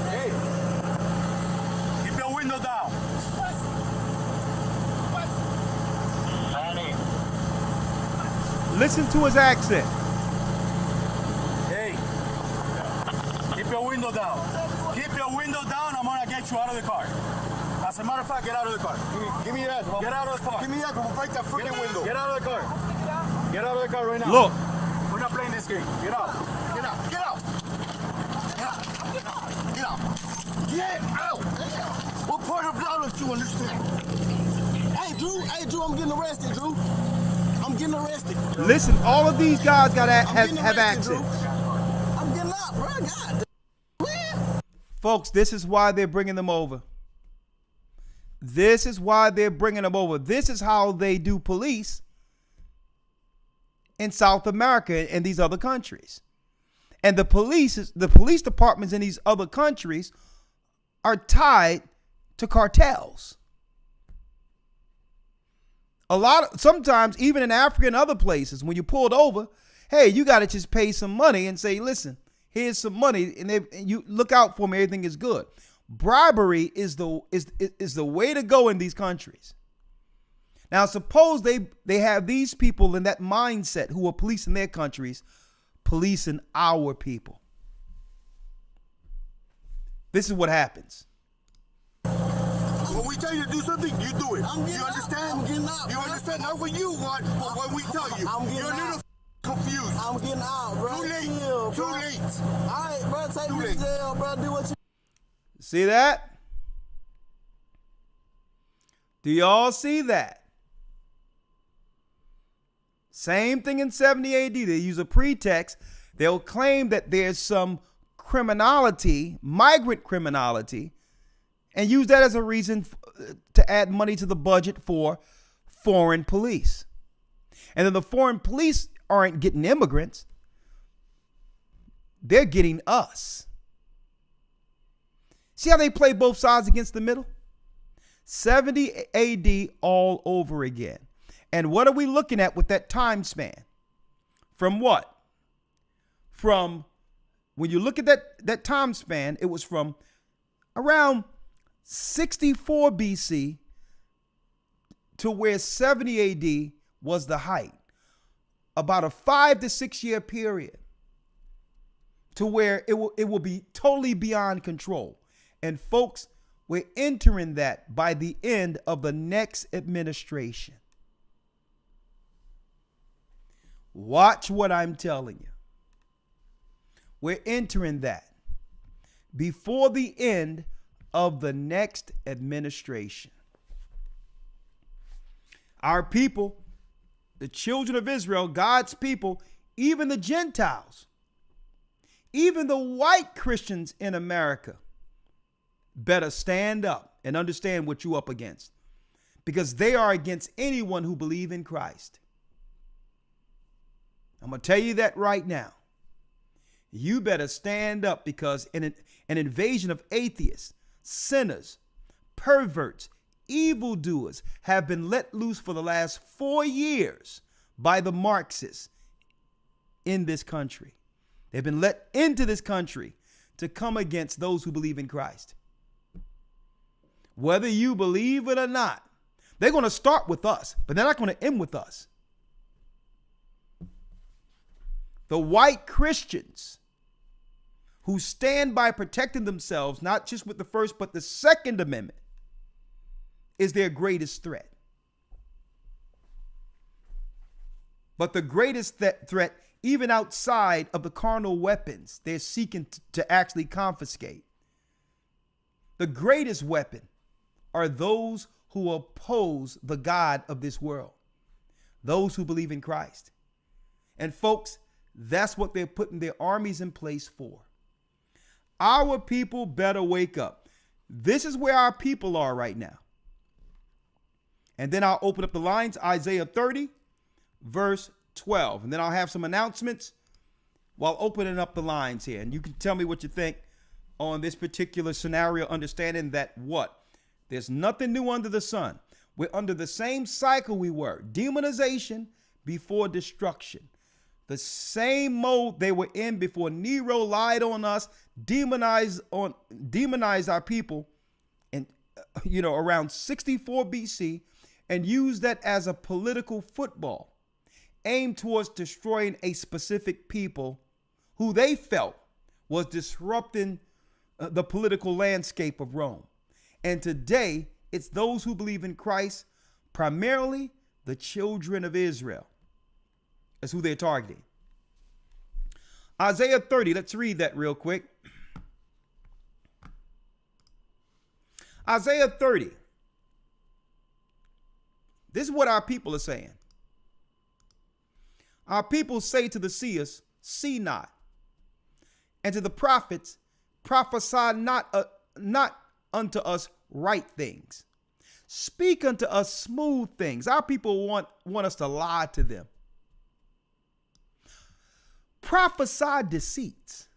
Hey, keep your window down. Listen to his accent. Hey, keep your window down. Keep your window down. I'm gonna get you out of the car. As a matter of fact, get out of the car. Give me that. Get out of the car. Give me that. We'll break that freaking window. Get out of the car. Get out of the car right now. Look. We're not playing this game. Get out. Get out. Get out. Get out. Get out. Get out. What part of blood don't you understand? Hey, Drew, I'm getting arrested, Drew. I'm getting arrested. Listen, all of these guys have accents. I'm getting out, bro. God. Folks, this is why they're bringing them over. This is why they're bringing them over. This is how they do police in South America and these other countries. And the police departments in these other countries are tied to cartels. Sometimes even in Africa and other places, when you're pulled over, hey, you got to just pay some money and say, listen, here's some money, and you look out for me. Everything is good. Bribery is the way to go in these countries. Now, suppose they have these people in that mindset who are policing their countries, policing our people. This is what happens. When we tell you to do something, you do it. You understand? You understand? Not what you want, but what we tell you. You're a little confused. I'm getting out, bro. Too late. Too late. All right, bro. Take me to jail, bro. Do what you. See that? Do y'all see that? Same thing in 70 AD. They use a pretext. They'll claim that there's some criminality, migrant criminality, and use that as a reason to add money to the budget for foreign police. And then the foreign police aren't getting immigrants. They're getting us. See how they play both sides against the middle? 70 AD all over again. And what are we looking at with that time span? From what? From, when you look at that time span, it was from around 64 BC to where 70 AD was the height. About a 5 to 6 year period to where it will be totally beyond control. And folks, we're entering that by the end of the next administration. Watch what I'm telling you. We're entering that before the end of the next administration. Our people, the children of Israel, God's people, even the Gentiles, even the white Christians in America, better stand up and understand what you're up against, because they are against anyone who believes in Christ. I'm going to tell you that right now. You better stand up, because an invasion of atheists, sinners, perverts, evildoers have been let loose for the last 4 years by the Marxists in this country. They've been let into this country to come against those who believe in Christ. Whether you believe it or not, they're going to start with us, but they're not going to end with us. The white Christians who stand by protecting themselves, not just with the First, but the Second Amendment, is their greatest threat. But the greatest threat, even outside of the carnal weapons they're seeking to actually confiscate, the greatest weapon are those who oppose the God of this world, those who believe in Christ. And folks, that's what they're putting their armies in place for. Our people better wake up. This is where our people are right now. And then I'll open up the lines, Isaiah 30, verse 12. And then I'll have some announcements while opening up the lines here. And you can tell me what you think on this particular scenario, understanding that what? There's nothing new under the sun. We're under the same cycle we were. Demonization before destruction. The same mode they were in before Nero lied on us, demonized our people, and around 64 BC, and used that as a political football aimed towards destroying a specific people who they felt was disrupting the political landscape of Rome. And today, it's those who believe in Christ, primarily the children of Israel. That's who they're targeting. Isaiah 30, let's read that real quick. Isaiah 30. This is what our people are saying. Our people say to the seers, see not. And to the prophets, prophesy not unto us right things. Speak unto us smooth things. Our people want us to lie to them. Prophesy deceits.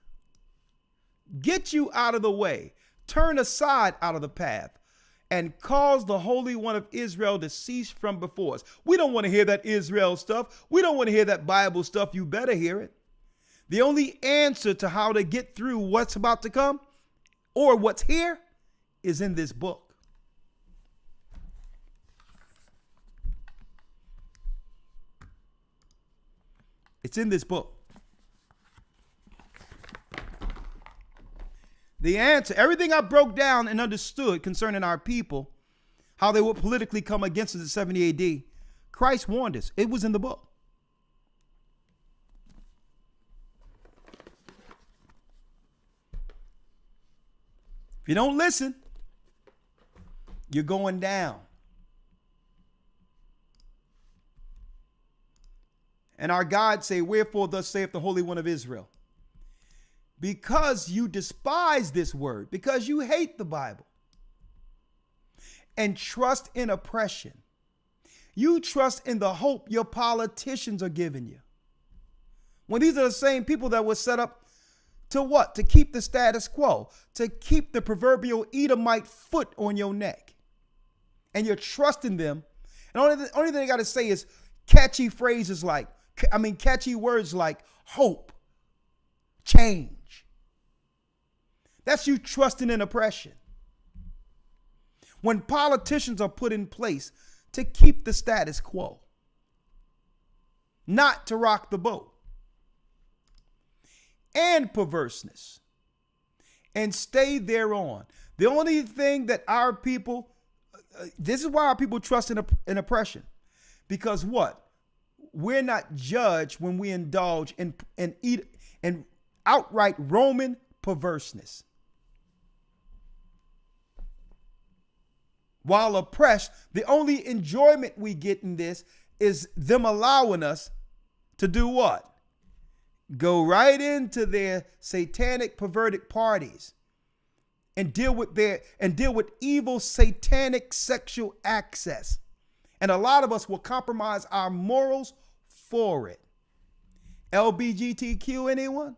Get you out of the way. Turn aside out of the path and cause the Holy One of Israel to cease from before us. We don't want to hear that Israel stuff. We don't want to hear that Bible stuff. You better hear it. The only answer to how to get through what's about to come or what's here is in this book. It's in this book. The answer, everything I broke down and understood concerning our people, how they would politically come against us in 70 AD, Christ warned us. It was in the book. If you don't listen, you're going down. And our God say, wherefore thus saith the Holy One of Israel. Because you despise this word, because you hate the Bible and trust in oppression. You trust in the hope your politicians are giving you. When these are the same people that were set up to what? To keep the status quo, to keep the proverbial Edomite foot on your neck. And you're trusting them. And the only thing they got to say is catchy phrases like, catchy words like hope, change. That's you trusting in oppression. When politicians are put in place to keep the status quo, not to rock the boat, and perverseness, and stay thereon. The only thing that our people, this is why our people trust in oppression, because what? We're not judged when we indulge in outright Roman perverseness. While oppressed, the only enjoyment we get in this is them allowing us to do what? Go right into their satanic perverted parties and deal with evil satanic sexual access. And a lot of us will compromise our morals for it. LGBTQ, anyone?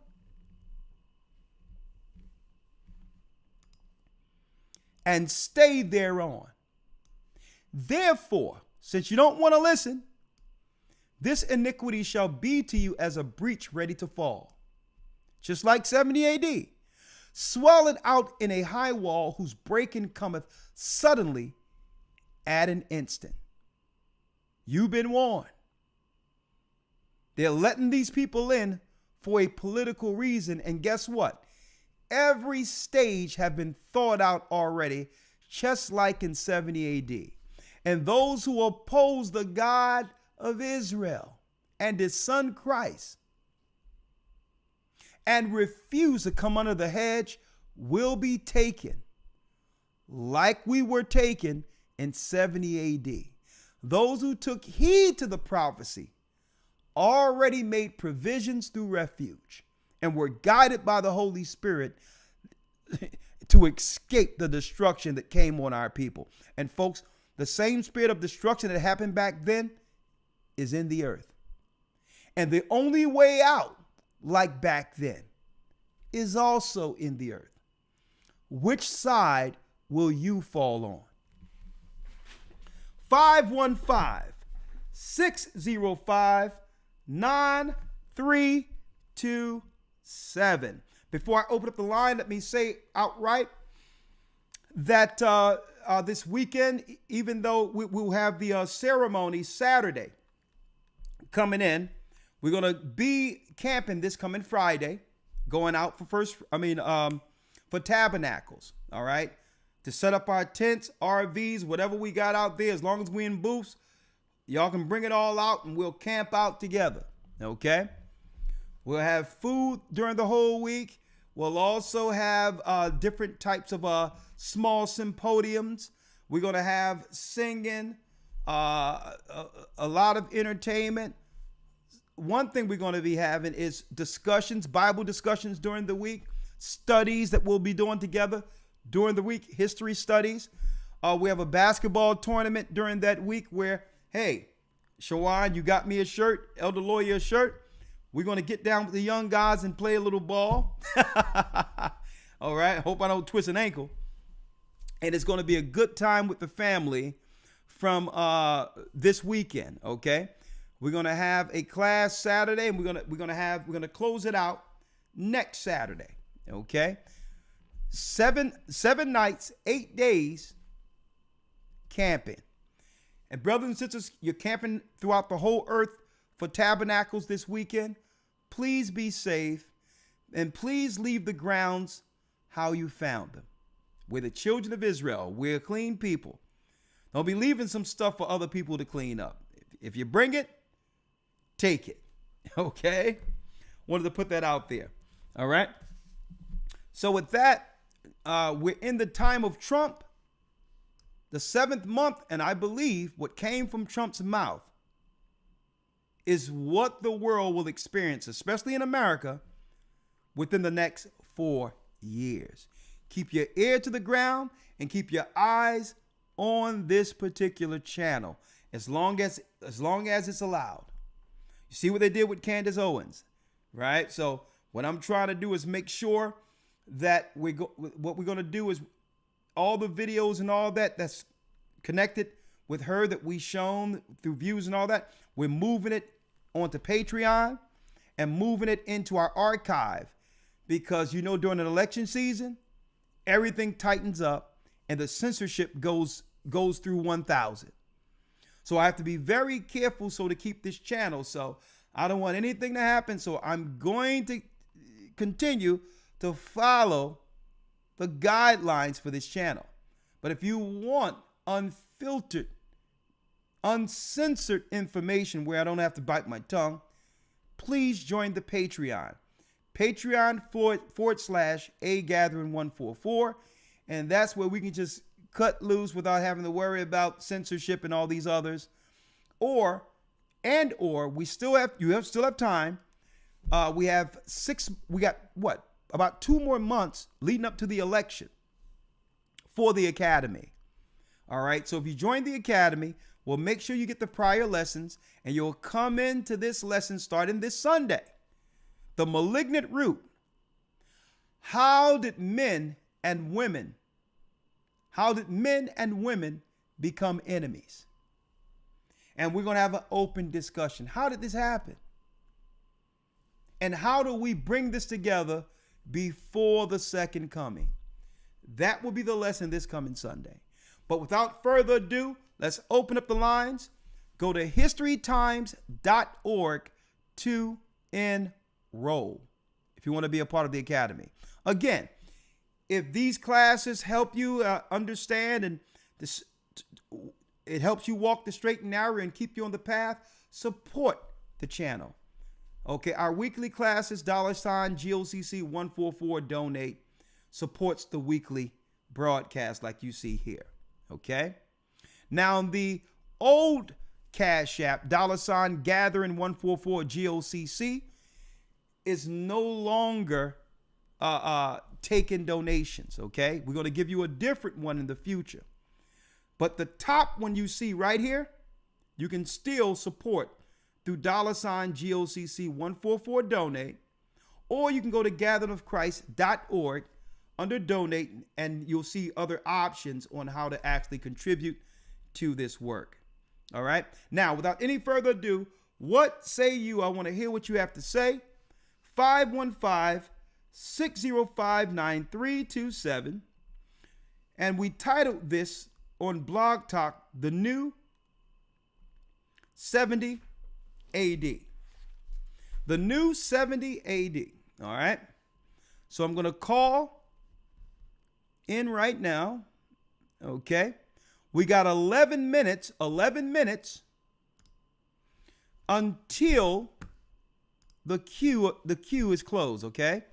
And stay thereon. Therefore, since you don't want to listen, this iniquity shall be to you as a breach ready to fall. Just like 70 AD. Swelling out in a high wall whose breaking cometh suddenly at an instant. You've been warned. They're letting these people in for a political reason. And guess what? Every stage have been thought out already, just like in 70 AD. And those who oppose the God of Israel and his son Christ and refuse to come under the hedge will be taken like we were taken in 70 AD. Those who took heed to the prophecy already made provisions through refuge and were guided by the Holy Spirit to escape the destruction that came on our people. And folks, the same spirit of destruction that happened back then is in the earth. And the only way out, like back then, is also in the earth. Which side will you fall on? 515-605-9327. Before I open up the line, let me say outright that this weekend, even though we'll have the ceremony Saturday coming in, we're going to be camping this coming Friday, going out for for tabernacles, all right? To set up our tents, RVs, whatever we got out there, as long as we in booths, y'all can bring it all out and we'll camp out together, okay? We'll have food during the whole week. We'll also have different types of small symposiums. We're going to have singing, a lot of entertainment. One thing we're going to be having is discussions, Bible discussions during the week, studies that we'll be doing together during the week, history studies. We have a basketball tournament during that week where, hey, Shawan, you got me a shirt, Elder Lawyer a shirt. We're going to get down with the young guys and play a little ball. All right. Hope I don't twist an ankle. And it's going to be a good time with the family from this weekend. Okay. We're going to have a class Saturday, and we're going to close it out next Saturday. Okay. 7 nights, 8 days camping. And brothers and sisters, you're camping throughout the whole earth for Tabernacles this weekend. Please be safe, and please leave the grounds how you found them. We're the children of Israel. We're a clean people. Don't be leaving some stuff for other people to clean up. If you bring it, take it. Okay? Wanted to put that out there. All right? So with that, we're in the time of Trump, the 7th month, and I believe what came from Trump's mouth is what the world will experience, especially in America, within the next 4 years. Keep your ear to the ground and keep your eyes on this particular channel as long as it's allowed. You see what they did with Candace Owens, right? So what I'm trying to do is make sure that what we're going to do is all the videos and all that's connected with her that we shown through views and all that, we're moving it onto Patreon and moving it into our archive, because during an election season, everything tightens up and the censorship goes through 1,000. So I have to be very careful to keep this channel. So I don't want anything to happen. So I'm going to continue to follow the guidelines for this channel. But if you want unfiltered, uncensored information where I don't have to bite my tongue, please join the Patreon. Patreon.com/agathering144. And that's where we can just cut loose without having to worry about censorship and all these others. Or we still have time. We got about 2 more months leading up to the election for the Academy. All right. So if you join the Academy, we'll make sure you get the prior lessons, and you'll come into this lesson starting this Sunday. The malignant root. How did men and women become enemies? And we're going to have an open discussion. How did this happen? And how do we bring this together before the second coming? That will be the lesson this coming Sunday. But without further ado, let's open up the lines. Go to historytimes.org to enroll if you want to be a part of the Academy. Again, if these classes help you understand and it helps you walk the straight and narrow and keep you on the path, support the channel. Okay, our weekly classes, $GOCC 144 donate, supports the weekly broadcast like you see here. Okay. Now the old Cash App, Gathering 144 GOCC, is no longer taking donations. Okay. We're going to give you a different one in the future. But the top one you see right here, you can still support through $GOCC 144 donate, or you can go to gatheringofchrist.org under donate, and you'll see other options on how to actually contribute to this work. All right. Now, without any further ado, what say you? I want to hear what you have to say. 515-605-9327. And we titled this on Blog Talk, The New 70 AD. The New 70 AD. All right. So I'm going to call in right now. Okay. We got 11 minutes until the queue is closed. Okay.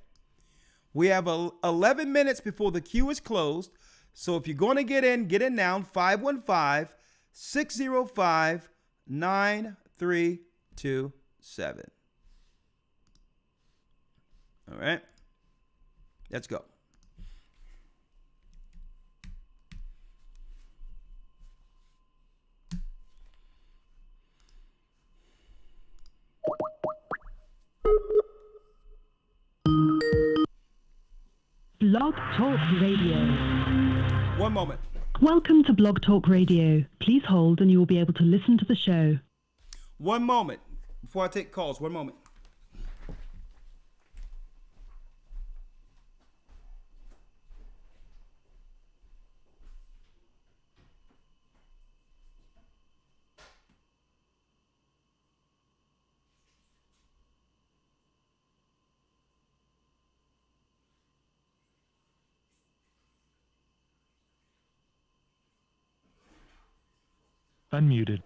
We have 11 minutes before the queue is closed. So if you're going to get in now. 515-605-9327. All right. Let's go. Blog Talk Radio. One moment. Welcome to Blog Talk Radio. Please hold and you will be able to listen to the show. One moment before I take calls. One moment. Unmuted.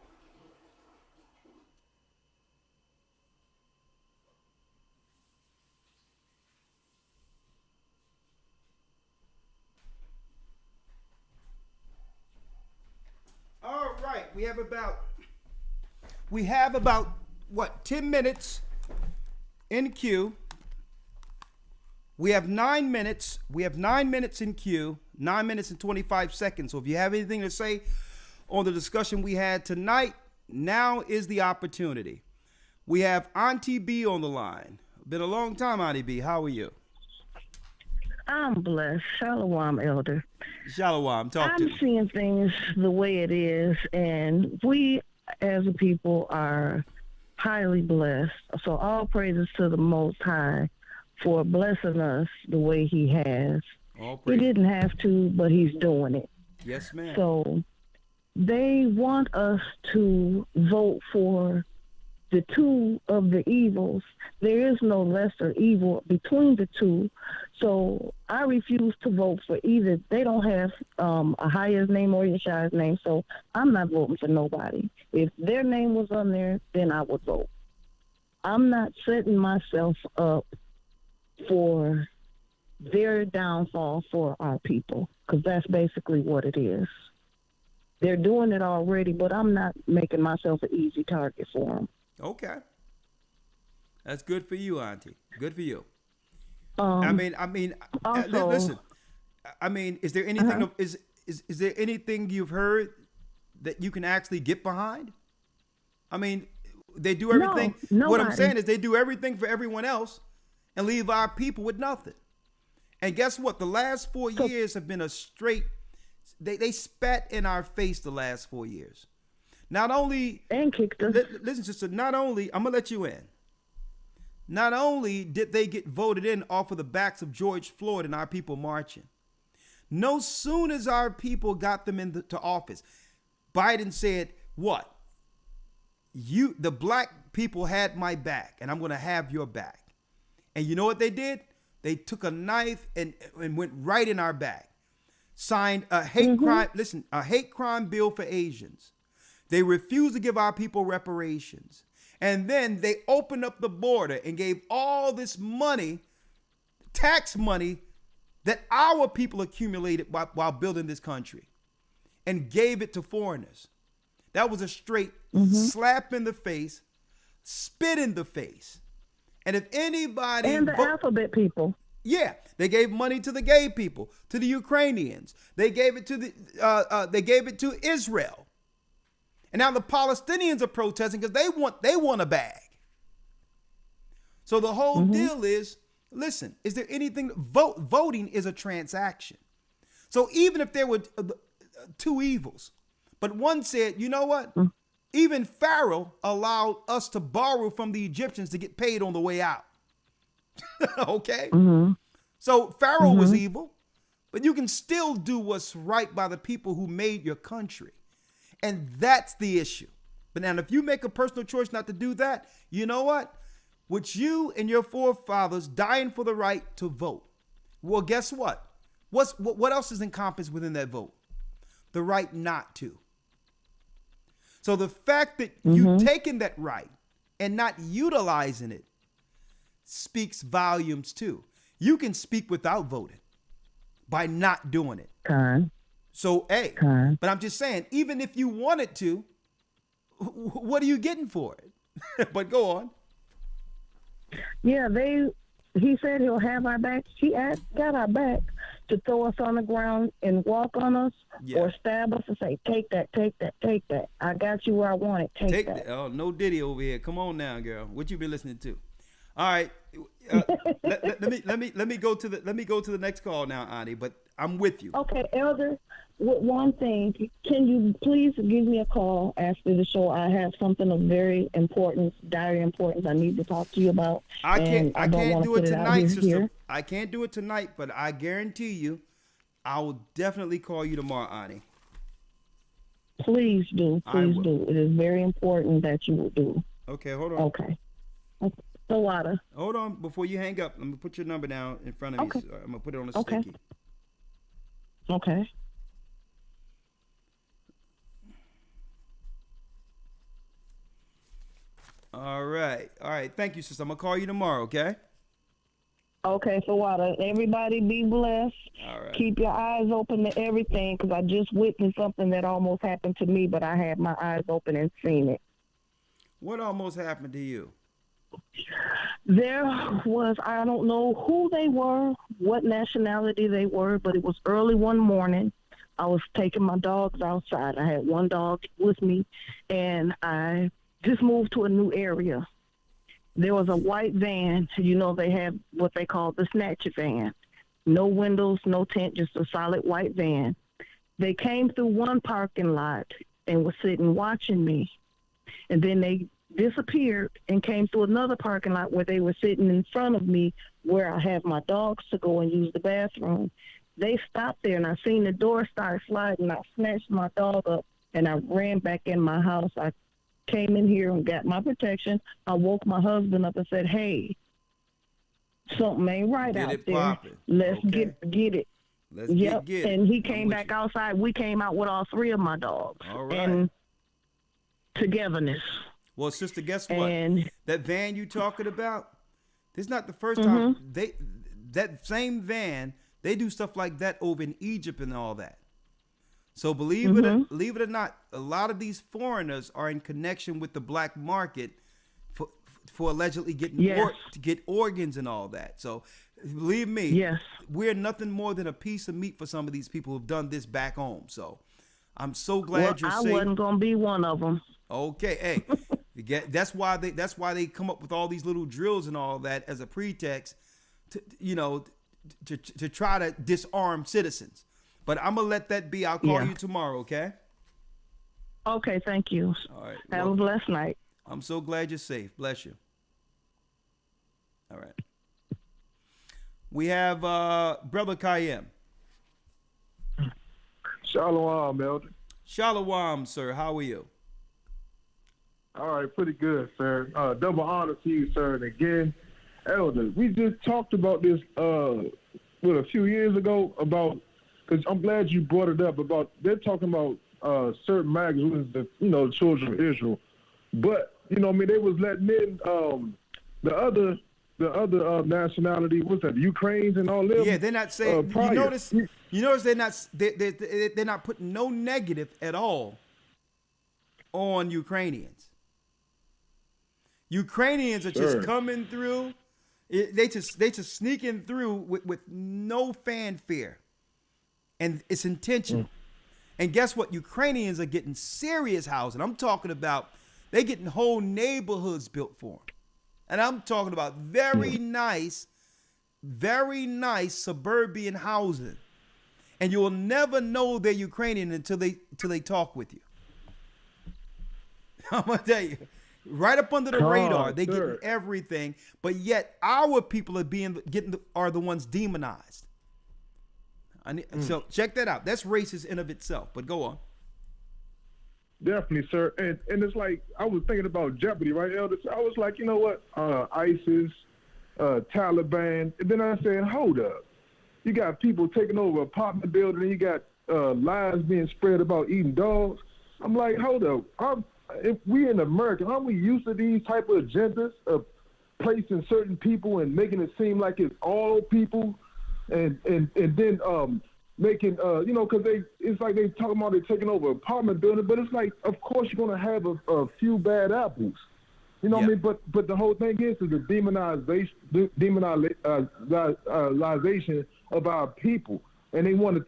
All right, we have about what, 10 minutes in queue. We have 9 minutes. We have 9 minutes in queue. 9 minutes and 25 seconds. So if you have anything to say on the discussion we had tonight, now is the opportunity. We have Auntie B on the line. Been a long time, Auntie B. How are you? I'm blessed. Shalom, Elder. Shalom. Talk to me. I'm seeing things the way it is, and we as a people are highly blessed. So all praises to the Most High for blessing us the way He has. He didn't have to, but He's doing it. Yes, ma'am. So they want us to vote for the two of the evils. There is no lesser evil between the two. So I refuse to vote for either. They don't have a highest name or Yeshua's name, so I'm not voting for nobody. If their name was on there, then I would vote. I'm not setting myself up for their downfall for our people, because that's basically what it is. They're doing it already, but I'm not making myself an easy target for them. Okay. That's good for you, Auntie. Good for you. Also, listen. I mean, is there anything is there anything you've heard that you can actually get behind? I mean, they do everything. No, what I'm saying is they do everything for everyone else and leave our people with nothing. And guess what? The last 4 years have been a straight. They spat in our face the last 4 years. Not only and kicked us. Listen, sister. Not only I'm gonna let you in. Not only did they get voted in off of the backs of George Floyd and our people marching, no soon as our people got them into office, Biden said, "What? The black people had my back, and I'm gonna have your back." And you know what they did? They took a knife and went right in our back. Signed a hate crime. Listen, a hate crime bill for Asians. They refused to give our people reparations. And then they opened up the border and gave all this money, tax money, that our people accumulated while building this country, and gave it to foreigners. That was a straight slap in the face, spit in the face. And if anybody... And the alphabet people. Yeah, they gave money to the gay people, to the Ukrainians. They gave it to they gave it to Israel. And now the Palestinians are protesting because they want a bag. So the whole deal is, listen, is there anything? Voting is a transaction. So even if there were two evils, but one said, you know what? Even Pharaoh allowed us to borrow from the Egyptians to get paid on the way out. Okay? So Pharaoh was evil, but you can still do what's right by the people who made your country. And that's the issue. But now, if you make a personal choice not to do that, you know what? With you and your forefathers dying for the right to vote. Well, guess what? What else is encompassed within that vote? The right not to. So the fact that you've taken that right and not utilizing it speaks volumes too. You can speak without voting by not doing it. So, but I'm just saying, even if you wanted to, what are you getting for it? But go on. Yeah, he said he'll have our back. He got our back to throw us on the ground and walk on us or stab us and say, take that, take that, take that. I got you where I want it. Take that. Oh, no Diddy over here. Come on now, girl. What you been listening to? All right. Let me go to the next call now, Ani. But I'm with you. Okay, Elder. One thing, can you please give me a call after the show? I have something of very importance, dire importance. I need to talk to you about. I can't do it tonight, sister. Here. I can't do it tonight, but I guarantee you, I will definitely call you tomorrow, Ani. Please do. Please do. It is very important that you will do. Okay, hold on. Okay. Tawada. Hold on. Before you hang up, I'm going to put your number down in front of me. So I'm going to put it on a sticky. Okay. All right. Thank you, sister. I'm going to call you tomorrow, okay? Okay, Tawada. Everybody be blessed. All right. Keep your eyes open to everything, because I just witnessed something that almost happened to me, but I had my eyes open and seen it. What almost happened to you? There was, I don't know who they were, what nationality they were, but it was early one morning. I was taking my dogs outside. I had one dog with me, and I just moved to a new area. There was a white van. You know, they have what they call the snatcher van. No windows, no tent, just a solid white van. They came through one parking lot and were sitting watching me. And then they disappeared and came through another parking lot where they were sitting in front of me, where I have my dogs to go and use the bathroom. They stopped there, and I seen the door start sliding. I snatched my dog up, and I ran back in my house. I came in here and got my protection. I woke my husband up and said, "Hey, something ain't right out there. Let's get it." Let's get it. And he came back outside. We came out with all three of my dogs. All right. And togetherness. Well, sister, guess what? And that van you talking about, this is not the first time. That same van, they do stuff like that over in Egypt and all that. So believe it or not, a lot of these foreigners are in connection with the black market for allegedly getting to get organs and all that. So believe me, we're nothing more than a piece of meat for some of these people who've done this back home. So I'm so glad you're safe. I wasn't gonna be one of them. Okay, hey, that's why they come up with all these little drills and all that as a pretext to try to disarm citizens. But I'm gonna let that be. I'll call you tomorrow, okay? Okay, thank you. All right. Have a blessed night. I'm so glad you're safe. Bless you. All right. We have Brother Kayem. Shalom, Elder. Shalom, sir. How are you? All right, pretty good, sir. Double honor to you, sir. And again, Elder, we just talked about this a few years ago about, because I'm glad you brought it up, about they're talking about certain magazines, the children of Israel. But, they was letting in the other nationality, what's that, the Ukrainians and all them? Yeah, they're not saying, you notice they're not putting no negative at all on Ukrainians. Ukrainians are just coming through. They just sneaking through with no fanfare. And it's intentional. And guess what? Ukrainians are getting serious housing. I'm talking about they getting whole neighborhoods built for them. And I'm talking about very nice suburban housing. And you'll never know they're Ukrainian until they talk with you. I'm gonna tell you, right up under the radar, they getting everything. But yet our people are the ones demonized. So check that out. That's racist in of itself. But go on. Definitely, sir. And it's like, I was thinking about Jeopardy, right, Elder? So I was like, you know what? ISIS, Taliban. And then I said, hold up. You got people taking over apartment building, and you got lies being spread about eating dogs. I'm like, hold up. If we in America, aren't we used to these type of agendas of placing certain people and making it seem like it's all people? And then making because it's like they talking about they taking over apartment building, but it's like, of course you're gonna have a few bad apples, what I mean. But the whole thing is the demonization of our people, and they want to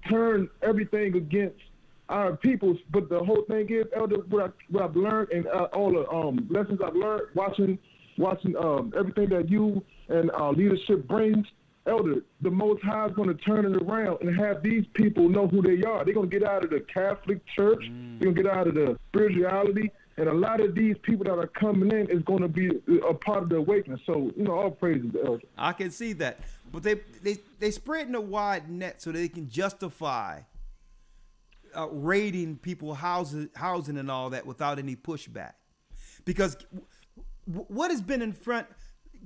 turn everything against our peoples. But the whole thing is, Elder, what I've learned and all the lessons I've learned watching watching everything that you and leadership brings, Elder, the Most High is going to turn it around and have these people know who they are. They're going to get out of the Catholic Church. They're going to get out of the spirituality. And a lot of these people that are coming in is going to be a part of the awakening. So, all praises to Elder. I can see that. But they spreading a wide net so they can justify raiding people housing and all that without any pushback. Because what has been in front,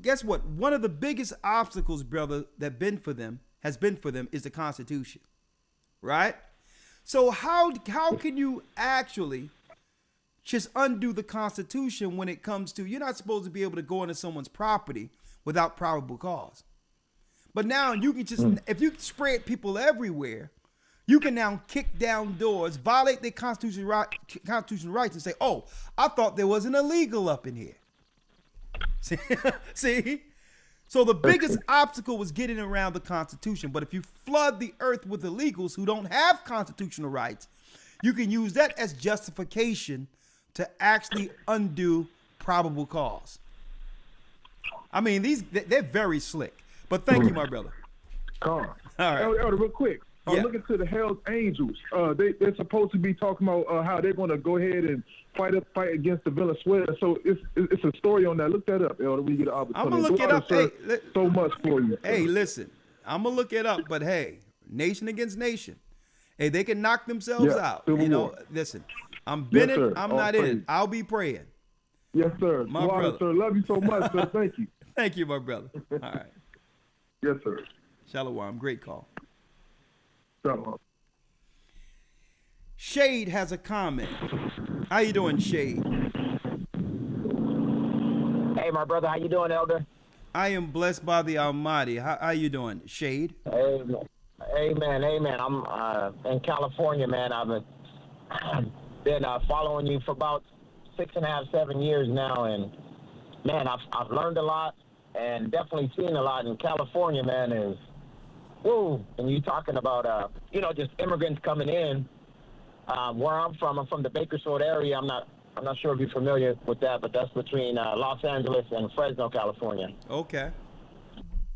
guess what? One of the biggest obstacles, brother, has been for them is the Constitution, right? So how can you actually just undo the Constitution when it comes to, you're not supposed to be able to go into someone's property without probable cause. But now you can just, if you spread people everywhere, you can now kick down doors, violate their constitutional rights, and say, "Oh, I thought there was an illegal up in here." See? So the biggest obstacle was getting around the Constitution. But if you flood the earth with illegals who don't have constitutional rights, you can use that as justification to actually undo probable cause. I mean, they're very slick. But thank you, my brother. All right. Elder, real quick. Look into the Hell's Angels. They're supposed to be talking about how they're going to go ahead and fight against the Venezuela. So it's a story on that. Look that up, Elder, when you get an opportunity. I'm going to look it up. Hey, so much for you. Hey, listen. I'm going to look it up. But, hey, nation against nation. Hey, they can knock themselves out. Listen, I'm in it. I'm not in it. I'll be praying. Yes, sir. My brother. Sir. Love you so much, sir. Thank you. Thank you, my brother. All right. Yes, sir. Shalom. Great call. Shalom. Shade has a comment. How you doing, Shade? Hey, my brother. How you doing, Elder? I am blessed by the Almighty. How you doing, Shade? Amen. I'm in California, man. I've been following you for about 6.5, 7 years now, and man, I've learned a lot and definitely seen a lot. In California, man, is woo. And you talking about just immigrants coming in. Where I'm from the Bakersfield area. I'm not sure if you're familiar with that, but that's between Los Angeles and Fresno, California. Okay.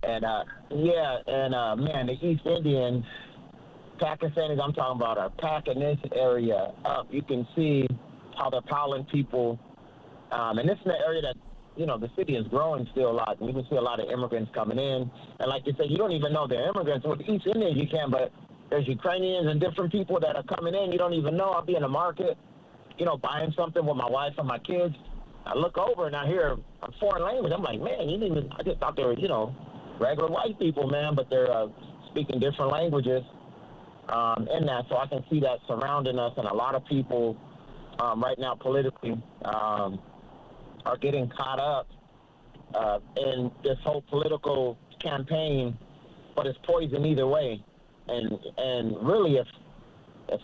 And man, the East Indians, Pakistanis, I'm talking about, are packing this area up. You can see how they're piling people, and this is an area that, the city is growing still a lot. And you can see a lot of immigrants coming in, and like you said, you don't even know they're immigrants. With the East Indians, you can, but there's Ukrainians and different people that are coming in. You don't even know. I'll be in the market, buying something with my wife and my kids. I look over and I hear a foreign language. I'm like, man, I just thought they were, regular white people, man, but they're speaking different languages in that. So I can see that surrounding us, and a lot of people right now politically are getting caught up in this whole political campaign, but it's poison either way. And really, if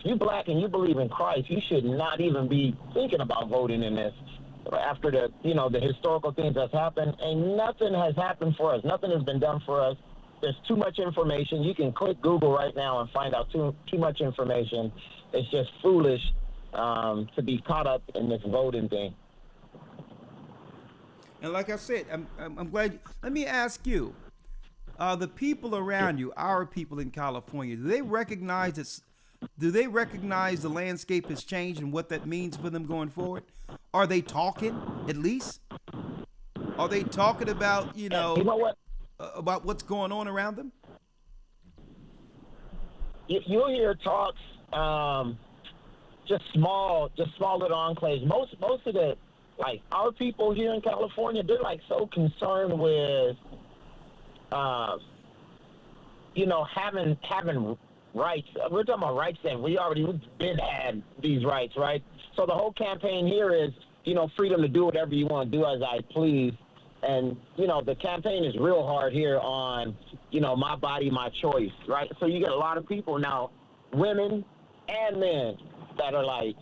you black and you believe in Christ, you should not even be thinking about voting in this. After the historical things that's happened, and nothing has happened for us. Nothing has been done for us. There's too much information. You can click Google right now and find out too much information. It's just foolish to be caught up in this voting thing. And like I said, I'm glad. Let me ask you, the people around you, our people in California, do they recognize this? Do they recognize the landscape has changed and what that means for them going forward? Are they talking, at least? Are they talking about, about what's going on around them? You'll hear talks, just small little enclaves. Most of the, our people here in California, they're so concerned with, having rights. We're talking about rights that we've been had these rights, right? So the whole campaign here is, freedom to do whatever you want to do as I please. And, the campaign is real hard here on, my body, my choice, right? So you get a lot of people now, women and men, that are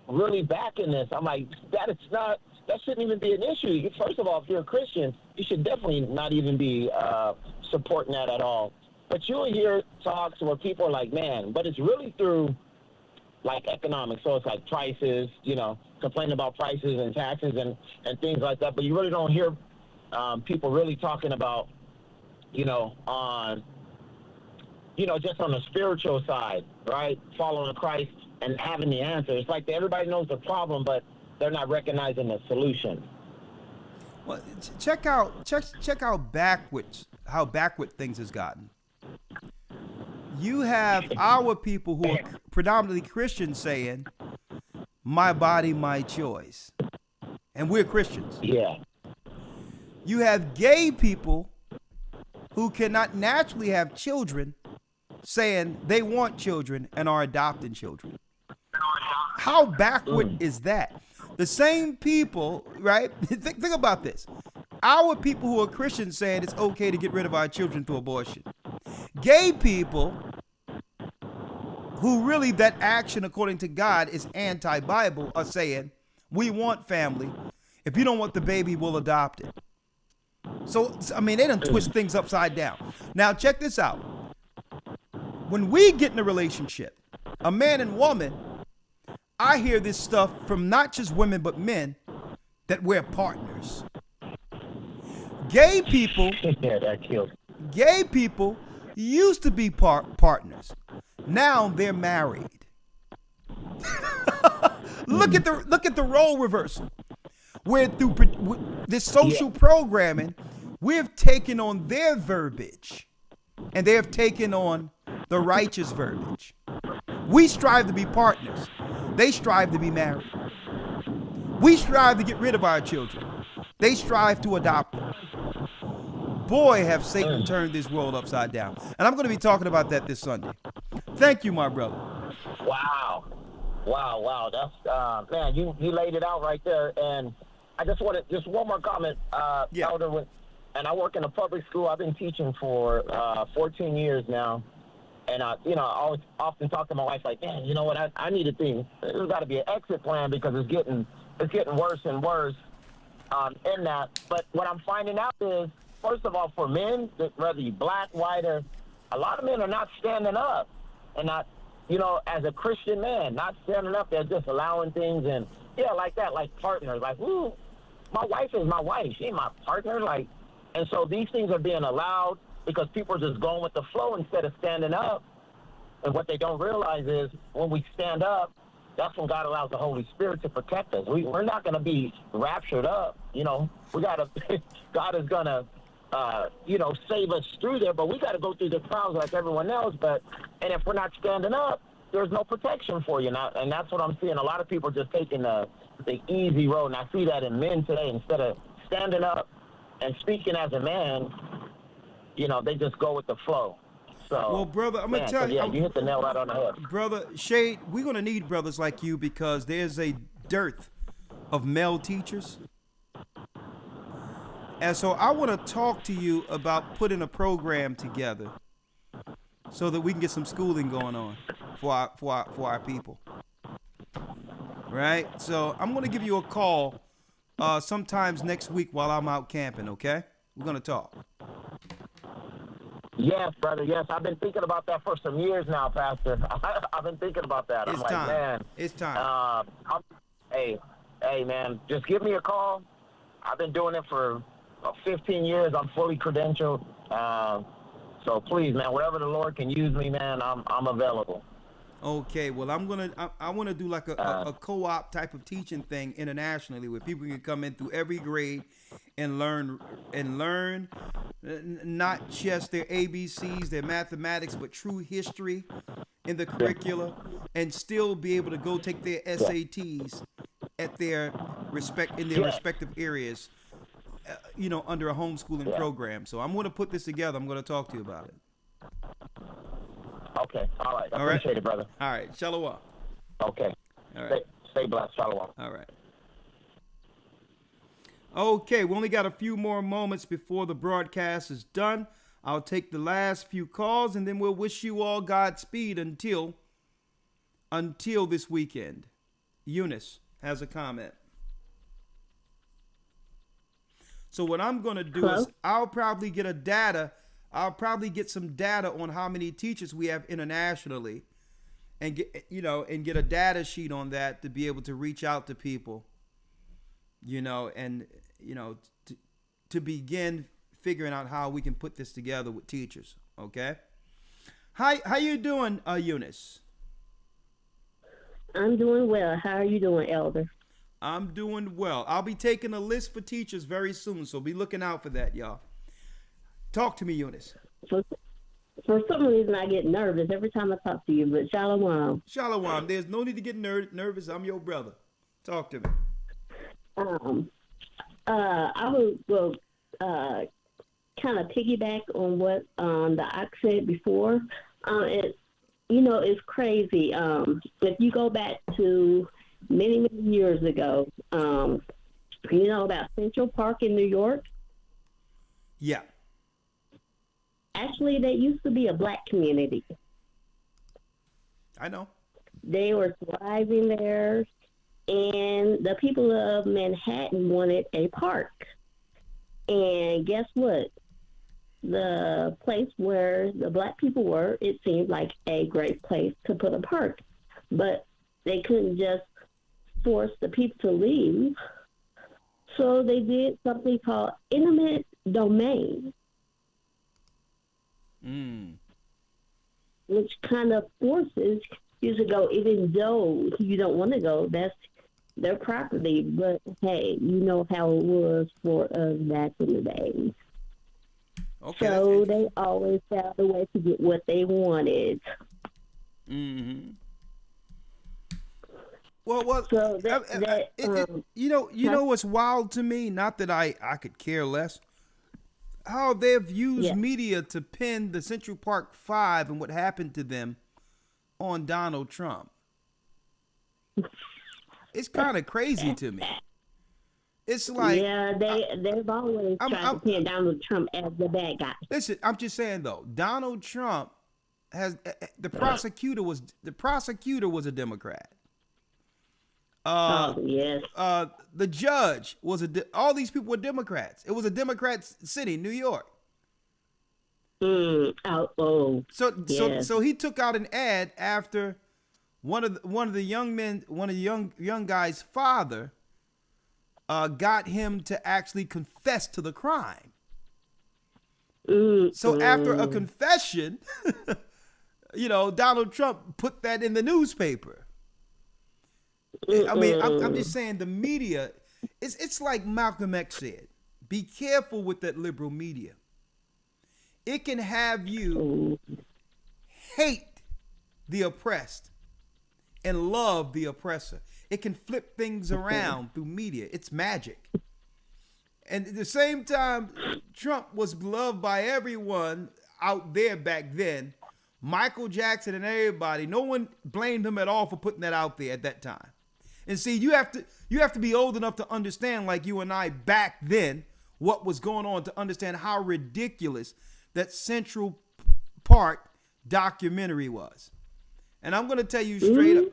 really backing this. I'm like, that shouldn't even be an issue. First of all, if you're a Christian, you should definitely not even be supporting that at all. But you'll hear talks where people are like, man, but it's really through economics. So it's prices, complaining about prices and taxes and things like that. But you really don't hear people really talking about, on, just on the spiritual side, right? Following Christ and having the answer. It's like everybody knows the problem, but they're not recognizing the solution. Well, check out how backward things has gotten. You have our people who are predominantly Christians saying, "My body, my choice," and we're Christians. Yeah. You have gay people who cannot naturally have children saying they want children and are adopting children. How backward is that? The same people, right? Think about this. Our people who are Christians saying it's okay to get rid of our children through abortion. Gay people who really that action according to God is anti-Bible are saying we want family. If you don't want the baby, we'll adopt it. So, I mean, they done twist things upside down. Now, check this out. When we get in a relationship, a man and woman, I hear this stuff from not just women, but men, that we're partners. Gay people, gay people used to be partners. Now they're married. Look at the role reversal. Where through this social programming, we've taken on their verbiage, and they have taken on the righteous verbiage. We strive to be partners. They strive to be married. We strive to get rid of our children. They strive to adopt them. Boy, have Satan turned this world upside down. And I'm going to be talking about that this Sunday. Thank you, my brother. Wow. That's, man, you laid it out right there. And I just wanted, just one more comment, Elder. And I work in a public school. I've been teaching for 14 years now. And, I always often talk to my wife like, man, you know what, I need a thing. There's got to be an exit plan because it's getting worse and worse in that. But what I'm finding out is, first of all, for men, whether you black, white, or a lot of men are not standing up and not, as a Christian man, not standing up. They're just allowing things and, like that, like partners. Like, ooh, my wife is my wife. She ain't my partner. Like, and so these things are being allowed because people are just going with the flow instead of standing up. And what they don't realize is when we stand up, that's when God allows the Holy Spirit to protect us. We're not going to be raptured up. We got to, God is going to, save us through there, but we got to go through the trials like everyone else. And if we're not standing up, there's no protection for you now. And that's what I'm seeing. A lot of people just taking the easy road. And I see that in men today. Instead of standing up and speaking as a man, they just go with the flow. So, well, brother, I'm going to tell you. Yeah, you hit the nail right on the head. Brother Shade, we're going to need brothers like you because there's a dearth of male teachers. And so I want to talk to you about putting a program together so that we can get some schooling going on for our people. Right? So I'm going to give you a call sometimes next week while I'm out camping, okay? We're going to talk. Yes, brother. Yes, I've been thinking about that for some years now, Pastor. I've been thinking about that. It's I'm time. Like, man. It's time. Hey, man, just give me a call. I've been doing it for 15 years. I'm fully credentialed. So please, man, wherever the Lord can use me, man, I'm available. Okay, well, I want to do like a co-op type of teaching thing internationally where people can come in through every grade and learn not just their ABCs, their mathematics, but true history in the curricula, and still be able to go take their SATs at their respective areas, under a homeschooling program. So I'm going to put this together. I'm going to talk to you about it. Okay. All right. I appreciate it, brother. All right. Shalom. Okay. All right. Stay blessed. Shalom. All right. Okay. We only got a few more moments before the broadcast is done. I'll take the last few calls and then we'll wish you all Godspeed until this weekend. Eunice has a comment. So what I'm going to do is I'll probably get some data on how many teachers we have internationally and get a data sheet on that to be able to reach out to people, to begin figuring out how we can put this together with teachers. Okay. How you doing, Eunice? I'm doing well. How are you doing, Elder? I'm doing well. I'll be taking a list for teachers very soon, so be looking out for that, y'all. Talk to me, Eunice. For some reason, I get nervous every time I talk to you, but Shalom. Shalom. There's no need to get nervous. I'm your brother. Talk to me. I will kind of piggyback on what the Ox said before. It's crazy. If you go back to many, many years ago, about Central Park in New York? Yeah. Actually, there used to be a black community. I know. They were thriving there, and the people of Manhattan wanted a park. And guess what? The place where the black people were, it seemed like a great place to put a park. But they couldn't just force the people to leave. So they did something called eminent domain. Which kind of forces you to go, even though you don't want to go, that's their property. But hey, you know how it was for us back in the day. Okay, so they always found a way to get what they wanted. Mm-hmm. Well. So you know what's wild to me? Not that I could care less. How they've used media to pin the Central Park Five and what happened to them on Donald Trump. It's kind of crazy to me. It's like they've always tried to pin Donald Trump as the bad guy. Listen, I'm just saying though, Donald Trump has the prosecutor was a Democrat. The judge was all these people were Democrats. It was a Democrat city, New York. So he took out an ad after one of the young guy's father got him to actually confess to the crime. So after a confession, Donald Trump put that in the newspaper. I mean, I'm just saying the media, it's like Malcolm X said, be careful with that liberal media. It can have you hate the oppressed and love the oppressor. It can flip things around through media. It's magic. And at the same time, Trump was beloved by everyone out there back then. Michael Jackson and everybody, no one blamed him at all for putting that out there at that time. And see, you have to be old enough to understand, like you and I back then, what was going on, to understand how ridiculous that Central Park documentary was. And I'm going to tell you straight up,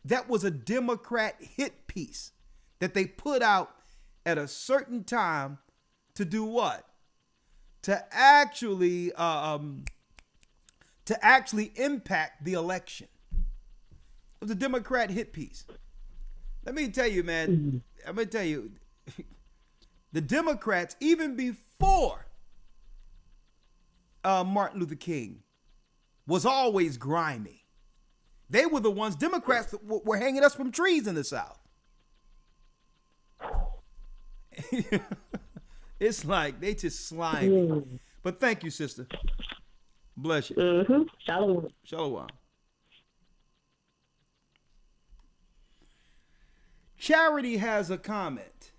that was a Democrat hit piece that they put out at a certain time to do what? To actually impact the election. It was a Democrat hit piece. Let me tell you, man, the Democrats, even before Martin Luther King, was always grimy. They were the ones, Democrats, that were hanging us from trees in the South. It's like they just slimy. But thank you, sister. Bless you. Shalom. Shalom. Charity has a comment.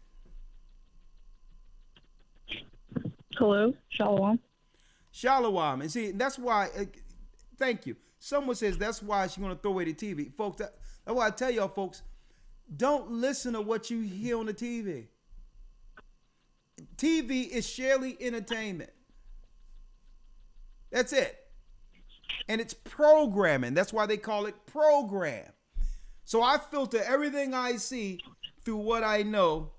Hello, Shalom. Shalom. And see, that's why, thank you. Someone says that's why she's going to throw away the TV. Folks, that's why I tell y'all, folks, don't listen to what you hear on the TV. TV is sheerly entertainment. That's it. And it's programming. That's why they call it program. So I filter everything I see through what I know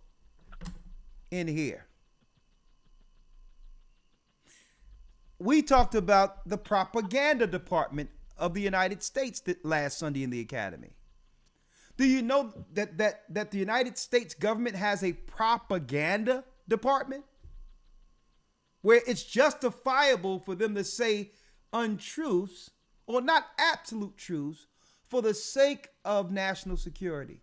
in here. We talked about the propaganda department of the United States last Sunday in the Academy. Do you know that the United States government has a propaganda department? where it's justifiable for them to say untruths or not absolute truths for the sake of national security.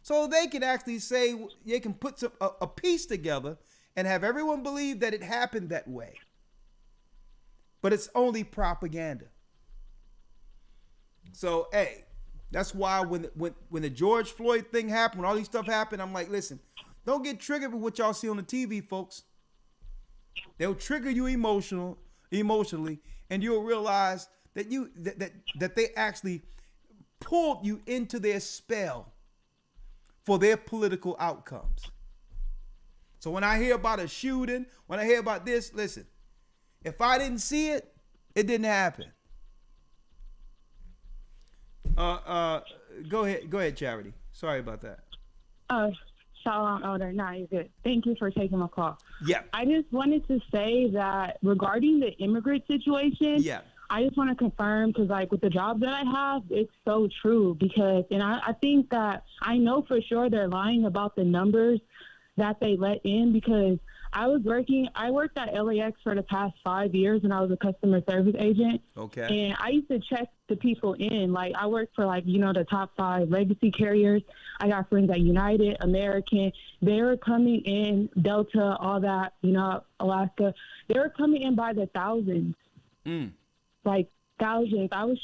So they can actually say, they can put a piece together and have everyone believe that it happened that way. But it's only propaganda. So, hey, that's why when the George Floyd thing happened, when all these stuff happened, I'm like, listen, don't get triggered with what y'all see on the TV, folks. They'll trigger you emotionally, and you'll realize that that they actually pulled you into their spell for their political outcomes. So when I hear about a shooting, when I hear about this, listen, if I didn't see it, it didn't happen. Go ahead, Charity. Sorry about that. Shalom, Elder. Nah, you're good. Thank you for taking my call. Yeah. I just wanted to say that regarding the immigrant situation, I just want to confirm, because like with the job that I have, it's so true, because, and I think that I know for sure they're lying about the numbers that they let in, because I worked at LAX for the past 5 years, and I was a customer service agent. Okay. And I used to check the people in. Like, I worked for, like, the top 5 legacy carriers. I got friends at United, American. They were coming in, Delta, all that, Alaska. They were coming in by the thousands. Like, thousands. I was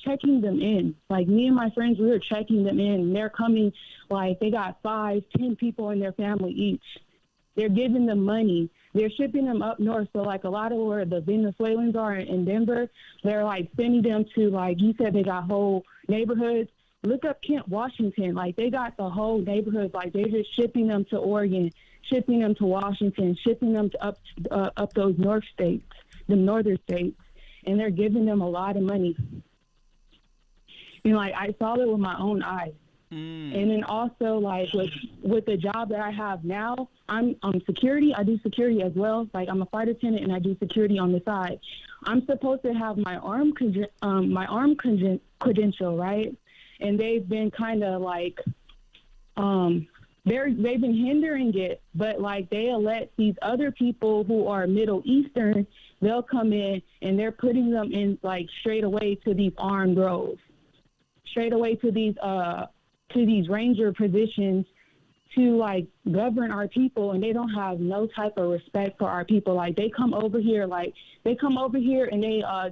checking them in. Like, me and my friends, we were checking them in. And they're coming, like, they got 5, 10 people in their family each. They're giving them money. They're shipping them up north. So, like, a lot of where the Venezuelans are in Denver, they're, like, sending them to, like, you said they got whole neighborhoods. Look up Kent, Washington. Like, they got the whole neighborhoods. Like, they're just shipping them to Oregon, shipping them to Washington, shipping them to up those north states, the northern states. And they're giving them a lot of money. And, like, I saw it with my own eyes. And then also, like, with the job that I have now, I'm security. I do security as well. Like, I'm a flight attendant, and I do security on the side. I'm supposed to have my arm credential, right? And they've been kind of like, they've been hindering it. But, like, they'll let these other people who are Middle Eastern, they'll come in, and they're putting them in, like, straight away to these armed roles, straight away to these ranger positions to, like, govern our people, and they don't have no type of respect for our people. Like, they come over here and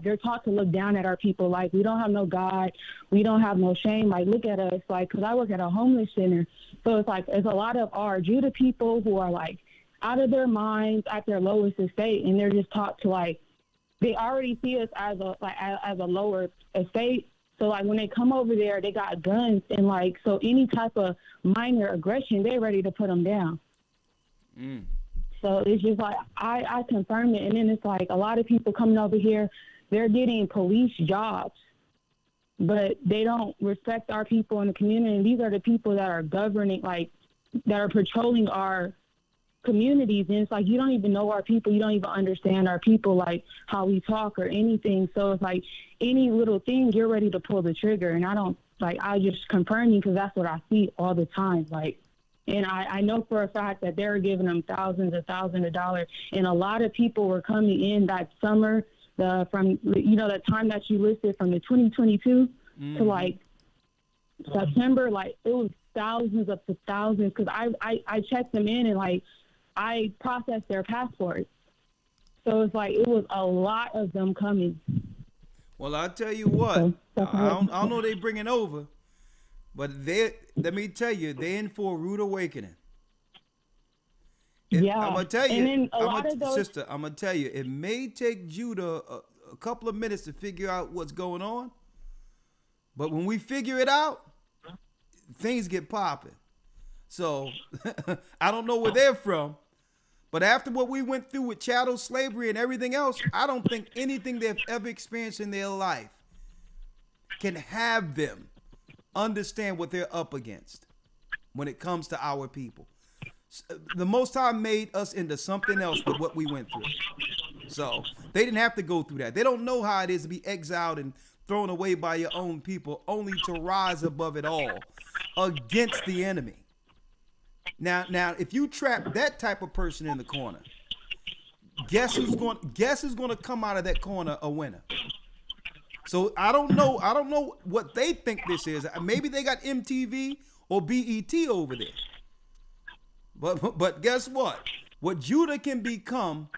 they're taught to look down at our people. Like, we don't have no God, we don't have no shame. Like, look at us. Like, because I work at a homeless center, so it's like it's a lot of our Judah people who are, like, out of their minds at their lowest estate, and they're just taught to, like, they already see us as a lower estate. So, like, when they come over there, they got guns, and, like, so any type of minor aggression, they're ready to put them down. So it's just like, I confirm it, and then it's like a lot of people coming over here, they're getting police jobs, but they don't respect our people in the community. And these are the people that are governing, like, that are patrolling our communities, and it's like, you don't even know our people, you don't even understand our people, like how we talk or anything. So it's like any little thing, you're ready to pull the trigger. And I just confirm you, because that's what I see all the time. Like, and I know for a fact that they're giving them thousands of dollars, and a lot of people were coming in that summer, from the time that you listed, from the 2022 to, like, September. Like, it was thousands of thousands, because I checked them in, and, like, I processed their passports. So it's like, it was a lot of them coming. Well, I'll tell you what, I don't know they bringing over, but let me tell you, they're in for a rude awakening. I'm going to tell you, sister, I'm going to tell you, it may take Judah a couple of minutes to figure out what's going on, but when we figure it out, things get popping. So I don't know where they're from, but after what we went through with chattel slavery and everything else, I don't think anything they've ever experienced in their life can have them understand what they're up against when it comes to our people. The Most High made us into something else with what we went through. So they didn't have to go through that. They don't know how it is to be exiled and thrown away by your own people, only to rise above it all against the enemy. Now, if you trap that type of person in the corner, guess who's going to come out of that corner a winner? So I don't know what they think this is. Maybe they got MTV or BET over there. But guess what? What Judah can become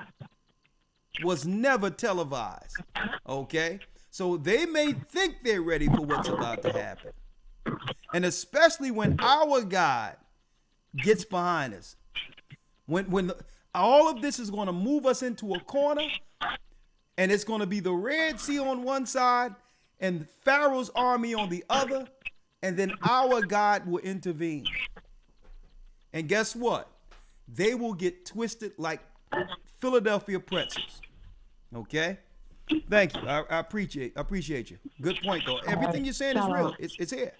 was never televised. Okay? So they may think they're ready for what's about to happen. And especially when our God gets behind us. When all of this is going to move us into a corner, and it's going to be the Red Sea on one side and Pharaoh's army on the other, and then our God will intervene. And guess what? They will get twisted like Philadelphia pretzels. Okay? Thank you. I appreciate you. Good point, though. Everything you're saying is real. It's here.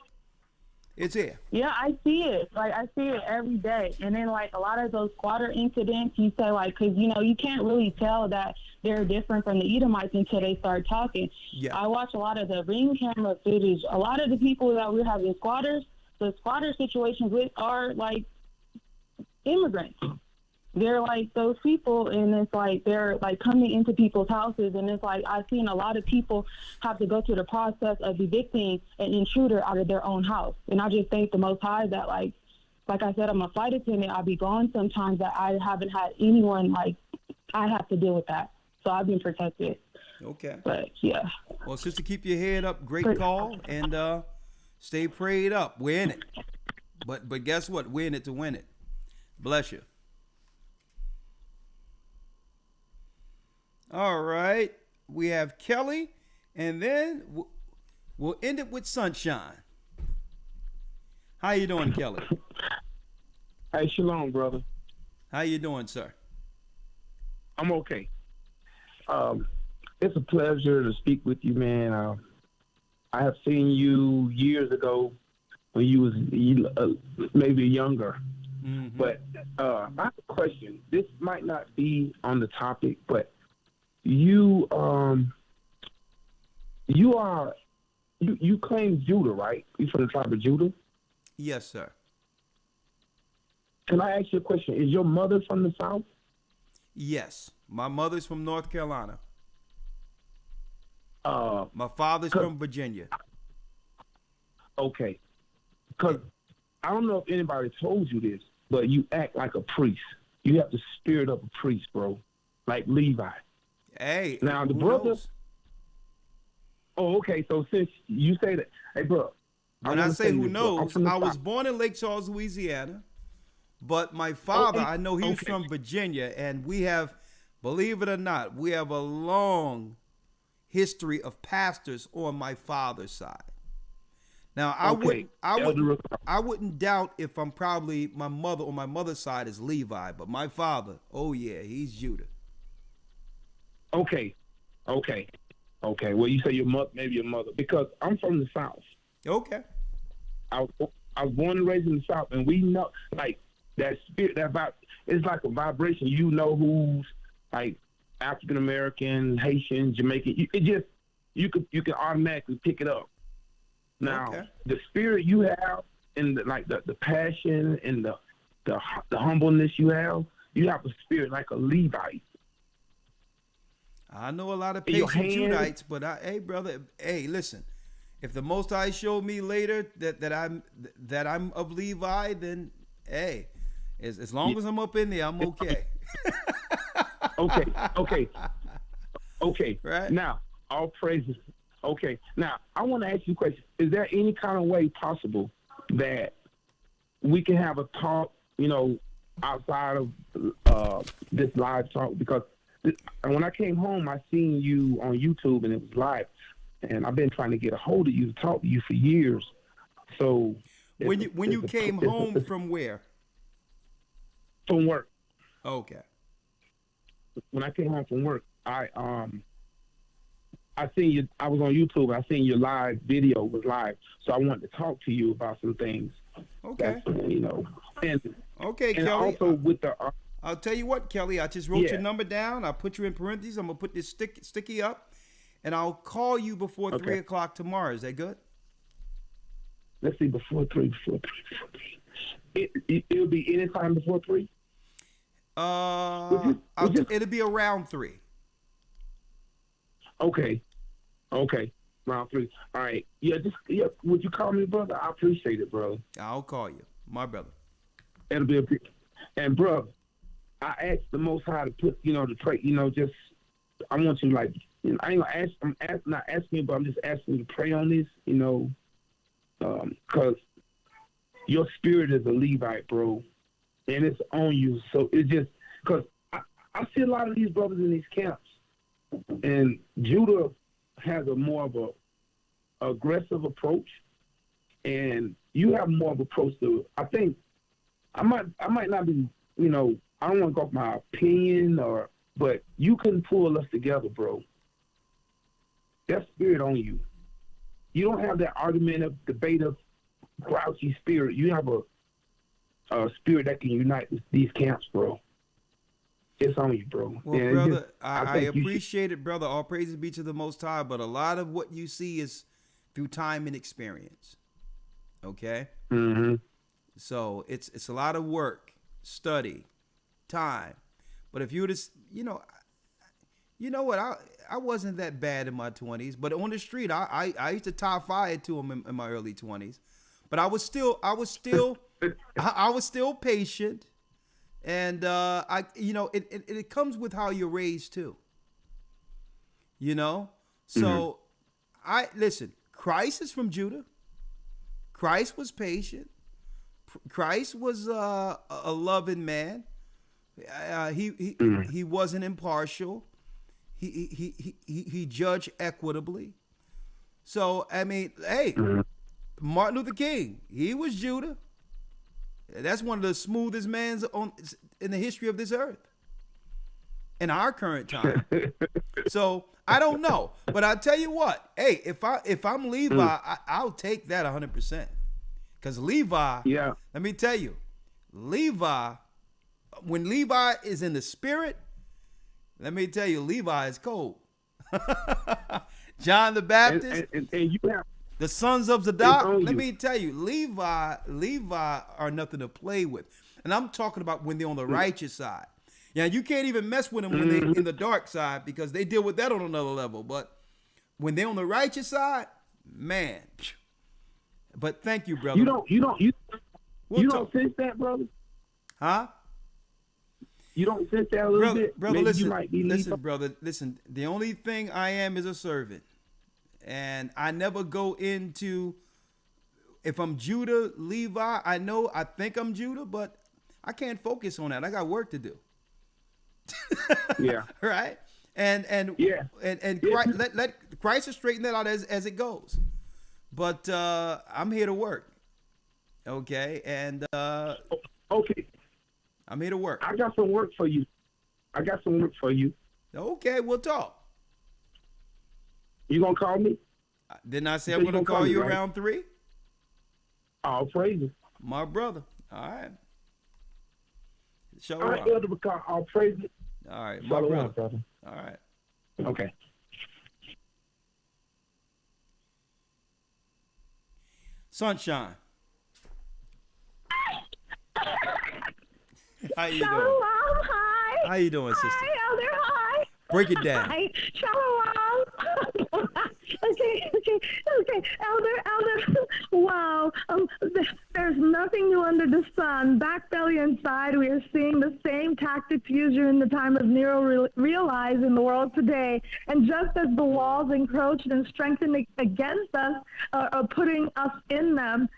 It's here. Yeah, I see it. Like, I see it every day. And then, like, a lot of those squatter incidents, you say, like, because, you know, you can't really tell that they're different from the Edomites until they start talking. Yeah. I watch a lot of the ring camera footage. A lot of the people that we're having squatters, the squatter situations with are, like, immigrants. They're like those people, and it's like they're like coming into people's houses, and it's like I've seen a lot of people have to go through the process of evicting an intruder out of their own house. And I just thank the Most High that, like I said, I'm a flight attendant. I'll be gone sometimes, that I haven't had anyone like I have to deal with that. So I've been protected. Okay. But yeah. Well, sister, keep your head up. Great call, and stay prayed up. We're in it. But guess what? We're in it to win it. Bless you. All right, we have Kelly, and then we'll end it with Sunshine. How you doing, Kelly? Hey, shalom, brother. How you doing, sir? I'm okay. It's a pleasure to speak with you, man. I have seen you years ago when you was maybe younger. Mm-hmm. But I have a question. This might not be on the topic, but you claim Judah, right? You from the tribe of Judah? Yes, sir. Can I ask you a question? Is your mother from the South? Yes, my mother's from North Carolina. My father's from Virginia. Okay, because I don't know if anybody told you this, but you act like a priest. You have the spirit of a priest, bro, like Levi. Hey, now the brother. Oh, okay. So since you say that, hey, bro. When I say who knows, I was born in Lake Charles, Louisiana, but my father, I know he's from Virginia, and we have, believe it or not, we have a long history of pastors on my father's side. Now, I wouldn't doubt if I'm probably my mother on my mother's side is Levi, but my father, oh yeah, he's Judah. Okay. Well, you say your mother, maybe your mother, because I'm from the South. Okay. I was born and raised in the South, and we know, like, that spirit, it's like a vibration. You know who's like African American, Haitian, Jamaican. You can automatically pick it up. Now, the spirit you have, and the passion and the humbleness you have a spirit like a Levite. I know a lot of patient Judites, but hey, brother, listen. If the Most High showed me later that I'm of Levi, then hey, as long as I'm up in there, I'm okay. Okay. Right now, all praises. Okay. Now, I want to ask you a question. Is there any kind of way possible that we can have a talk, outside of this live talk? Because when I came home, I seen you on YouTube and it was live, and I've been trying to get a hold of you to talk to you for years. So when you came home from where? From work. Okay. When I came home from work, I seen you. I was on YouTube. I seen your live video was live, so I wanted to talk to you about some things. Okay. And okay, and Kelly. Also with the. I'll tell you what, Kelly. I just wrote your number down. I'll put you in parentheses. I'm gonna put this sticky up, and I'll call you before 3 o'clock tomorrow. Is that good? Let's see, before 3. It'll be any time before 3. It'll be around 3. Okay. Round 3. All right. Yeah. Would you call me, brother? I appreciate it, bro. I'll call you, my brother. It'll be and bro, I asked the Most High to put, to pray, just I want you I ain't gonna ask. Not asking you, but I'm just asking you to pray on this, because your spirit is a Levite, bro, and it's on you. So it's just because I see a lot of these brothers in these camps, and Judah has a more of a aggressive approach, and you have more of an approach to. I think I might not be, I don't want to go off my opinion, but you can pull us together, bro. That spirit on you. You don't have that argumentative, debative, grouchy spirit. You have a spirit that can unite these camps, bro. It's on you, bro. Well, and brother, I appreciate it, brother. All praises be to the Most High, but a lot of what you see is through time and experience. Okay? Mm-hmm. So it's a lot of work, study, time. But if you would, you know what? I wasn't that bad in my 20s, but on the street, I used to tie fire to them in my early 20s. But I was still patient, and it comes with how you're raised too. So listen. Christ is from Judah. Christ was patient. Christ was a loving man. He wasn't impartial. He judged equitably. So I mean, hey, Martin Luther King, he was Judah. That's one of the smoothest men in the history of this earth, in our current time. So I don't know, but I'll tell you what. Hey, if I'm Levi, I'll take that 100%. Because Levi, let me tell you, Levi, when Levi is in the spirit, let me tell you, Levi is cold. John the Baptist, and you have the sons of Zadok. Let me tell you, Levi are nothing to play with. And I'm talking about when they're on the righteous side. Yeah, you can't even mess with them when they're in the dark side, because they deal with that on another level. But when they're on the righteous side, man. But thank you, brother. You don't sense that, brother? Huh? You don't sense that a little bit? Brother, Maybe listen, brother, listen. The only thing I am is a servant. And I never go into, if I'm Judah, Levi, I think I'm Judah, but I can't focus on that. I got work to do. Yeah. Right? And Christ, let Christ straighten that out as it goes. But I'm here to work. Okay? And okay. I'm here to work. I got some work for you. Okay, we'll talk. You gonna call me? Didn't I say I'm gonna call you around 3? All praises. My brother. All right. All right, Elder Bakar, all praises. All right, my brother. All right. Okay. Sunshine. How you doing? Shalom, hi. How you doing, sister? Hi, Elder, hi. Break it down. Hi, shalom. Okay, Elder. Wow. There's nothing new under the sun. Back belly inside, we are seeing the same tactics used during the time of Nero realized in the world today. And just as the walls encroached and strengthened against us, putting us in them,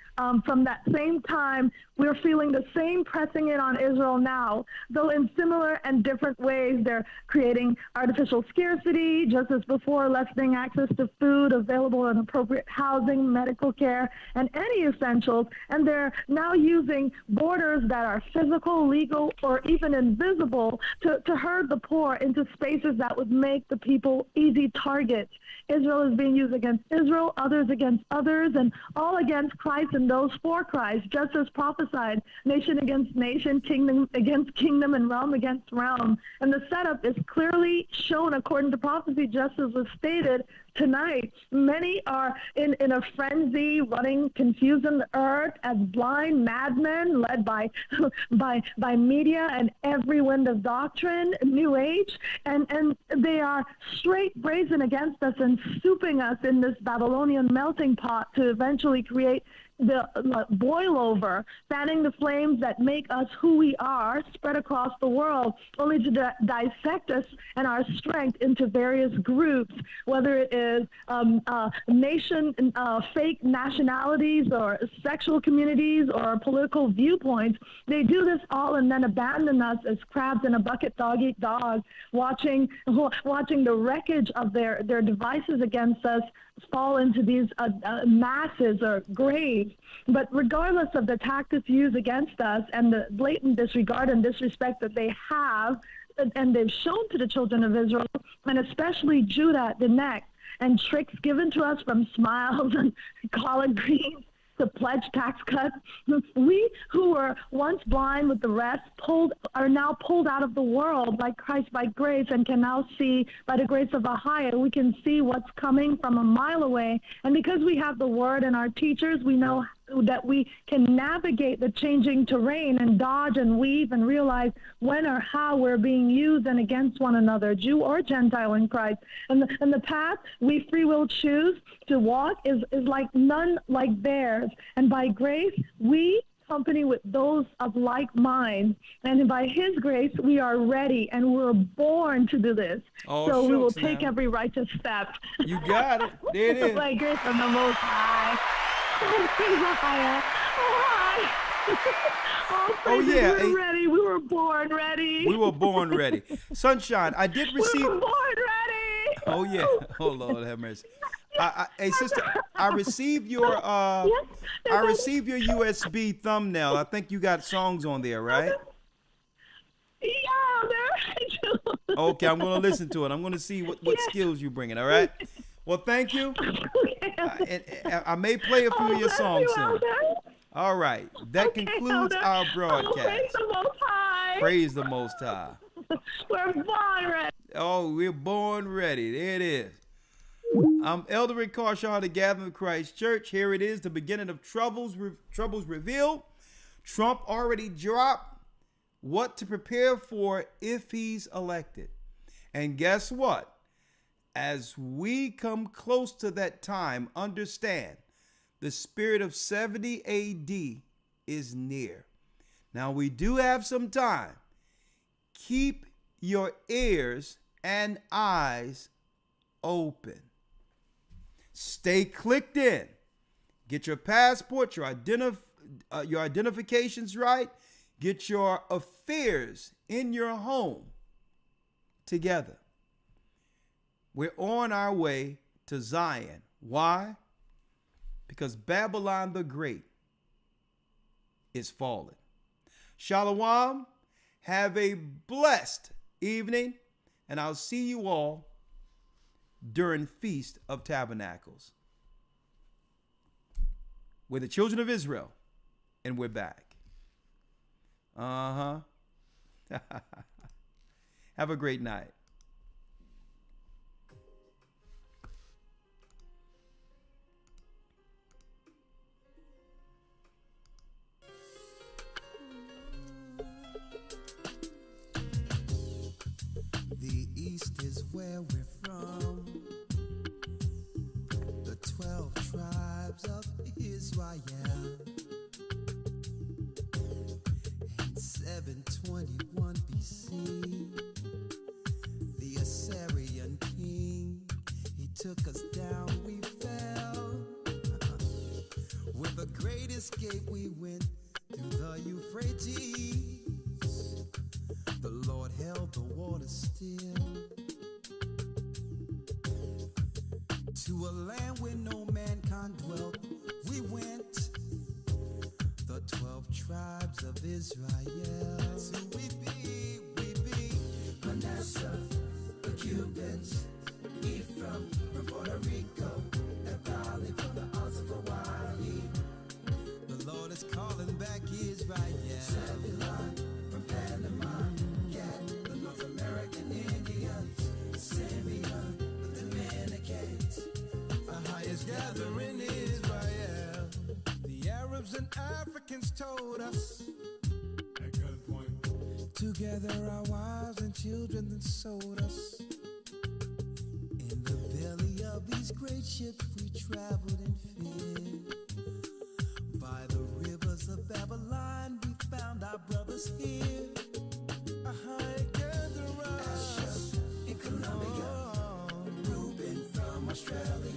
from that same time, we're feeling the same pressing in on Israel now, though in similar and different ways. They're creating artificial scarcity, just as before, lessening access to food, available and appropriate housing, medical care, and any essentials. And they're now using borders that are physical, legal, or even invisible to herd the poor into spaces that would make the people easy targets. Israel is being used against Israel, others against others, and all against Christ and and those for Christ, just as prophesied, nation against nation, kingdom against kingdom, and realm against realm. And the setup is clearly shown according to prophecy, just as was stated tonight. Many are in a frenzy, running confused in the earth as blind madmen, led by media and every wind of doctrine, New Age, and they are straight brazen against us and souping us in this Babylonian melting pot to eventually create the boil over, fanning the flames that make us who we are, spread across the world, only to dissect us and our strength into various groups, whether it is fake nationalities or sexual communities or political viewpoints. They do this all and then abandon us as crabs in a bucket, dog eat dog, watching the wreckage of their devices against us fall into these masses or graves. But regardless of the tactics used against us and the blatant disregard and disrespect that they have, and they've shown to the children of Israel, and especially Judah, the neck, and tricks given to us from smiles and collard greens to pledge tax cuts. We who were once blind with the rest are now pulled out of the world by Christ by grace, and can now see by the grace of Ahia. We can see what's coming from a mile away. And because we have the word and our teachers, we know that we can navigate the changing terrain and dodge and weave and realize when or how we're being used and against one another, Jew or Gentile in Christ. And the path we free will choose to walk is like none like theirs. And by grace, we company with those of like mind. And by his grace, we are ready and we're born to do this. Oh, so we will shucks, take now. every righteous step. You got it. There it is. By grace from the Most High. Oh, yeah. We're ready. We were born ready. We were born ready. Sunshine, I did receive. We were born ready. Oh, yeah. Oh, Lord have mercy. Hey, sister, I received your USB thumbnail. I think you got songs on there, right? Yeah, there. Okay, I'm going to listen to it. I'm going to see what skills you're bringing, all right? Well, thank you. I may play a few of your songs soon. All right. That concludes our broadcast. Praise the Most High. Praise the Most High. We're born ready. Oh, we're born ready. There it is. I'm Elder Rick Carshaw, the Gathering of Christ Church. Here it is, the beginning of Troubles Revealed. Trump already dropped what to prepare for if he's elected. And guess what? As we come close to that time, understand the spirit of 70 AD is near. Now, we do have some time. Keep your ears and eyes open. Stay clicked in. Get your passport, your identifications right. Get your affairs in your home together. We're on our way to Zion. Why? Because Babylon the Great is fallen. Shalom. Have a blessed evening, and I'll see you all during Feast of Tabernacles. We're the children of Israel, and we're back. Have a great night. The East is where we're from. The 12 tribes of Israel. In 721 BC, the Assyrian king, he took us down, we fell. With a great escape, we went through the Euphrates. The Lord held the water still. To a land where no mankind dwelt, we went. The 12 tribes of Israel. That's who we be, Manasseh, the Cubans, Ephraim, from Puerto Rico, Naphtali from the Osir of Hawaii, back is right, yeah. Zebulon from Panama, Gad, the North American Indians, Simeon, the Dominicans, our highest gathering is Israel. The Arabs and Africans told us at gunpoint to gather our wives and children and sold us. In the belly of these great ships we traveled in fear. By the rivers of Babylon we found our brothers here. Gather us in Colombia, Reuben from Australia,